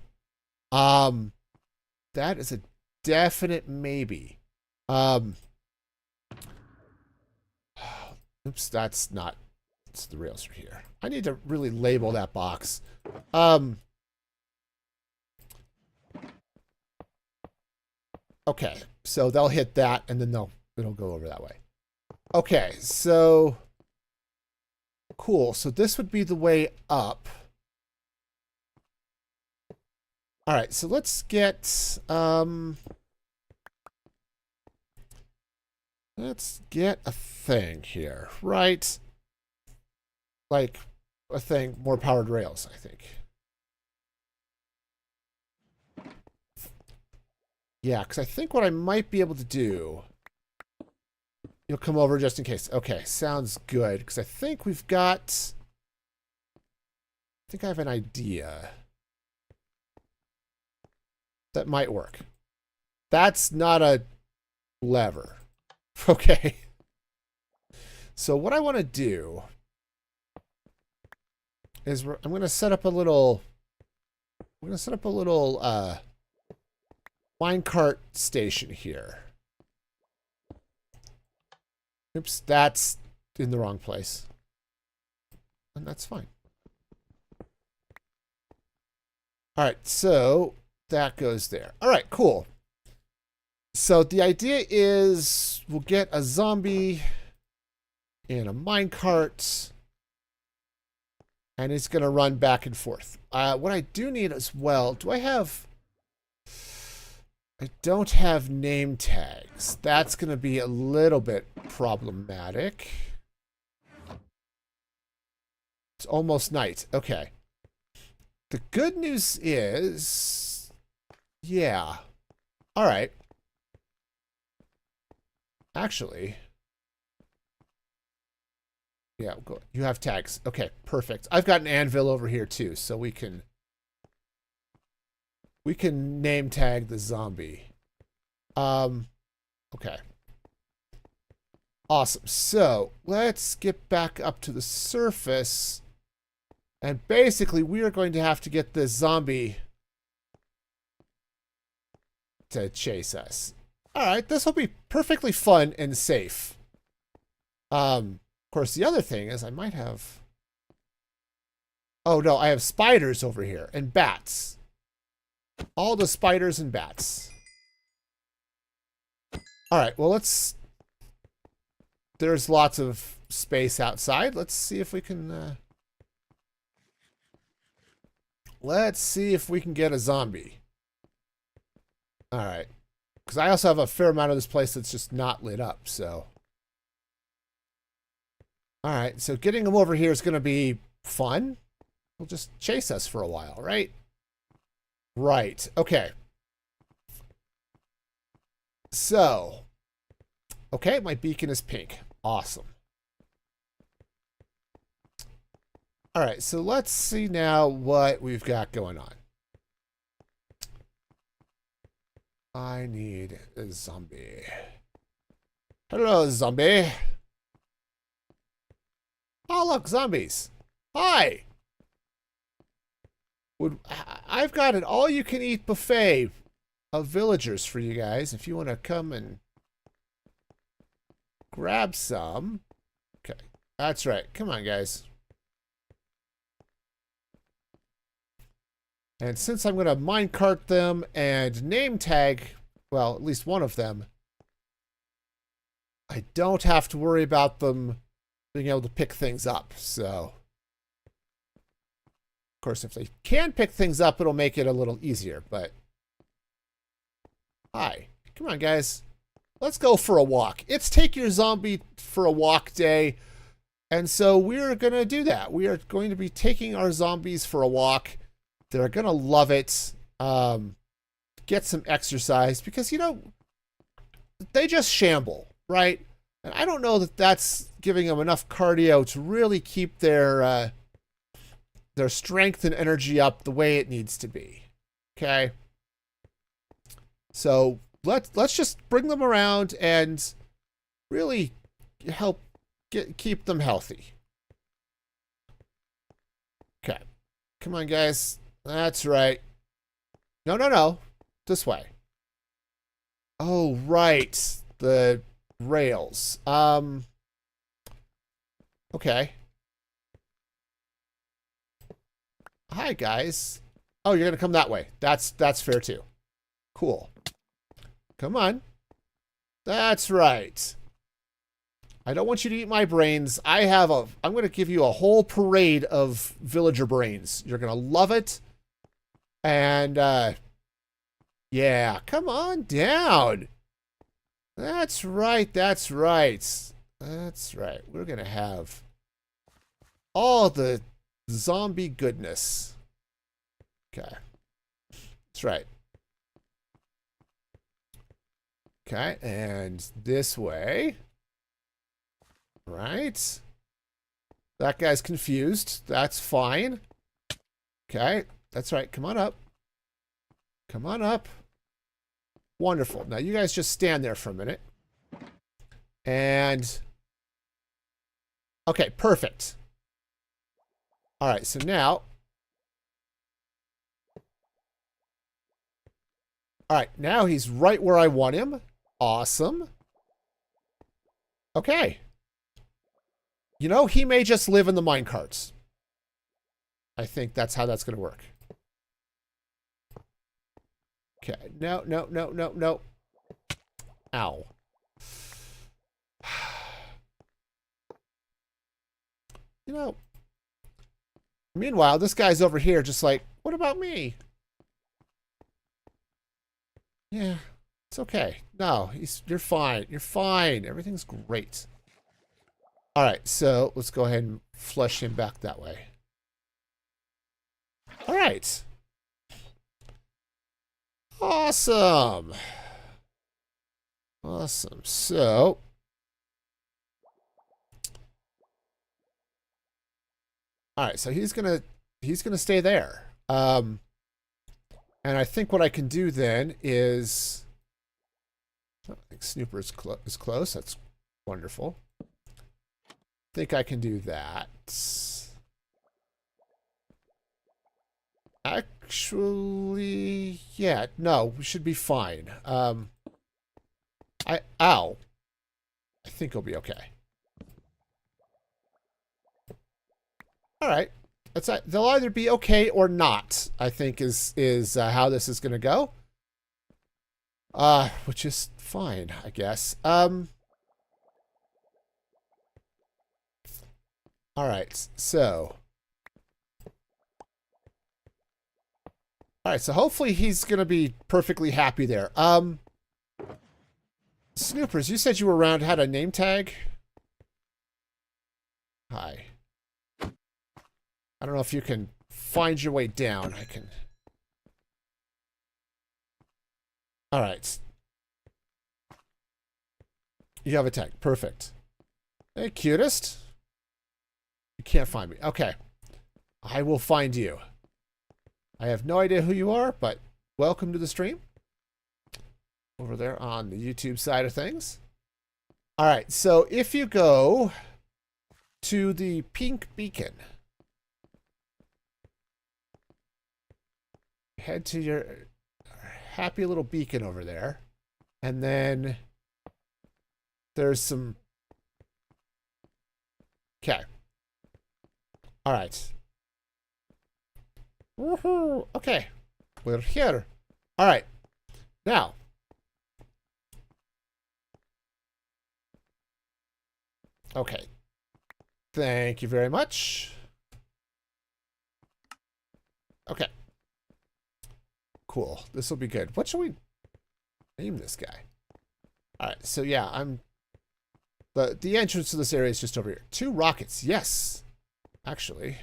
That is a definite maybe. Oops, that's not. It's the rails are here. I need to really label that box. Okay, so they'll hit that, and then it'll go over that way. Okay, so cool. So this would be the way up. All right, so let's get let's get a thing here, right? Like a thing, more powered rails, I think. Yeah, because I think what I might be able to do, you'll come over just in case. Okay, sounds good, because I think we've got, I think I have an idea that might work. That's not a lever. Okay. So what I want to do is I'm going to set up a little. I'm going to set up a little minecart station here. Oops, that's in the wrong place. And that's fine. All right, so that goes there. All right, cool. So the idea is we'll get a zombie in a minecart, and it's going to run back and forth. What I do need as well, do I have... I don't have name tags. That's going to be a little bit problematic. It's almost night. Okay. The good news is... Yeah. All right. Actually... Yeah, go. You have tags. Okay, perfect. I've got an anvil over here too, so we can name tag the zombie. Okay. Awesome. So let's get back up to the surface. And basically, we are going to have to get this zombie to chase us. All right, this will be perfectly fun and safe. Of course, the other thing is I might have... Oh, no, I have spiders over here and bats. All the spiders and bats. All right, well, let's... There's lots of space outside. Let's see if we can... Let's see if we can get a zombie. All right. Because I also have a fair amount of this place that's just not lit up, so... All right, so getting them over here is going to be fun. They'll just chase us for a while, right? Right, okay. So, okay, my beacon is pink. Awesome. All right, so let's see now what we've got going on. I need a zombie. Hello, zombie. Oh, look, zombies. Hi. I've got an all-you-can-eat buffet of villagers for you guys if you want to come and grab some. Okay, that's right. Come on, guys. And since I'm going to minecart them and name tag, well, at least one of them, I don't have to worry about them being able to pick things up, so... Of course, if they can pick things up, it'll make it a little easier, but... Hi. Come on, guys. Let's go for a walk. It's Take Your Zombie for a Walk Day, and so we're going to do that. We are going to be taking our zombies for a walk. They're going to love it. Get some exercise, because, you know, they just shamble, right? And I don't know that that's giving them enough cardio to really keep their strength and energy up the way it needs to be. Okay? So let's just bring them around and really help keep them healthy. Okay. Come on, guys. That's right. No, no, no. This way. Oh, right. The rails. Okay. Hi, guys. Oh, you're gonna come that way. That's fair too. Cool. Come on. That's right. I don't want you to eat my brains. I'm gonna give you a whole parade of villager brains. You're gonna love it. And yeah, come on down. That's right, that's right. That's right. We're gonna have all the zombie goodness. Okay. That's right. Okay, and this way. Right. That guy's confused. That's fine. Okay, that's right. Come on up. Come on up. Wonderful. Now you guys just stand there for a minute. And Okay, perfect. All right, so now... All right, now he's right where I want him. Awesome. Okay. You know, he may just live in the minecarts. I think that's how that's going to work. Okay, no, no, no, no, no. Ow. You know, meanwhile, this guy's over here just like, what about me? Yeah, it's okay. No, you're fine. You're fine. Everything's great. All right, so let's go ahead and flush him back that way. All right. Awesome. Awesome. So, all right, so he's gonna stay there. And I think what I can do then is, I think Snooper is close. That's wonderful. I think I can do that. Actually, yeah, no, we should be fine. Ow. I think it'll be okay. All right. They'll either be okay or not, I think is how this is going to go. Which is fine, I guess. All right. So. All right, so hopefully he's going to be perfectly happy there. Snoopers, you said you were around, had a name tag? Hi. I don't know if you can find your way down. I can. All right. You have a tag. Perfect. Hey, cutest. You can't find me. Okay. I will find you. I have no idea who you are, but welcome to the stream. Over there on the YouTube side of things. All right. So if you go to the pink beacon, head to your happy little beacon over there. And then there's some... Okay. All right. Woohoo! Okay. We're here. All right. Now. Okay. Thank you very much. Okay. Cool. This will be good. What should we name this guy? All right. So yeah, the entrance to this area is just over here. 2 rockets. Yes. Actually.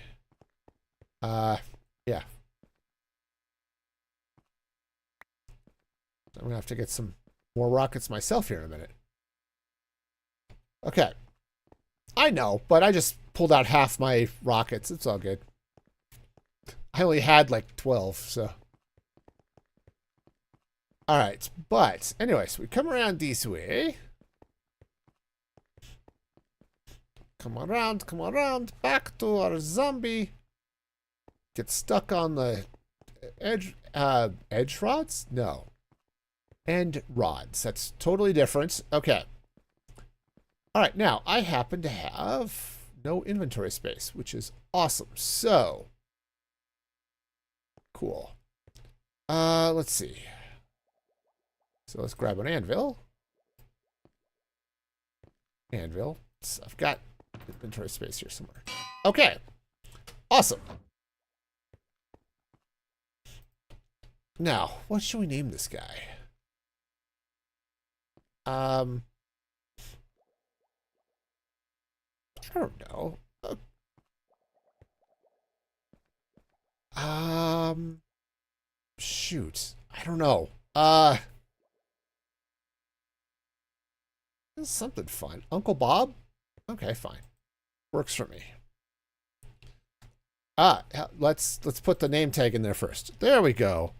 Yeah. I'm gonna have to get some more rockets myself here in a minute. Okay. I know, but I just pulled out half my rockets. It's all good. I only had like 12, so. All right, but anyways, we come around this way. Come around, back to our zombie. Get stuck on the edge rods? No. End rods. That's totally different. Okay. All right, now I happen to have no inventory space, which is awesome. So, cool. Let's see. So let's grab an anvil. Anvil. So I've got inventory space here somewhere. Okay. Awesome. Now, what should we name this guy? I don't know. Shoot. I don't know. Something fun. Uncle Bob? Okay, fine. Works for me. Let's put the name tag in there first. There we go.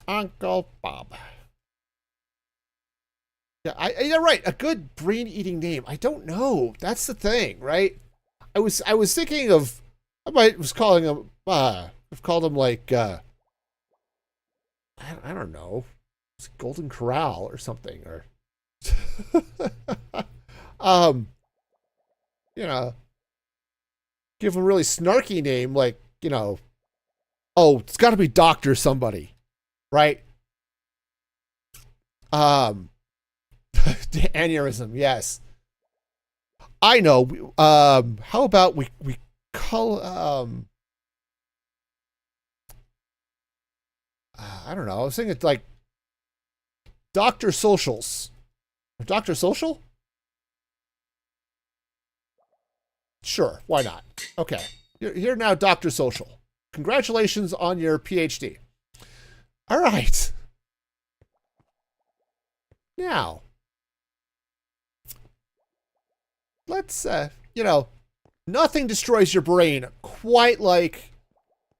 Uncle Bob. Yeah, you're right. A good brain-eating name. I don't know. That's the thing, right? I was thinking of, I might was calling them, I've called them like, I don't know, it's Golden Corral or something, or, um, you know, give them a really snarky name, like, oh, it's got to be Doctor somebody, right? Aneurysm, yes. I know. How about we call I don't know. I was thinking like Doctor Socials. Doctor Social? Sure, why not? Okay, you're now Doctor Social. Congratulations on your PhD. All right. Now, let's nothing destroys your brain quite like,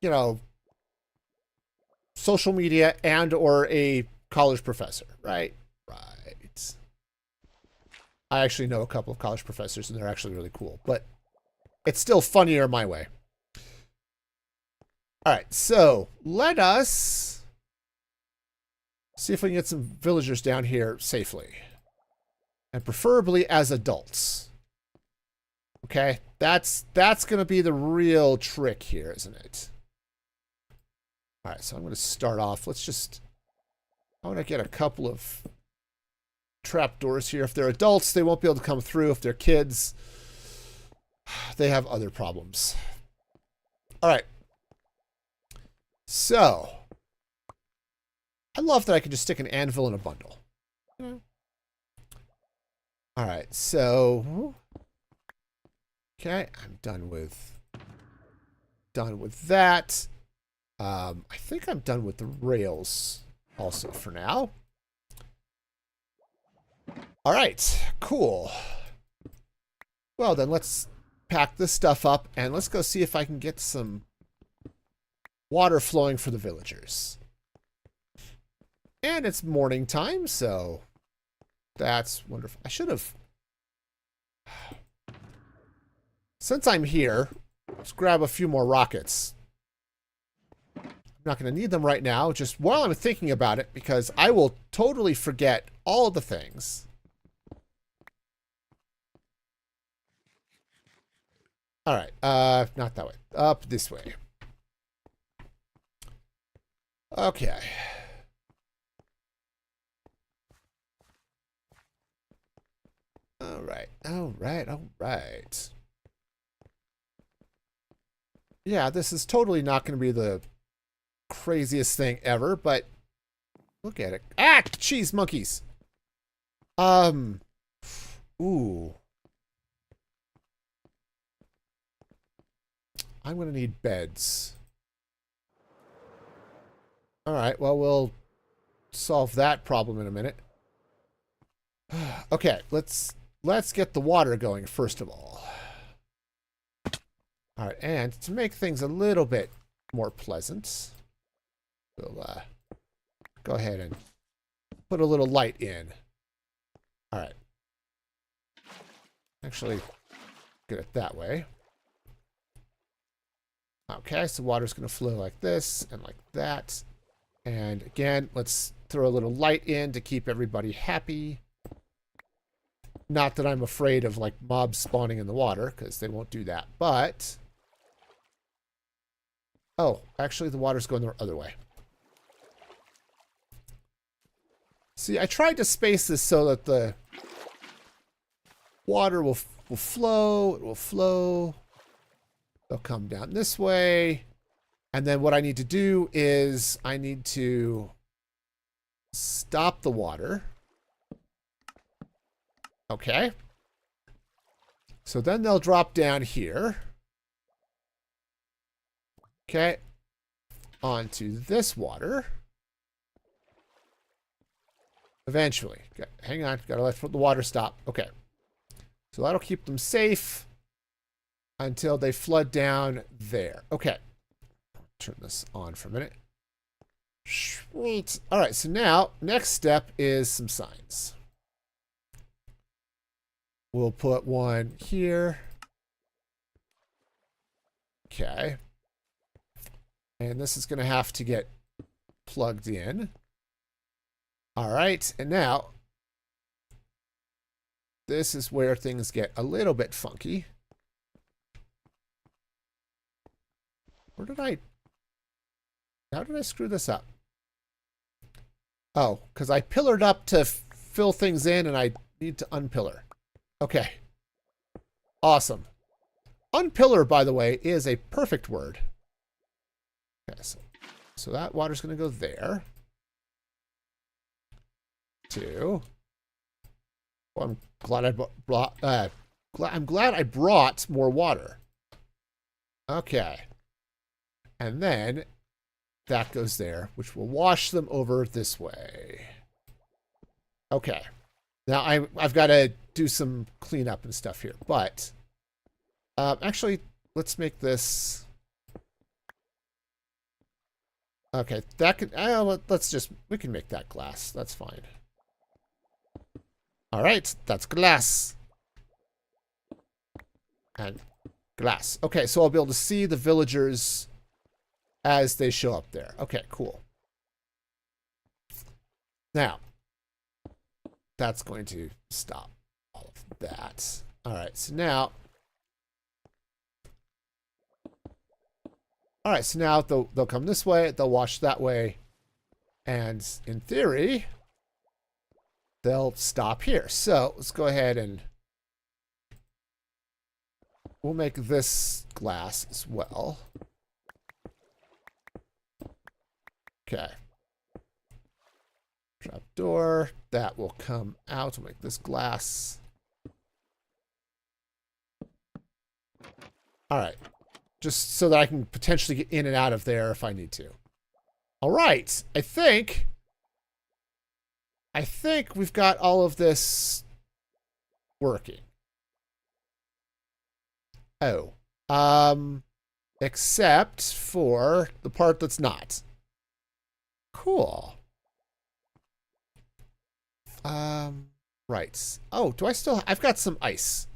you know, social media and or a college professor, right? Right. I actually know a couple of college professors and they're actually really cool, but it's still funnier my way. All right, so let us see if we can get some villagers down here safely. And preferably as adults. Okay, that's going to be the real trick here, isn't it? All right, so I'm going to start off. I want to get a couple of trapdoors here. If they're adults, they won't be able to come through. If they're kids, they have other problems. All right. So, I love that I can just stick an anvil in a bundle. All right, so okay, I'm done with that. I think I'm done with the rails also for now. All right, cool. Well, then let's pack this stuff up and let's go see if I can get some water flowing for the villagers. And it's morning time, so that's wonderful. I should have... Since I'm here, let's grab a few more rockets. I'm not going to need them right now, just while I'm thinking about it, because I will totally forget all the things. All right, not that way. Up this way. Okay. All right, all right, all right. Yeah, this is totally not going to be the craziest thing ever, but look at it. Ah, cheese monkeys. Ooh. I'm going to need beds. All right, well, we'll solve that problem in a minute. Okay, let's get the water going first of all. All right, and to make things a little bit more pleasant, we'll go ahead and put a little light in. All right. Actually, get it that way. Okay, so water's going to flow like this and like that. And again, let's throw a little light in to keep everybody happy. Not that I'm afraid of like mobs spawning in the water, because they won't do that, but... Oh, actually the water's going the other way. See, I tried to space this so that the water will flow, it will flow. They'll come down this way. And then what I need to do is I need to stop the water. Okay. So then they'll drop down here. Okay. Onto this water. Eventually. Hang on. Gotta let the water stop. Okay. So that'll keep them safe until they flood down there. Okay. Turn this on for a minute. Sweet. All right. So now, next step is some signs. We'll put one here. Okay. And this is going to have to get plugged in. All right. And now, this is where things get a little bit funky. How did I screw this up? Oh, because I pillared up to fill things in and I need to unpillar. Okay. Awesome. Unpillar, by the way, is a perfect word. Okay, so that water's going to go there. 2. Well, I'm glad I brought more water. Okay. And then that goes there, which will wash them over this way. Okay. Now I've got to do some cleanup and stuff here, but actually, let's make this. Okay, that can. We can make that glass. That's fine. All right, that's glass. And glass. Okay, so I'll be able to see the villagers as they show up there. Okay, cool. Now, that's going to stop all of that. All right, so now. All right, so now they'll come this way, they'll wash that way, and in theory, they'll stop here. So let's go ahead and we'll make this glass as well. Okay. Trapdoor, that will come out. We'll make this glass. All right. Just so that I can potentially get in and out of there if I need to. All right. I think we've got all of this working. Oh. Except for the part that's not. Cool. Right. Oh, do I still... I've got some ice.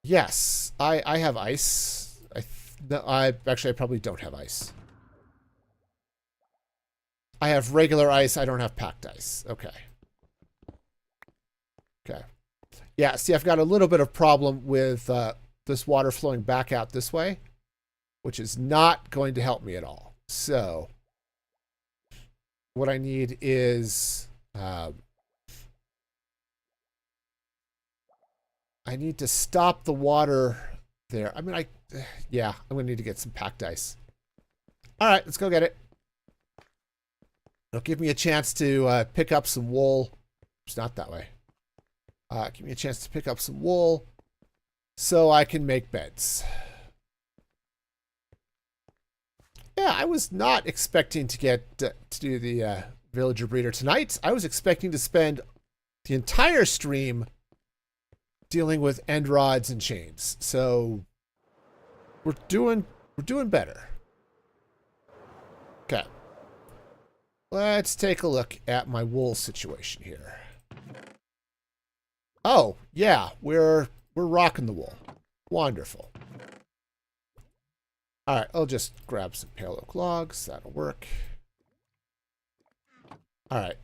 Yes, I have ice. I probably don't have ice. I have regular ice. I don't have packed ice. Okay. Okay. Yeah, see, I've got a little bit of problem with this water flowing back out this way, which is not going to help me at all. So, what I need is... I need to stop the water there. I mean, yeah, I'm going to need to get some packed ice. All right, let's go get it. It'll give me a chance to pick up some wool. It's not that way. Give me a chance to pick up some wool so I can make beds. Yeah, I was not expecting to get to do the villager breeder tonight. I was expecting to spend the entire stream dealing with end rods and chains. So we're doing better. Okay. Let's take a look at my wool situation here. Oh, yeah, we're rocking the wool. Wonderful. All right, I'll just grab some pale oak logs. That'll work. All right.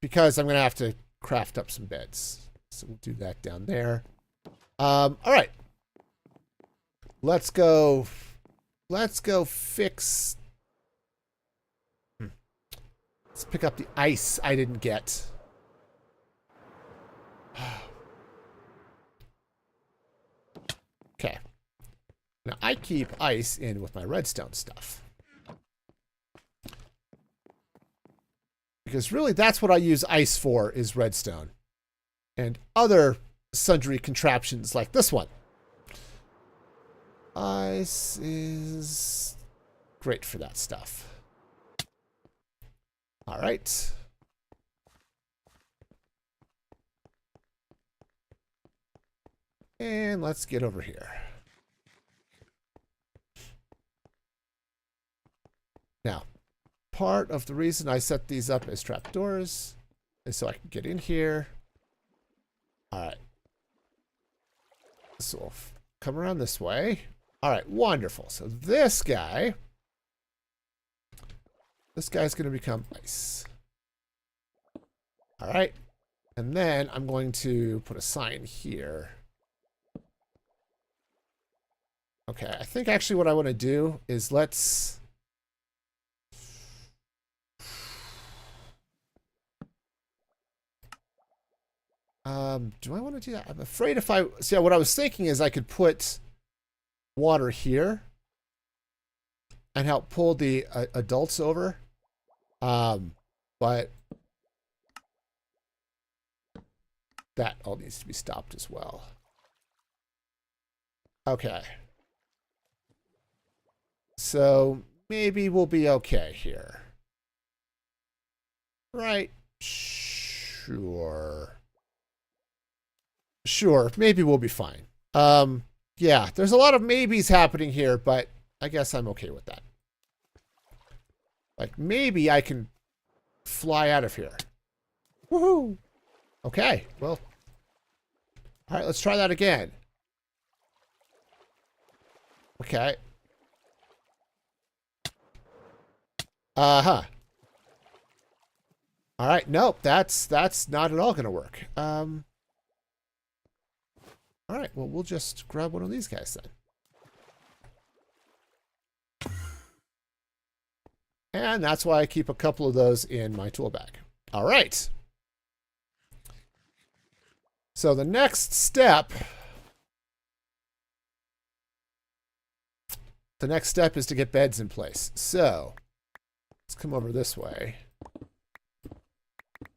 Because I'm going to have to craft up some beds. So we'll do that down there. All right. Let's go fix... Let's pick up the ice I didn't get. Okay. Now, I keep ice in with my redstone stuff. Because really, that's what I use ice for, is redstone. And other sundry contraptions like this one. Ice is great for that stuff. All right. And let's get over here. Now, part of the reason I set these up as trapdoors is so I can get in here. All right. So we'll come around this way. All right, wonderful. So this guy's going to become ice. All right. And then I'm going to put a sign here. Okay, I think actually what I want to do is let's... do I want to do that? I'm afraid if I... See, what I was thinking is I could put water here and help pull the adults over. But that all needs to be stopped as well. Okay. So maybe we'll be okay here. Right. Sure. Sure, maybe we'll be fine. Yeah, there's a lot of maybes happening here, but I guess I'm okay with that. Like, maybe I can fly out of here. Woohoo! Okay, well. All right, let's try that again. Okay. Uh-huh. All right, nope, that's not at all going to work. All right, well, we'll just grab one of these guys then. And that's why I keep a couple of those in my tool bag. All right. So the next step... The next step is to get beds in place. So let's come over this way.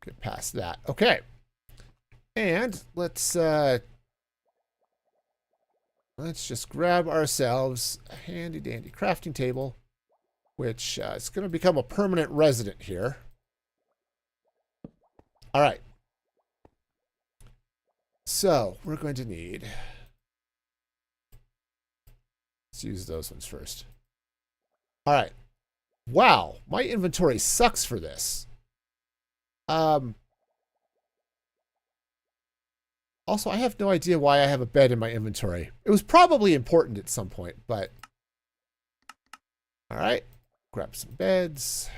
Get past that. Okay. And let's just grab ourselves a handy dandy crafting table, which is going to become a permanent resident here. All right. So we're going to need... Let's use those ones first. All right. Wow, my inventory sucks for this. Also, I have no idea why I have a bed in my inventory. It was probably important at some point, but... All right. Grab some beds.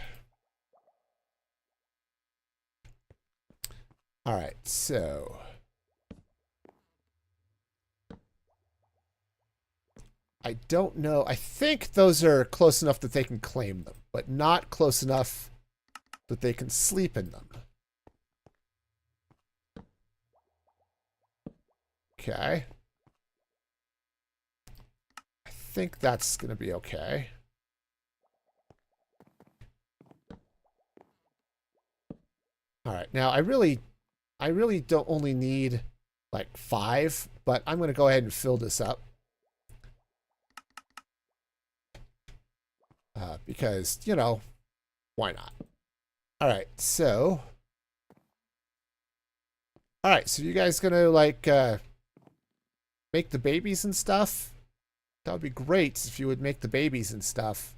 All right, so... I don't know. I think those are close enough that they can claim them, but not close enough that they can sleep in them. Okay. I think that's going to be okay. All right. Now, I really don't only need like 5, but I'm going to go ahead and fill this up. Because, you know, why not? All right. So, you guys going to like make the babies and stuff? That would be great if you would make the babies and stuff.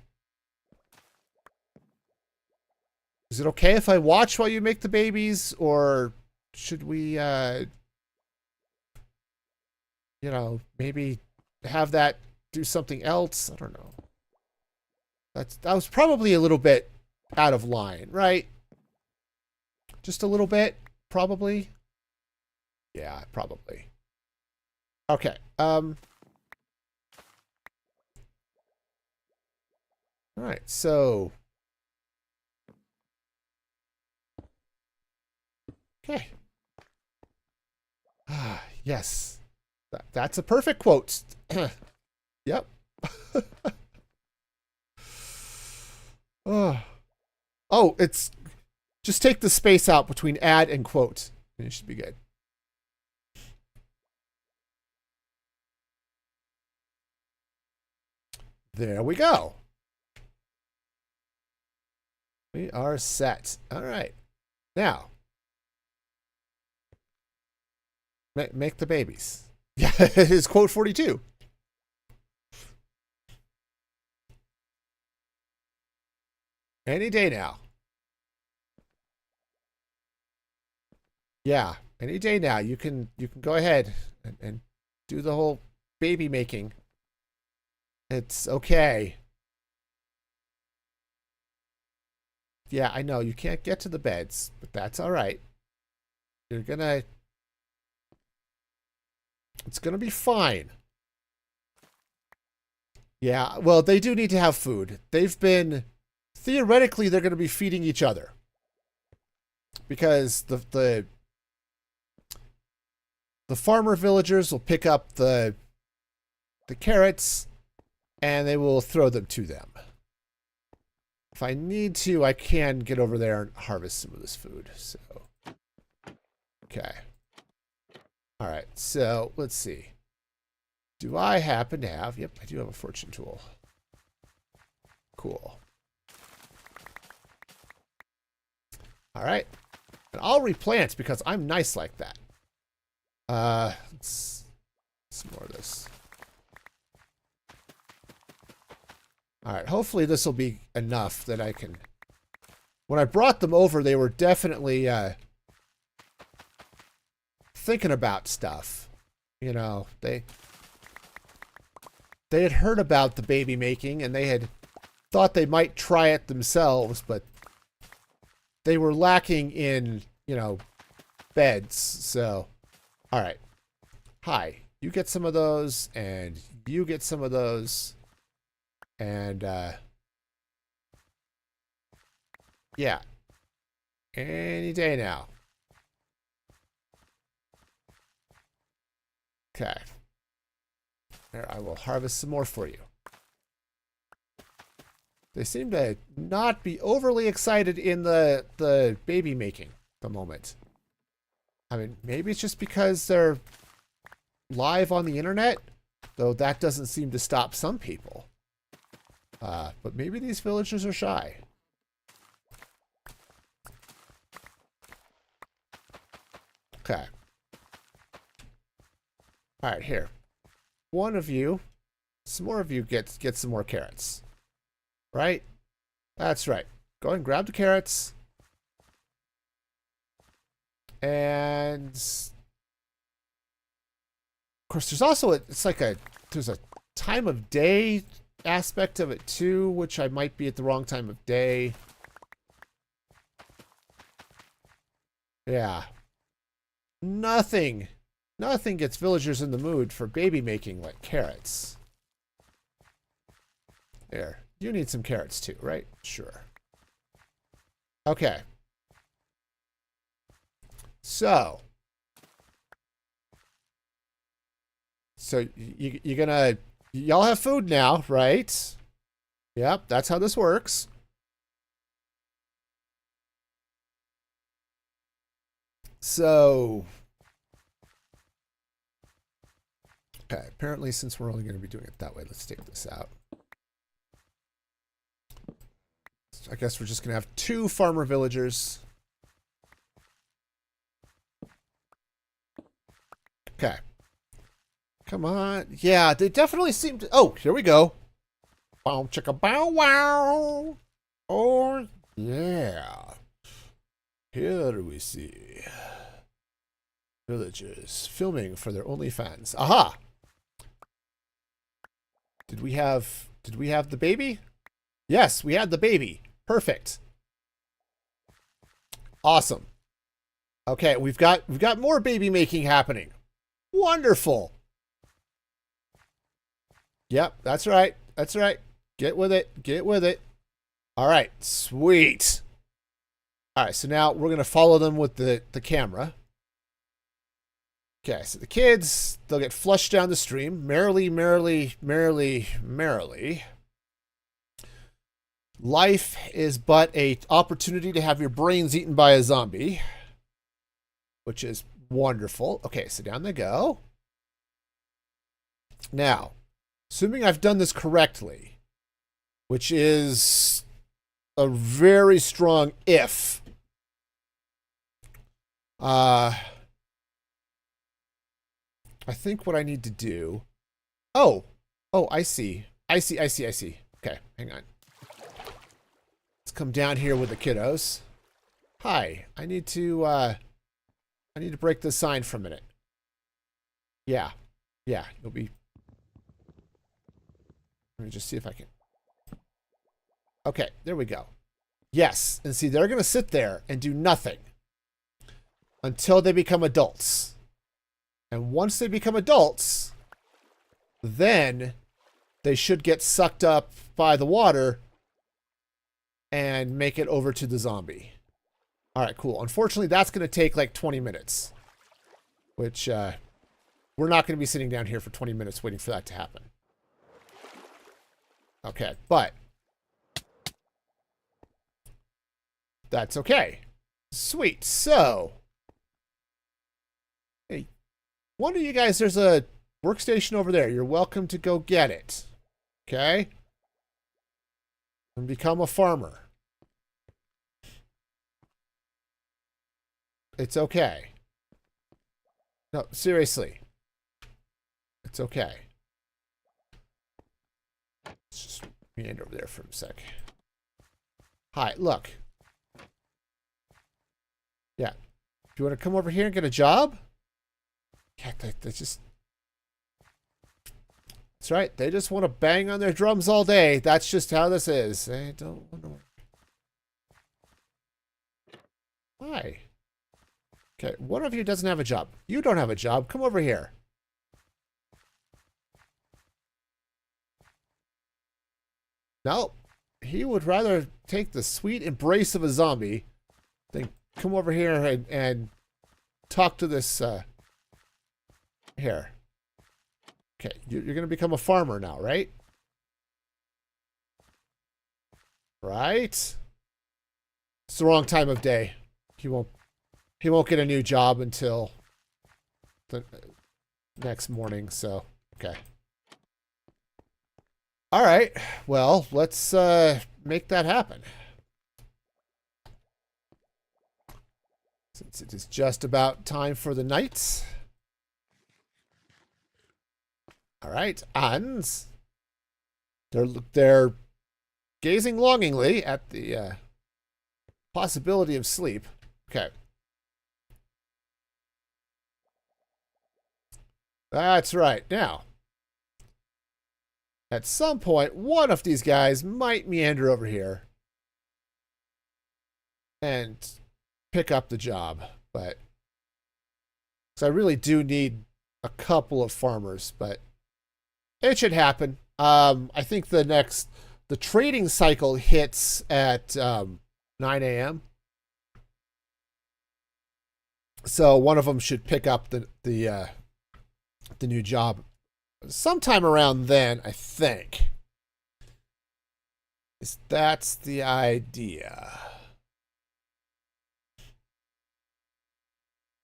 Is it okay if I watch while you make the babies, or should we, you know, maybe have that do something else? I don't know. That was probably a little bit out of line, right? Just a little bit, probably. Yeah, probably. Okay. All right, so... Okay. Ah, yes. That's a perfect quote. Yep. Oh, it's... Just take the space out between add and quote, and it should be good. There we go. We are set. All right. Now, make the babies. Yeah, it is quote 42. Any day now. Yeah, any day now. You can go ahead and do the whole baby making. It's okay. Yeah, I know you can't get to the beds, but that's all right. You're gonna... It's gonna be fine. Yeah, well, they do need to have food. They've been... Theoretically, they're gonna be feeding each other. Because the farmer villagers will pick up the carrots and they will throw them to them. If I need to, I can get over there and harvest some of this food. So, okay. All right, so let's see. Do I happen to have... Yep, I do have a fortune tool. Cool. All right. And I'll replant because I'm nice like that. Let's some more of this. All right, hopefully this will be enough that I can... When I brought them over, they were definitely thinking about stuff. You know, they had heard about the baby making and they had thought they might try it themselves, but they were lacking in, you know, beds. So, all right. Hi, you get some of those and you get some of those. And, yeah. Any day now. Okay. There, I will harvest some more for you. They seem to not be overly excited in the baby making at the moment. I mean, maybe it's just because they're live on the internet, though that doesn't seem to stop some people. But maybe these villagers are shy. Okay. All right, here. One of you, some more of you get some more carrots. Right? That's right. Go ahead and grab the carrots. And of course, there's also there's a time of day aspect of it too, which I might be at the wrong time of day. Yeah. Nothing gets villagers in the mood for baby making like carrots. There. You need some carrots too, right? Sure. Okay. So you're gonna... Y'all have food now, right? Yep, that's how this works. So... Okay, apparently since we're only going to be doing it that way, let's take this out. I guess we're just going to have 2 farmer villagers. Okay. Come on. Yeah, they definitely seem to... Oh, here we go. Bow chicka bow wow. Oh, yeah. Here we see villagers filming for their OnlyFans. Aha! Did we have the baby? Yes, we had the baby. Perfect. Awesome. Okay, we've got more baby making happening. Wonderful. Yep, that's right. That's right. Get with it. Get with it. All right, sweet. All right, so now we're going to follow them with the camera. Okay, so the kids, they'll get flushed down the stream. Merrily, merrily, merrily, merrily. Life is but an opportunity to have your brains eaten by a zombie, which is wonderful. Okay, so down they go. Now, assuming I've done this correctly, which is a very strong if, I think what I need to do... Oh, I see. I see. Okay, hang on. Let's come down here with the kiddos. Hi, I need to break this sign for a minute. Yeah, you'll be... Let me just see if I can. Okay, there we go. Yes, and see, they're going to sit there and do nothing until they become adults. And once they become adults, then they should get sucked up by the water and make it over to the zombie. All right, cool. Unfortunately, that's going to take like 20 minutes, which we're not going to be sitting down here for 20 minutes waiting for that to happen. Okay, but that's okay. Sweet. So, hey, one of you guys, there's a workstation over there. You're welcome to go get it. Okay? And become a farmer. It's okay. No, seriously. It's okay. Let's just meander over there for a sec. Hi, look. Yeah. Do you want to come over here and get a job? Yeah, they just... That's right. They just want to bang on their drums all day. That's just how this is. They don't want to... Hi. Okay, one of you doesn't have a job. You don't have a job. Come over here. No. He would rather take the sweet embrace of a zombie than come over here and talk to this, here. Okay, you're going to become a farmer now, right? Right? It's the wrong time of day. He won't get a new job until the next morning, so, okay. All right, well, let's make that happen. Since it is just about time for the night. All right, and they're gazing longingly at the possibility of sleep. Okay. That's right. Now, at some point, one of these guys might meander over here and pick up the job, but because I really do need a couple of farmers, but it should happen. I think the trading cycle hits at 9 a.m. So one of them should pick up the new job sometime around then, I think. That's the idea.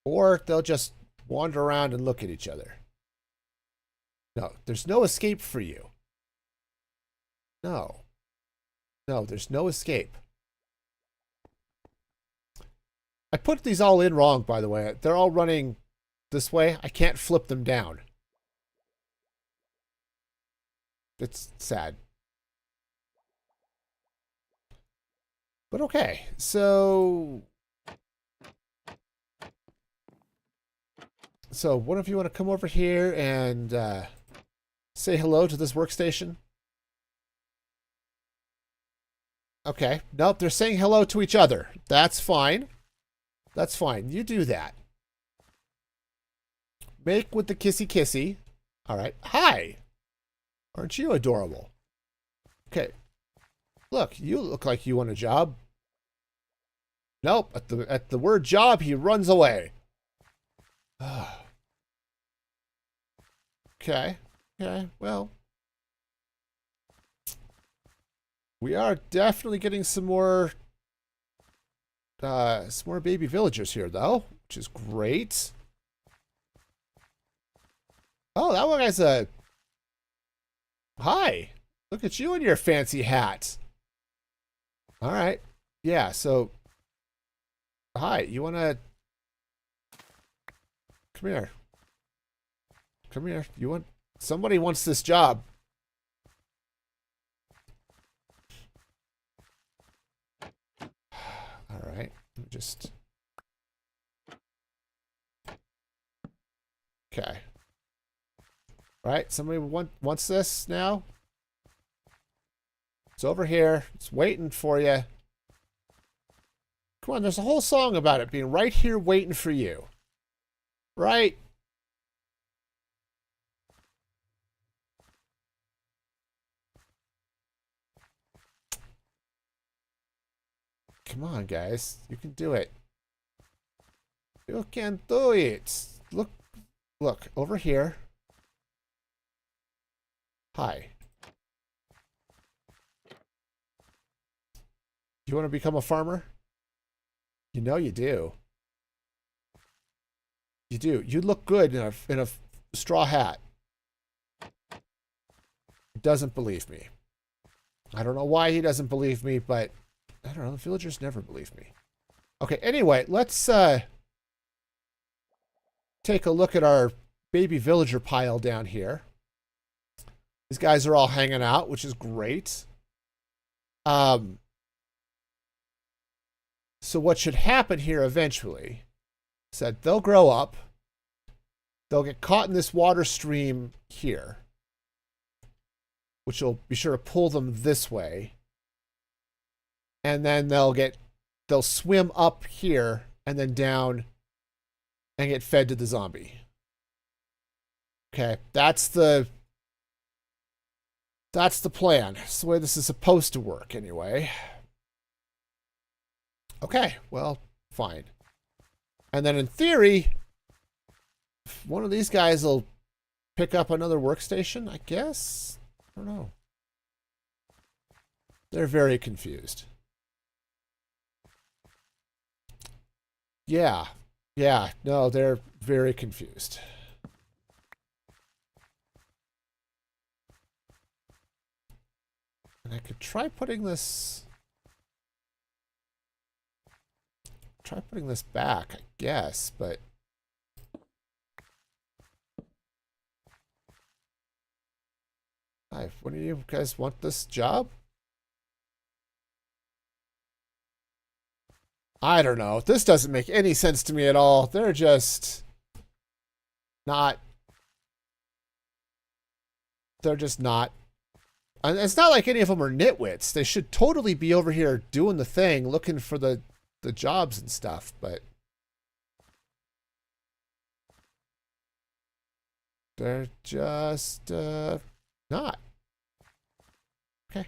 Or they'll just wander around and look at each other. No, there's no escape for you. No. No, there's no escape. I put these all in wrong, by the way. They're all running this way. I can't flip them down. It's sad. But okay, so one of you want to come over here and say hello to this workstation? Okay. Nope, they're saying hello to each other. That's fine. That's fine. You do that. Make with the kissy kissy. All right. Hi. Aren't you adorable? Okay. Look, you look like you want a job. Nope. At the word job, he runs away. Okay. Okay. Well, we are definitely getting some more baby villagers here, though, which is great. Oh, that one guy's a... Hi. Look at you in your fancy hat. All right. Yeah, so... Hi, you want to... Come here. Come here. You want... Somebody wants this job. All right. Just... Okay. All right. Somebody wants this now? It's over here. It's waiting for you. Come on, there's a whole song about it being right here waiting for you. Right? Come on, guys. You can do it. You can do it. Look, over here. Hi. You want to become a farmer? You know you do. You do. You look good in a straw hat. He doesn't believe me. I don't know why he doesn't believe me, but I don't know. The villagers never believe me. Okay, anyway, let's take a look at our baby villager pile down here. These guys are all hanging out, which is great. So what should happen here eventually is that they'll grow up. They'll get caught in this water stream here, which will be sure to pull them this way. And then they'll swim up here and then down and get fed to the zombie. Okay, that's the plan. That's the way this is supposed to work anyway. Okay, well, fine. And then in theory, one of these guys will pick up another workstation, I guess? I don't know. They're very confused. Yeah, no, they're very confused. And I could try putting this back, I guess, but hi, what do you guys want this job? I don't know. This doesn't make any sense to me at all. They're just not. They're just not. And it's not like any of them are nitwits. They should totally be over here doing the thing, looking for the jobs and stuff, but they're just not. Okay.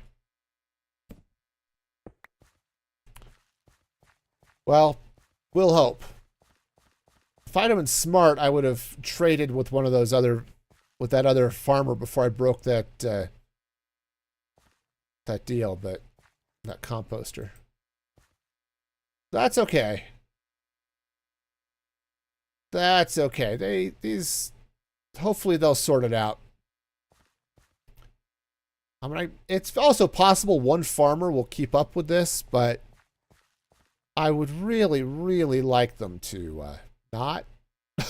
Well, we'll hope. If I'd have been smart, I would have traded with one of those with that other farmer before I broke that deal, but that composter. That's okay. That's okay. Hopefully they'll sort it out. I mean, it's also possible one farmer will keep up with this, but I would really, really like them to not. I'd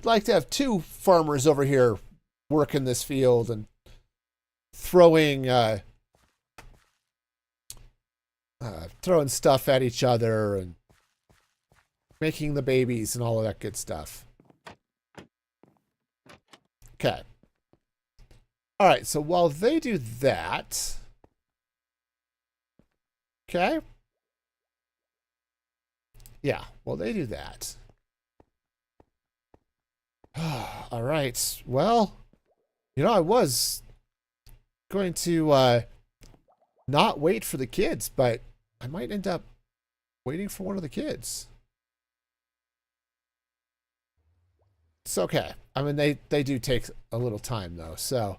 like to have two farmers over here working this field and throwing stuff at each other and making the babies and all of that good stuff. Okay. All right, so while they do that, okay. Yeah, well, they do that. All right, well, I was going to not wait for the kids, but I might end up waiting for one of the kids. It's okay. I mean, they do take a little time, though, so.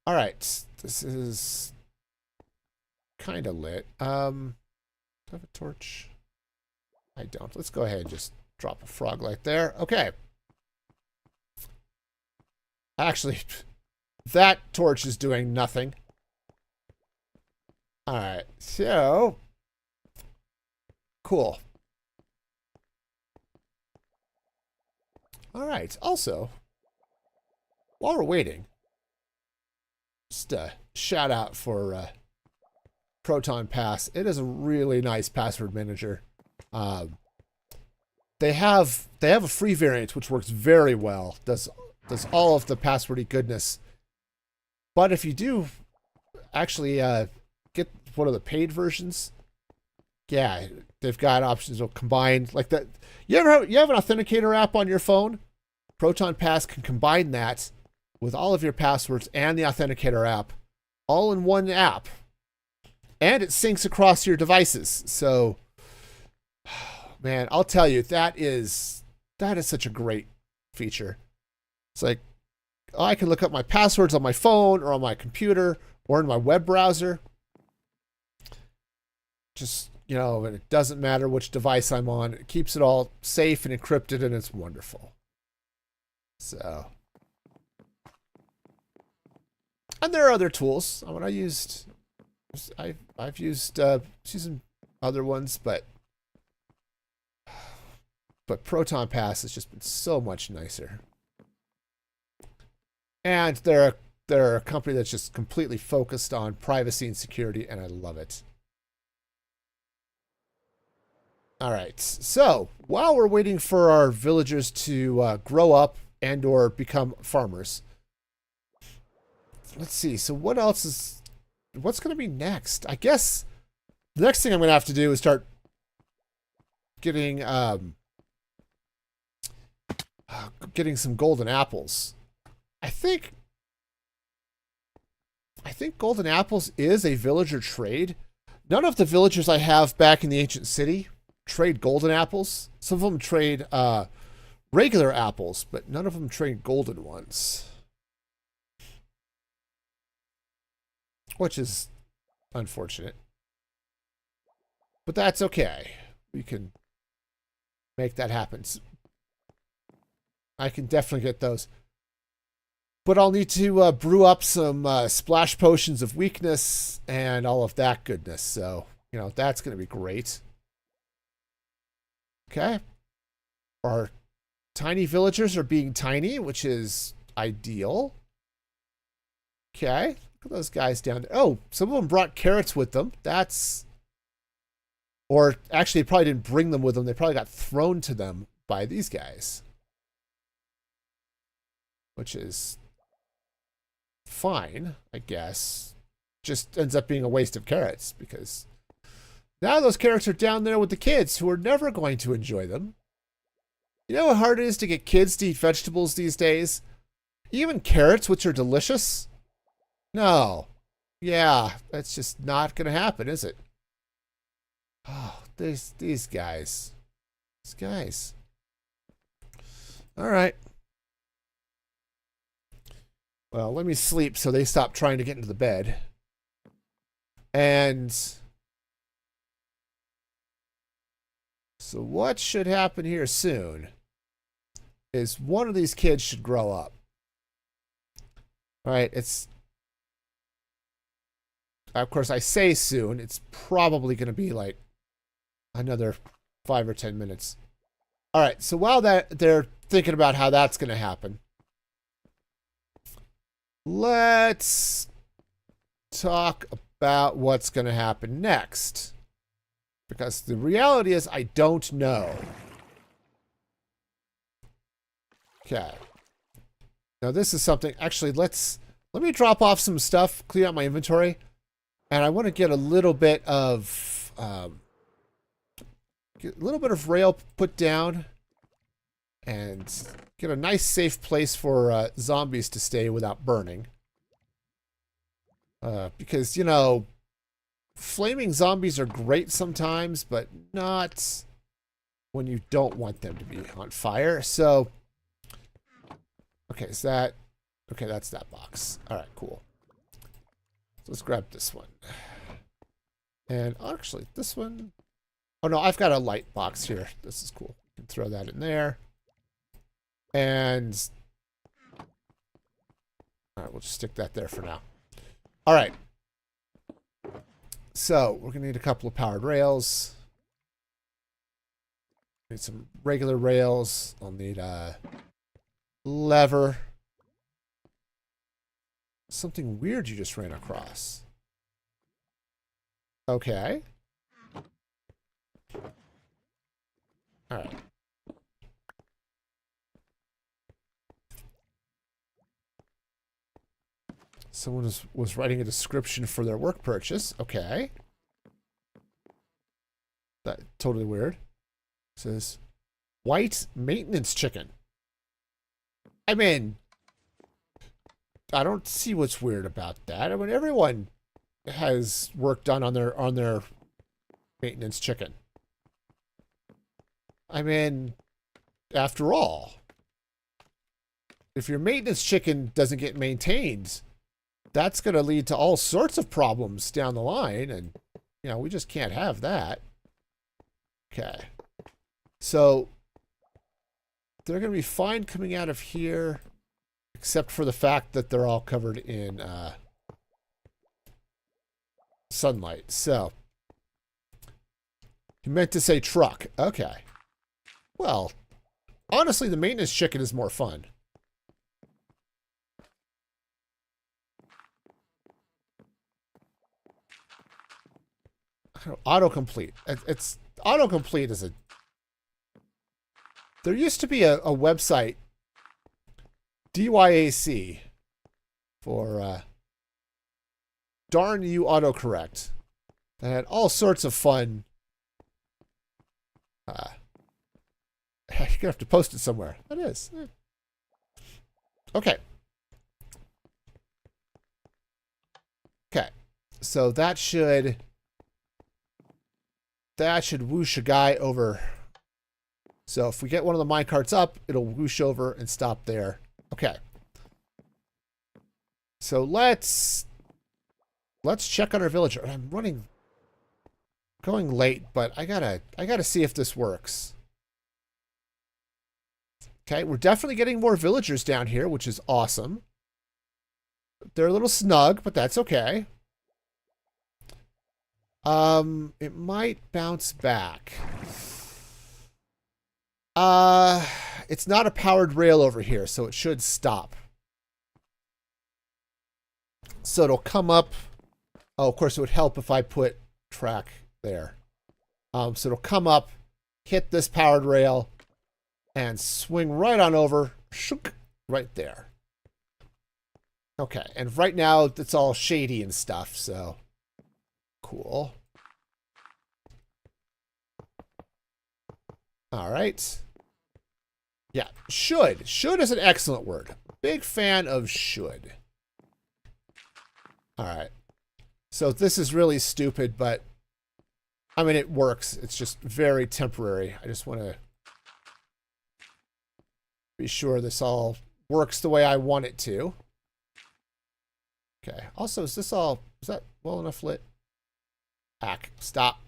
All right, this is kind of lit. Do I have a torch? I don't. Let's go ahead and just drop a frog light there. Okay. Actually, that torch is doing nothing. All right, so cool. All right, also, while we're waiting, just a shout out for Proton Pass. It is a really nice password manager. They have a free variant which works very well. Does all of the passwordy goodness. But if you do actually get one of the paid versions. Yeah, they've got options to combine like that. You have an authenticator app on your phone? Proton Pass can combine that with all of your passwords and the authenticator app all in one app. And it syncs across your devices. So, man, I'll tell you, that is such a great feature. It's like, I can look up my passwords on my phone or on my computer or in my web browser. Just, and it doesn't matter which device I'm on. It keeps it all safe and encrypted, and it's wonderful. So, and there are other tools. I mean, I've used using other ones, but Proton Pass has just been so much nicer. And they're a company that's just completely focused on privacy and security, and I love it. All right, so while we're waiting for our villagers to grow up and or become farmers, let's see. So what's going to be next? I guess the next thing I'm going to have to do is start getting some golden apples. I think golden apples is a villager trade. None of the villagers I have back in the ancient city trade golden apples. Some of them trade regular apples, but none of them trade golden ones, which is unfortunate. But that's okay. We can make that happen. I can definitely get those. But I'll need to brew up some splash potions of weakness and all of that goodness. So, that's going to be great. Okay. Our tiny villagers are being tiny, which is ideal. Okay. Look at those guys down there. Oh, some of them brought carrots with them. Or actually, they probably didn't bring them with them. They probably got thrown to them by these guys. Which is fine, I guess. Just ends up being a waste of carrots because now those carrots are down there with the kids who are never going to enjoy them. You know how hard it is to get kids to eat vegetables these days? Even carrots, which are delicious? No. Yeah, that's just not going to happen, is it? Oh, these guys. These guys. All right. Well, let me sleep so they stop trying to get into the bed. And so what should happen here soon is one of these kids should grow up. All right, of course, I say soon. It's probably going to be like another 5 or 10 minutes. All right, so while they're thinking about how that's going to happen, let's talk about what's going to happen next. Because the reality is I don't know. Okay. Now this is something, actually let me drop off some stuff, clear out my inventory. And I want to get a little bit of rail put down and get a nice safe place for zombies to stay without burning. Because, flaming zombies are great sometimes, but not when you don't want them to be on fire. So, okay, that's that box. All right, cool. So let's grab this one. And actually, this one. Oh, no, I've got a light box here. This is cool. You can throw that in there. And all right, we'll just stick that there for now. All right. So we're going to need a couple of powered rails. Need some regular rails. I'll need a lever. Something weird you just ran across. Okay. All right. Someone was writing a description for their work purchase. Okay. That totally weird. It says white maintenance chicken. I mean, I don't see what's weird about that. I mean, everyone has work done on their maintenance chicken. I mean, after all, if your maintenance chicken doesn't get maintained, that's going to lead to all sorts of problems down the line, and you know, we just can't have that. Okay. So they're going to be fine coming out of here, except for the fact that they're all covered in sunlight. So you meant to say truck. Okay. Well, honestly, the maintenance chicken is more fun. Autocomplete. It's autocomplete is a. There used to be a website, DYAC, for Darn You Autocorrect, that had all sorts of fun. You're gonna have to post it somewhere. That is. Okay. Okay. So that should whoosh a guy over. So if we get one of the minecarts up, it'll whoosh over and stop there. Okay. So let's check on our villager. I'm going late, but I gotta see if this works. Okay, we're definitely getting more villagers down here, which is awesome. They're a little snug, but that's okay. It might bounce back. It's not a powered rail over here, so it should stop. So it'll come up. Oh, of course, it would help if I put track there. So it'll come up, hit this powered rail, and swing right on over, shook, right there. Okay, and right now it's all shady and stuff, so cool. All right. Yeah, should. Should is an excellent word. Big fan of should. All right. So this is really stupid, but I mean, it works. It's just very temporary. I just want to be sure this all works the way I want it to. Okay. Also, is that well enough lit? Hack. Stop.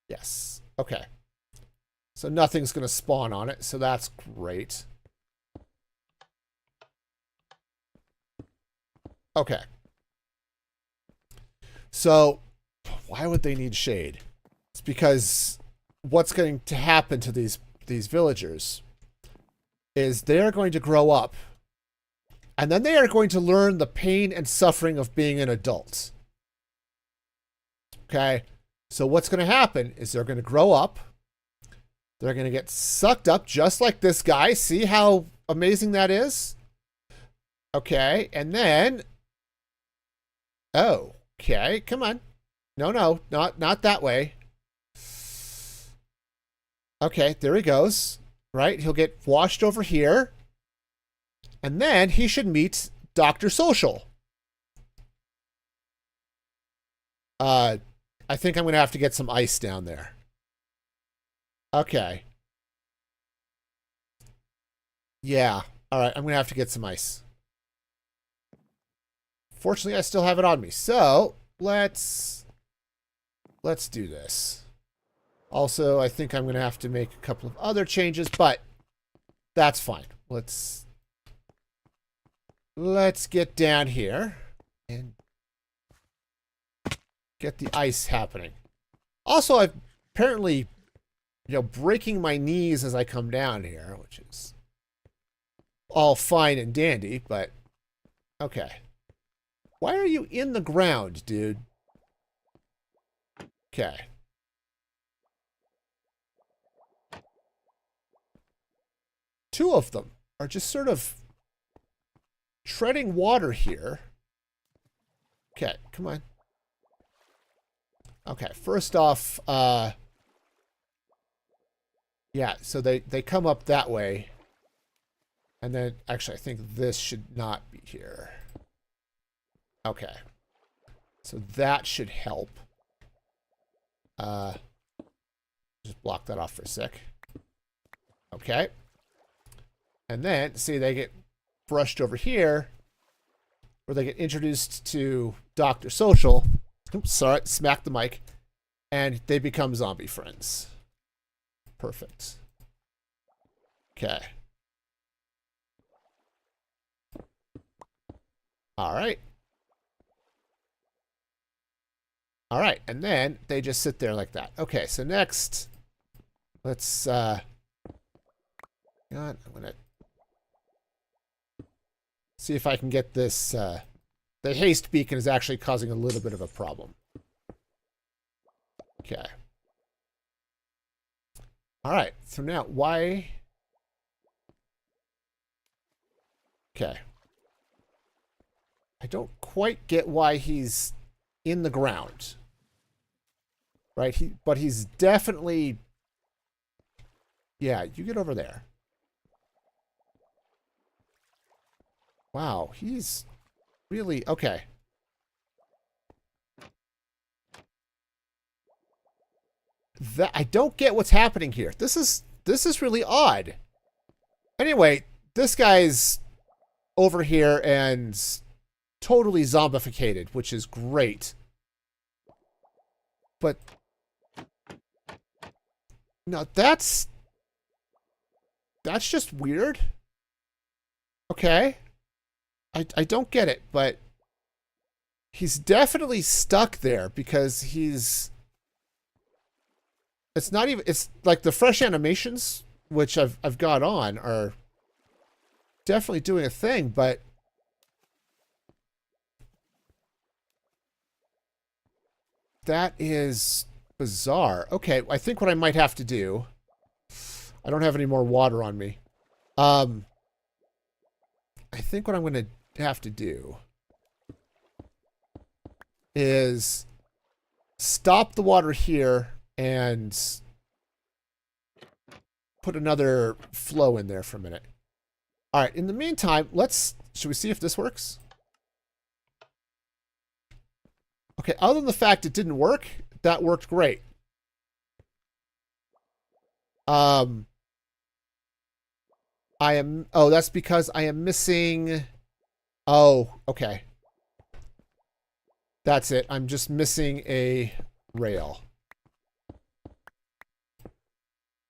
Yes. Okay. So nothing's going to spawn on it, so that's great. Okay. So, why would they need shade? It's because what's going to happen to these villagers is they're going to grow up, and then they are going to learn the pain and suffering of being an adult. Okay? So what's going to happen is they're going to grow up. They're going to get sucked up just like this guy. See how amazing that is? Okay, and then... Oh, okay, come on. No, not that way. Okay, there he goes. Right, he'll get washed over here. And then he should meet Dr. Social. I think I'm going to have to get some ice down there. Okay. Yeah. All right, I'm going to have to get some ice. Fortunately, I still have it on me. So, let's do this. Also, I think I'm going to have to make a couple of other changes, but that's fine. Let's get down here and get the ice happening. Also, I've apparently, breaking my knees as I come down here, which is all fine and dandy, but okay. Why are you in the ground, dude? Okay. Two of them are just sort of treading water here. Okay, come on. Okay, first off, yeah, so they come up that way. And then, actually, I think this should not be here. Okay. So that should help. Just block that off for a sec. Okay. And then, see, they get brushed over here, where they get introduced to Dr. Social. Oops, sorry, smack the mic. And they become zombie friends. Perfect. Okay. All right. All right, and then they just sit there like that. Okay, so next, let's, hang on, I'm gonna see if I can get this, the haste beacon is actually causing a little bit of a problem. Okay. All right, so now, why? Okay. I don't quite get why he's in the ground. Right? But he's definitely... Yeah, you get over there. Wow, he's really... Okay. I don't get what's happening here. This is really odd. Anyway, this guy's over here and totally zombificated, which is great. But no, that's just weird. Okay. I don't get it, but he's definitely stuck there because he's... It's not even... It's like the fresh animations, which I've got on, are definitely doing a thing, but... That is bizarre. Okay, I think what I might have to do... I don't have any more water on me. I think what I'm going to have to do is stop the water here and put another flow in there for a minute. All right, in the meantime, should we see if this works? Okay, other than the fact it didn't work, that worked great. That's because I am missing... Oh, okay. That's it. I'm just missing a rail.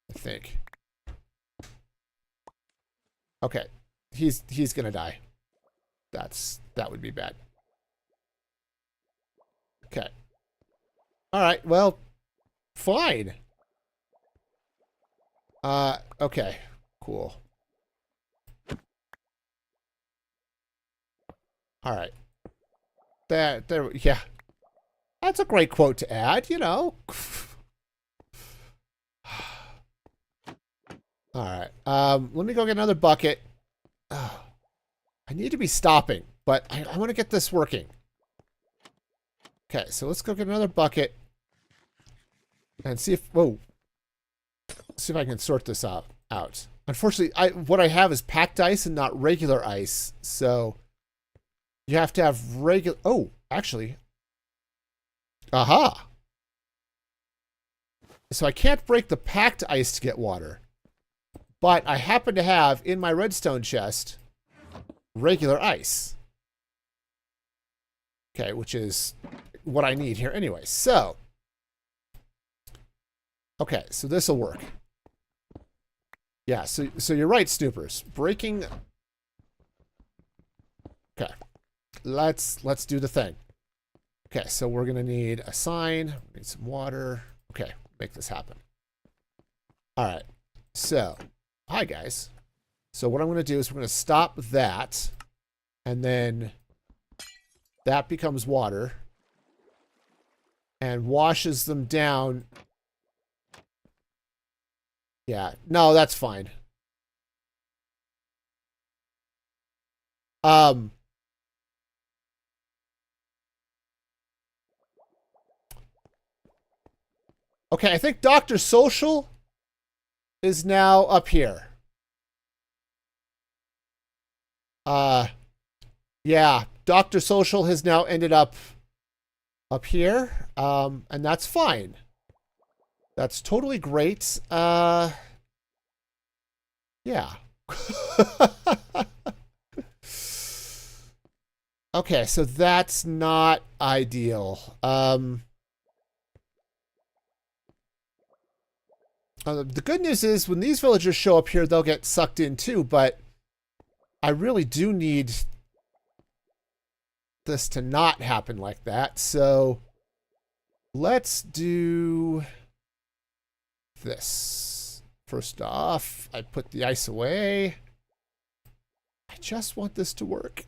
I think. Okay. He's gonna die. That would be bad. Okay. Alright, well, fine. Okay. Cool. Alright. There, yeah. That's a great quote to add, you know. Alright. Let me go get another bucket. Oh, I need to be stopping, but I want to get this working. Okay, so let's go get another bucket. And see if... Whoa. See if I can sort this out. Unfortunately, what I have is packed ice and not regular ice, so... You have to have regular... Oh, actually. Aha! So I can't break the packed ice to get water. But I happen to have, in my redstone chest, regular ice. Okay, which is what I need here anyway. So. Okay, so this will work. Yeah, so you're right, Snoopers. Breaking... Okay. Let's do the thing. Okay, so we're gonna need a sign, need some water. Okay, make this happen. Alright. So, hi guys. So what I'm gonna do is we're gonna stop that, and then that becomes water and washes them down. Yeah, no, that's fine. Okay, I think Dr. Social is now up here. Yeah, Dr. Social has now ended up here, and that's fine. That's totally great. Yeah. Okay, so that's not ideal. The good news is when these villagers show up here, they'll get sucked in too, but I really do need this to not happen like that. So let's do this. First off, I put the ice away. I just want this to work.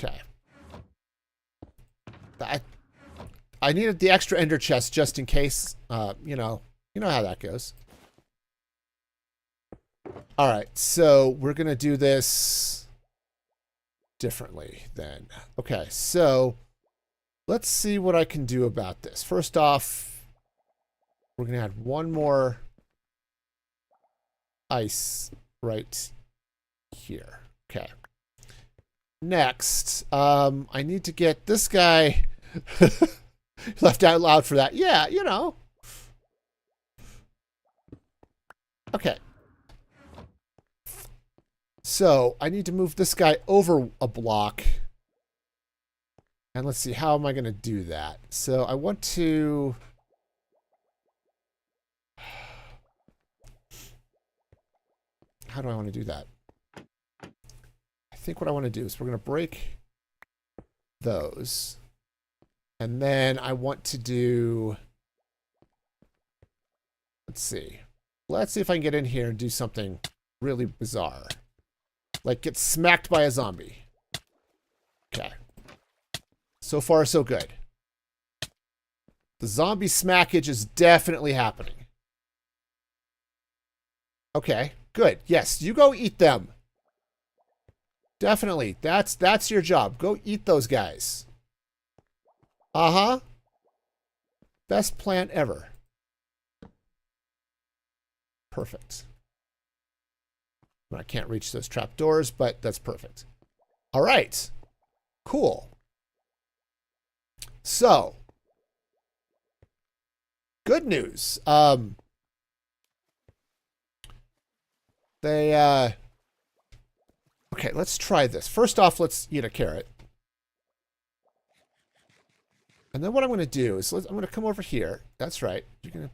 Okay. I needed the extra ender chest just in case. You know how that goes. All right, so we're gonna do this differently then. Okay, so let's see what I can do about this. First off, we're gonna add one more ice right here. Okay. Next, I need to get this guy left out loud for that. Yeah, you know. Okay. So I need to move this guy over a block. And let's see, how am I going to do that? So I want to... How do I want to do that? I think what I want to do is we're going to break those. And then I want to do... Let's see. Let's see if I can get in here and do something really bizarre. Like get smacked by a zombie. Okay. So far, so good. The zombie smackage is definitely happening. Okay, good. Yes, you go eat them. Definitely. That's your job. Go eat those guys. Uh-huh. Best plan ever. Perfect. I can't reach those trapdoors, but that's perfect. All right. Cool. So, good news. Okay, let's try this. First off, let's eat a carrot. And then what I'm going to do is I'm going to come over here. That's right. You're going to...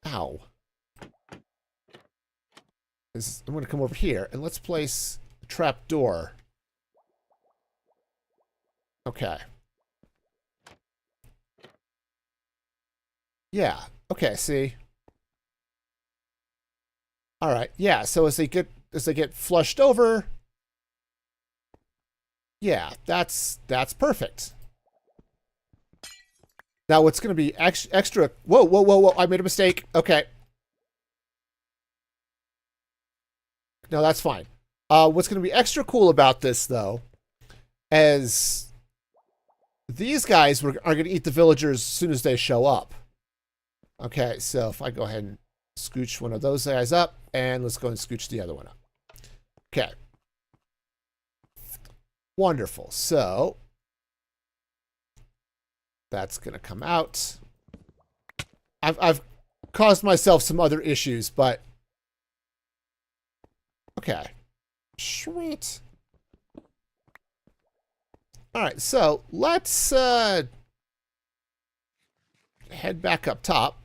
Ow. I'm going to come over here, and let's place a trap door. Okay. Yeah. Okay, see? All right. Yeah, so as they get flushed over, yeah, that's perfect. Now what's going to be extra... Whoa. I made a mistake. Okay. No, that's fine. What's going to be extra cool about this, though, is these guys are going to eat the villagers as soon as they show up. Okay, so if I go ahead and scooch one of those guys up, and let's go and scooch the other one up. Okay. Wonderful. So that's going to come out. I've caused myself some other issues, but okay. Sweet. All right, so let's head back up top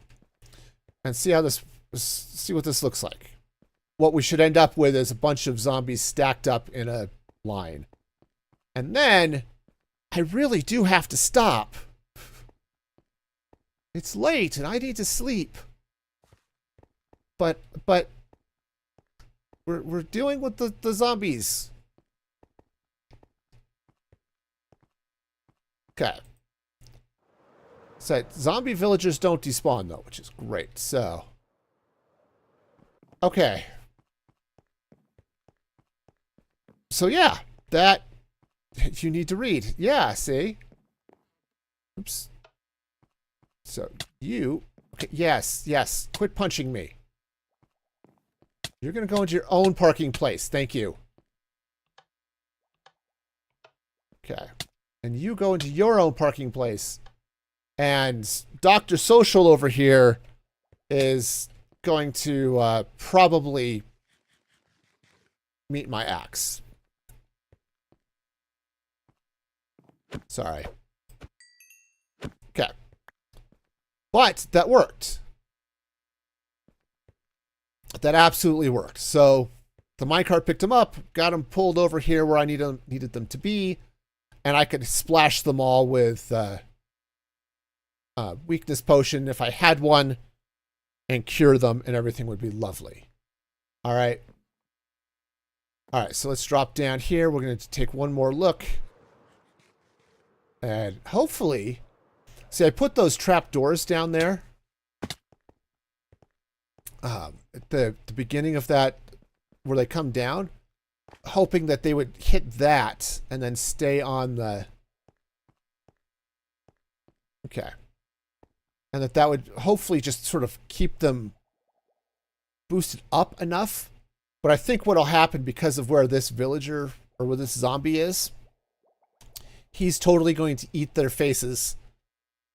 and see what this looks like. What we should end up with is a bunch of zombies stacked up in a line. And then I really do have to stop. It's late and I need to sleep. But we're dealing with the zombies. Okay. So zombie villagers don't despawn though, which is great. So okay. So yeah, that you need to read. Yeah, see? Oops. So you, okay, yes, quit punching me. You're going to go into your own parking place. Thank you. Okay. And you go into your own parking place. And Dr. Social over here is going to probably meet my axe. Sorry. Okay. But that worked. That absolutely worked. So the minecart picked them up, got them pulled over here where I needed them to be, and I could splash them all with weakness potion if I had one, and cure them, and everything would be lovely. All right. All right, so let's drop down here. We're going to take one more look. And hopefully, see, I put those trap doors down there. At the beginning of that, where they come down, hoping that they would hit that and then stay on the... Okay. And that would hopefully just sort of keep them boosted up enough. But I think what'll happen, because of where this villager or where this zombie is, he's totally going to eat their faces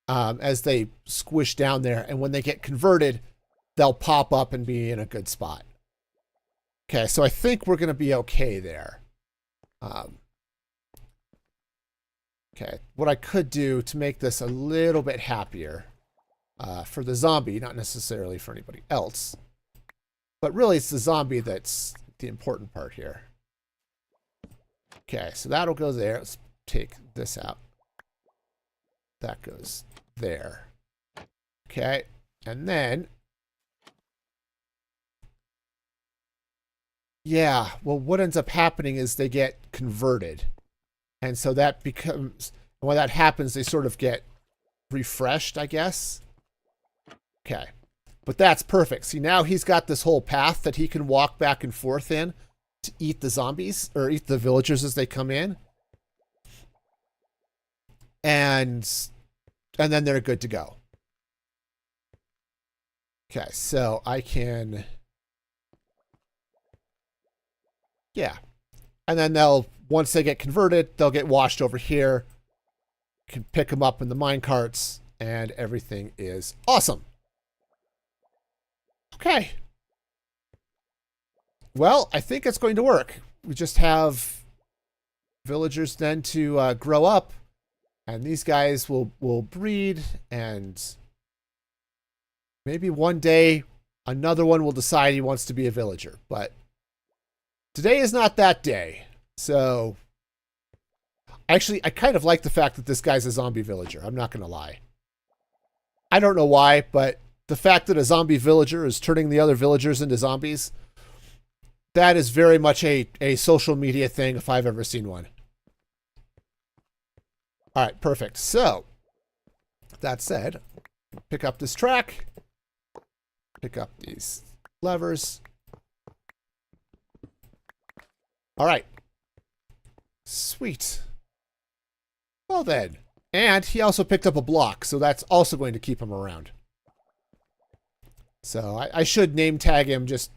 as they squish down there. And when they get converted, they'll pop up and be in a good spot. Okay, so I think we're going to be okay there. Okay, what I could do to make this a little bit happier for the zombie, not necessarily for anybody else, but really it's the zombie that's the important part here. Okay, so that'll go there. Let's take this out. That goes there. Okay, and then... Yeah, well, what ends up happening is they get converted. And so that becomes... When that happens, they sort of get refreshed, I guess. Okay. But that's perfect. See, now he's got this whole path that he can walk back and forth in to eat the zombies, or eat the villagers as they come in. And then they're good to go. Okay, so I can... Yeah. And then once they get converted, they'll get washed over here. Can pick them up in the minecarts, and everything is awesome. Okay. Well, I think it's going to work. We just have villagers then to grow up, and these guys will breed, and maybe one day another one will decide he wants to be a villager. But today is not that day. So, actually, I kind of like the fact that this guy's a zombie villager. I'm not going to lie. I don't know why, but the fact that a zombie villager is turning the other villagers into zombies, that is very much a social media thing if I've ever seen one. All right, perfect. So, that said, pick up this track, pick up these levers. All right. Sweet. Well then. And he also picked up a block, so that's also going to keep him around. So I should name tag him just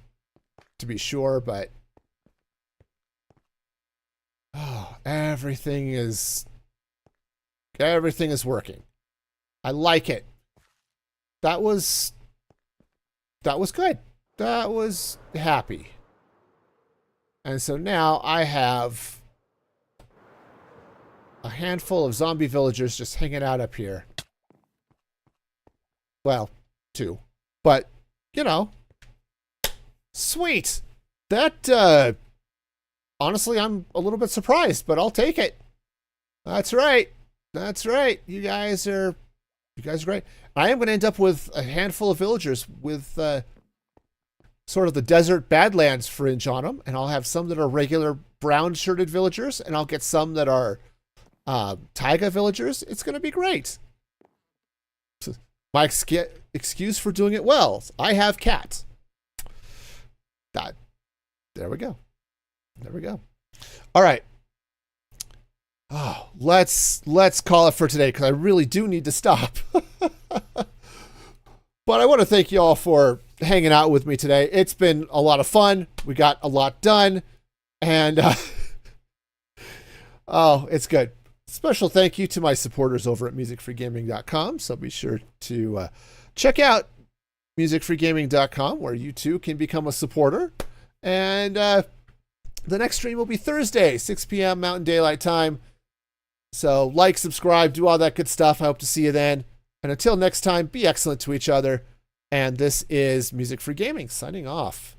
to be sure, but... Oh, everything is working. I like it. That was good. That was happy. And so now I have a handful of zombie villagers just hanging out up here. Well, 2. But, you know, sweet. That, honestly, I'm a little bit surprised, but I'll take it. That's right. That's right. You guys are great. I am going to end up with a handful of villagers with, sort of the desert badlands fringe on them, and I'll have some that are regular brown-shirted villagers, and I'll get some that are taiga villagers. It's going to be great. My excuse for doing it well. I have cats. There we go. There we go. All right. Oh, let's call it for today because I really do need to stop. But I want to thank you all for hanging out with me today. It's been a lot of fun. We got a lot done. And, oh, it's good. Special thank you to my supporters over at musicfreegaming.com. So be sure to check out musicfreegaming.com, where you too can become a supporter. And the next stream will be Thursday, 6 p.m. Mountain Daylight Time. So like, subscribe, do all that good stuff. I hope to see you then. And until next time, be excellent to each other. And this is Music Free Gaming signing off.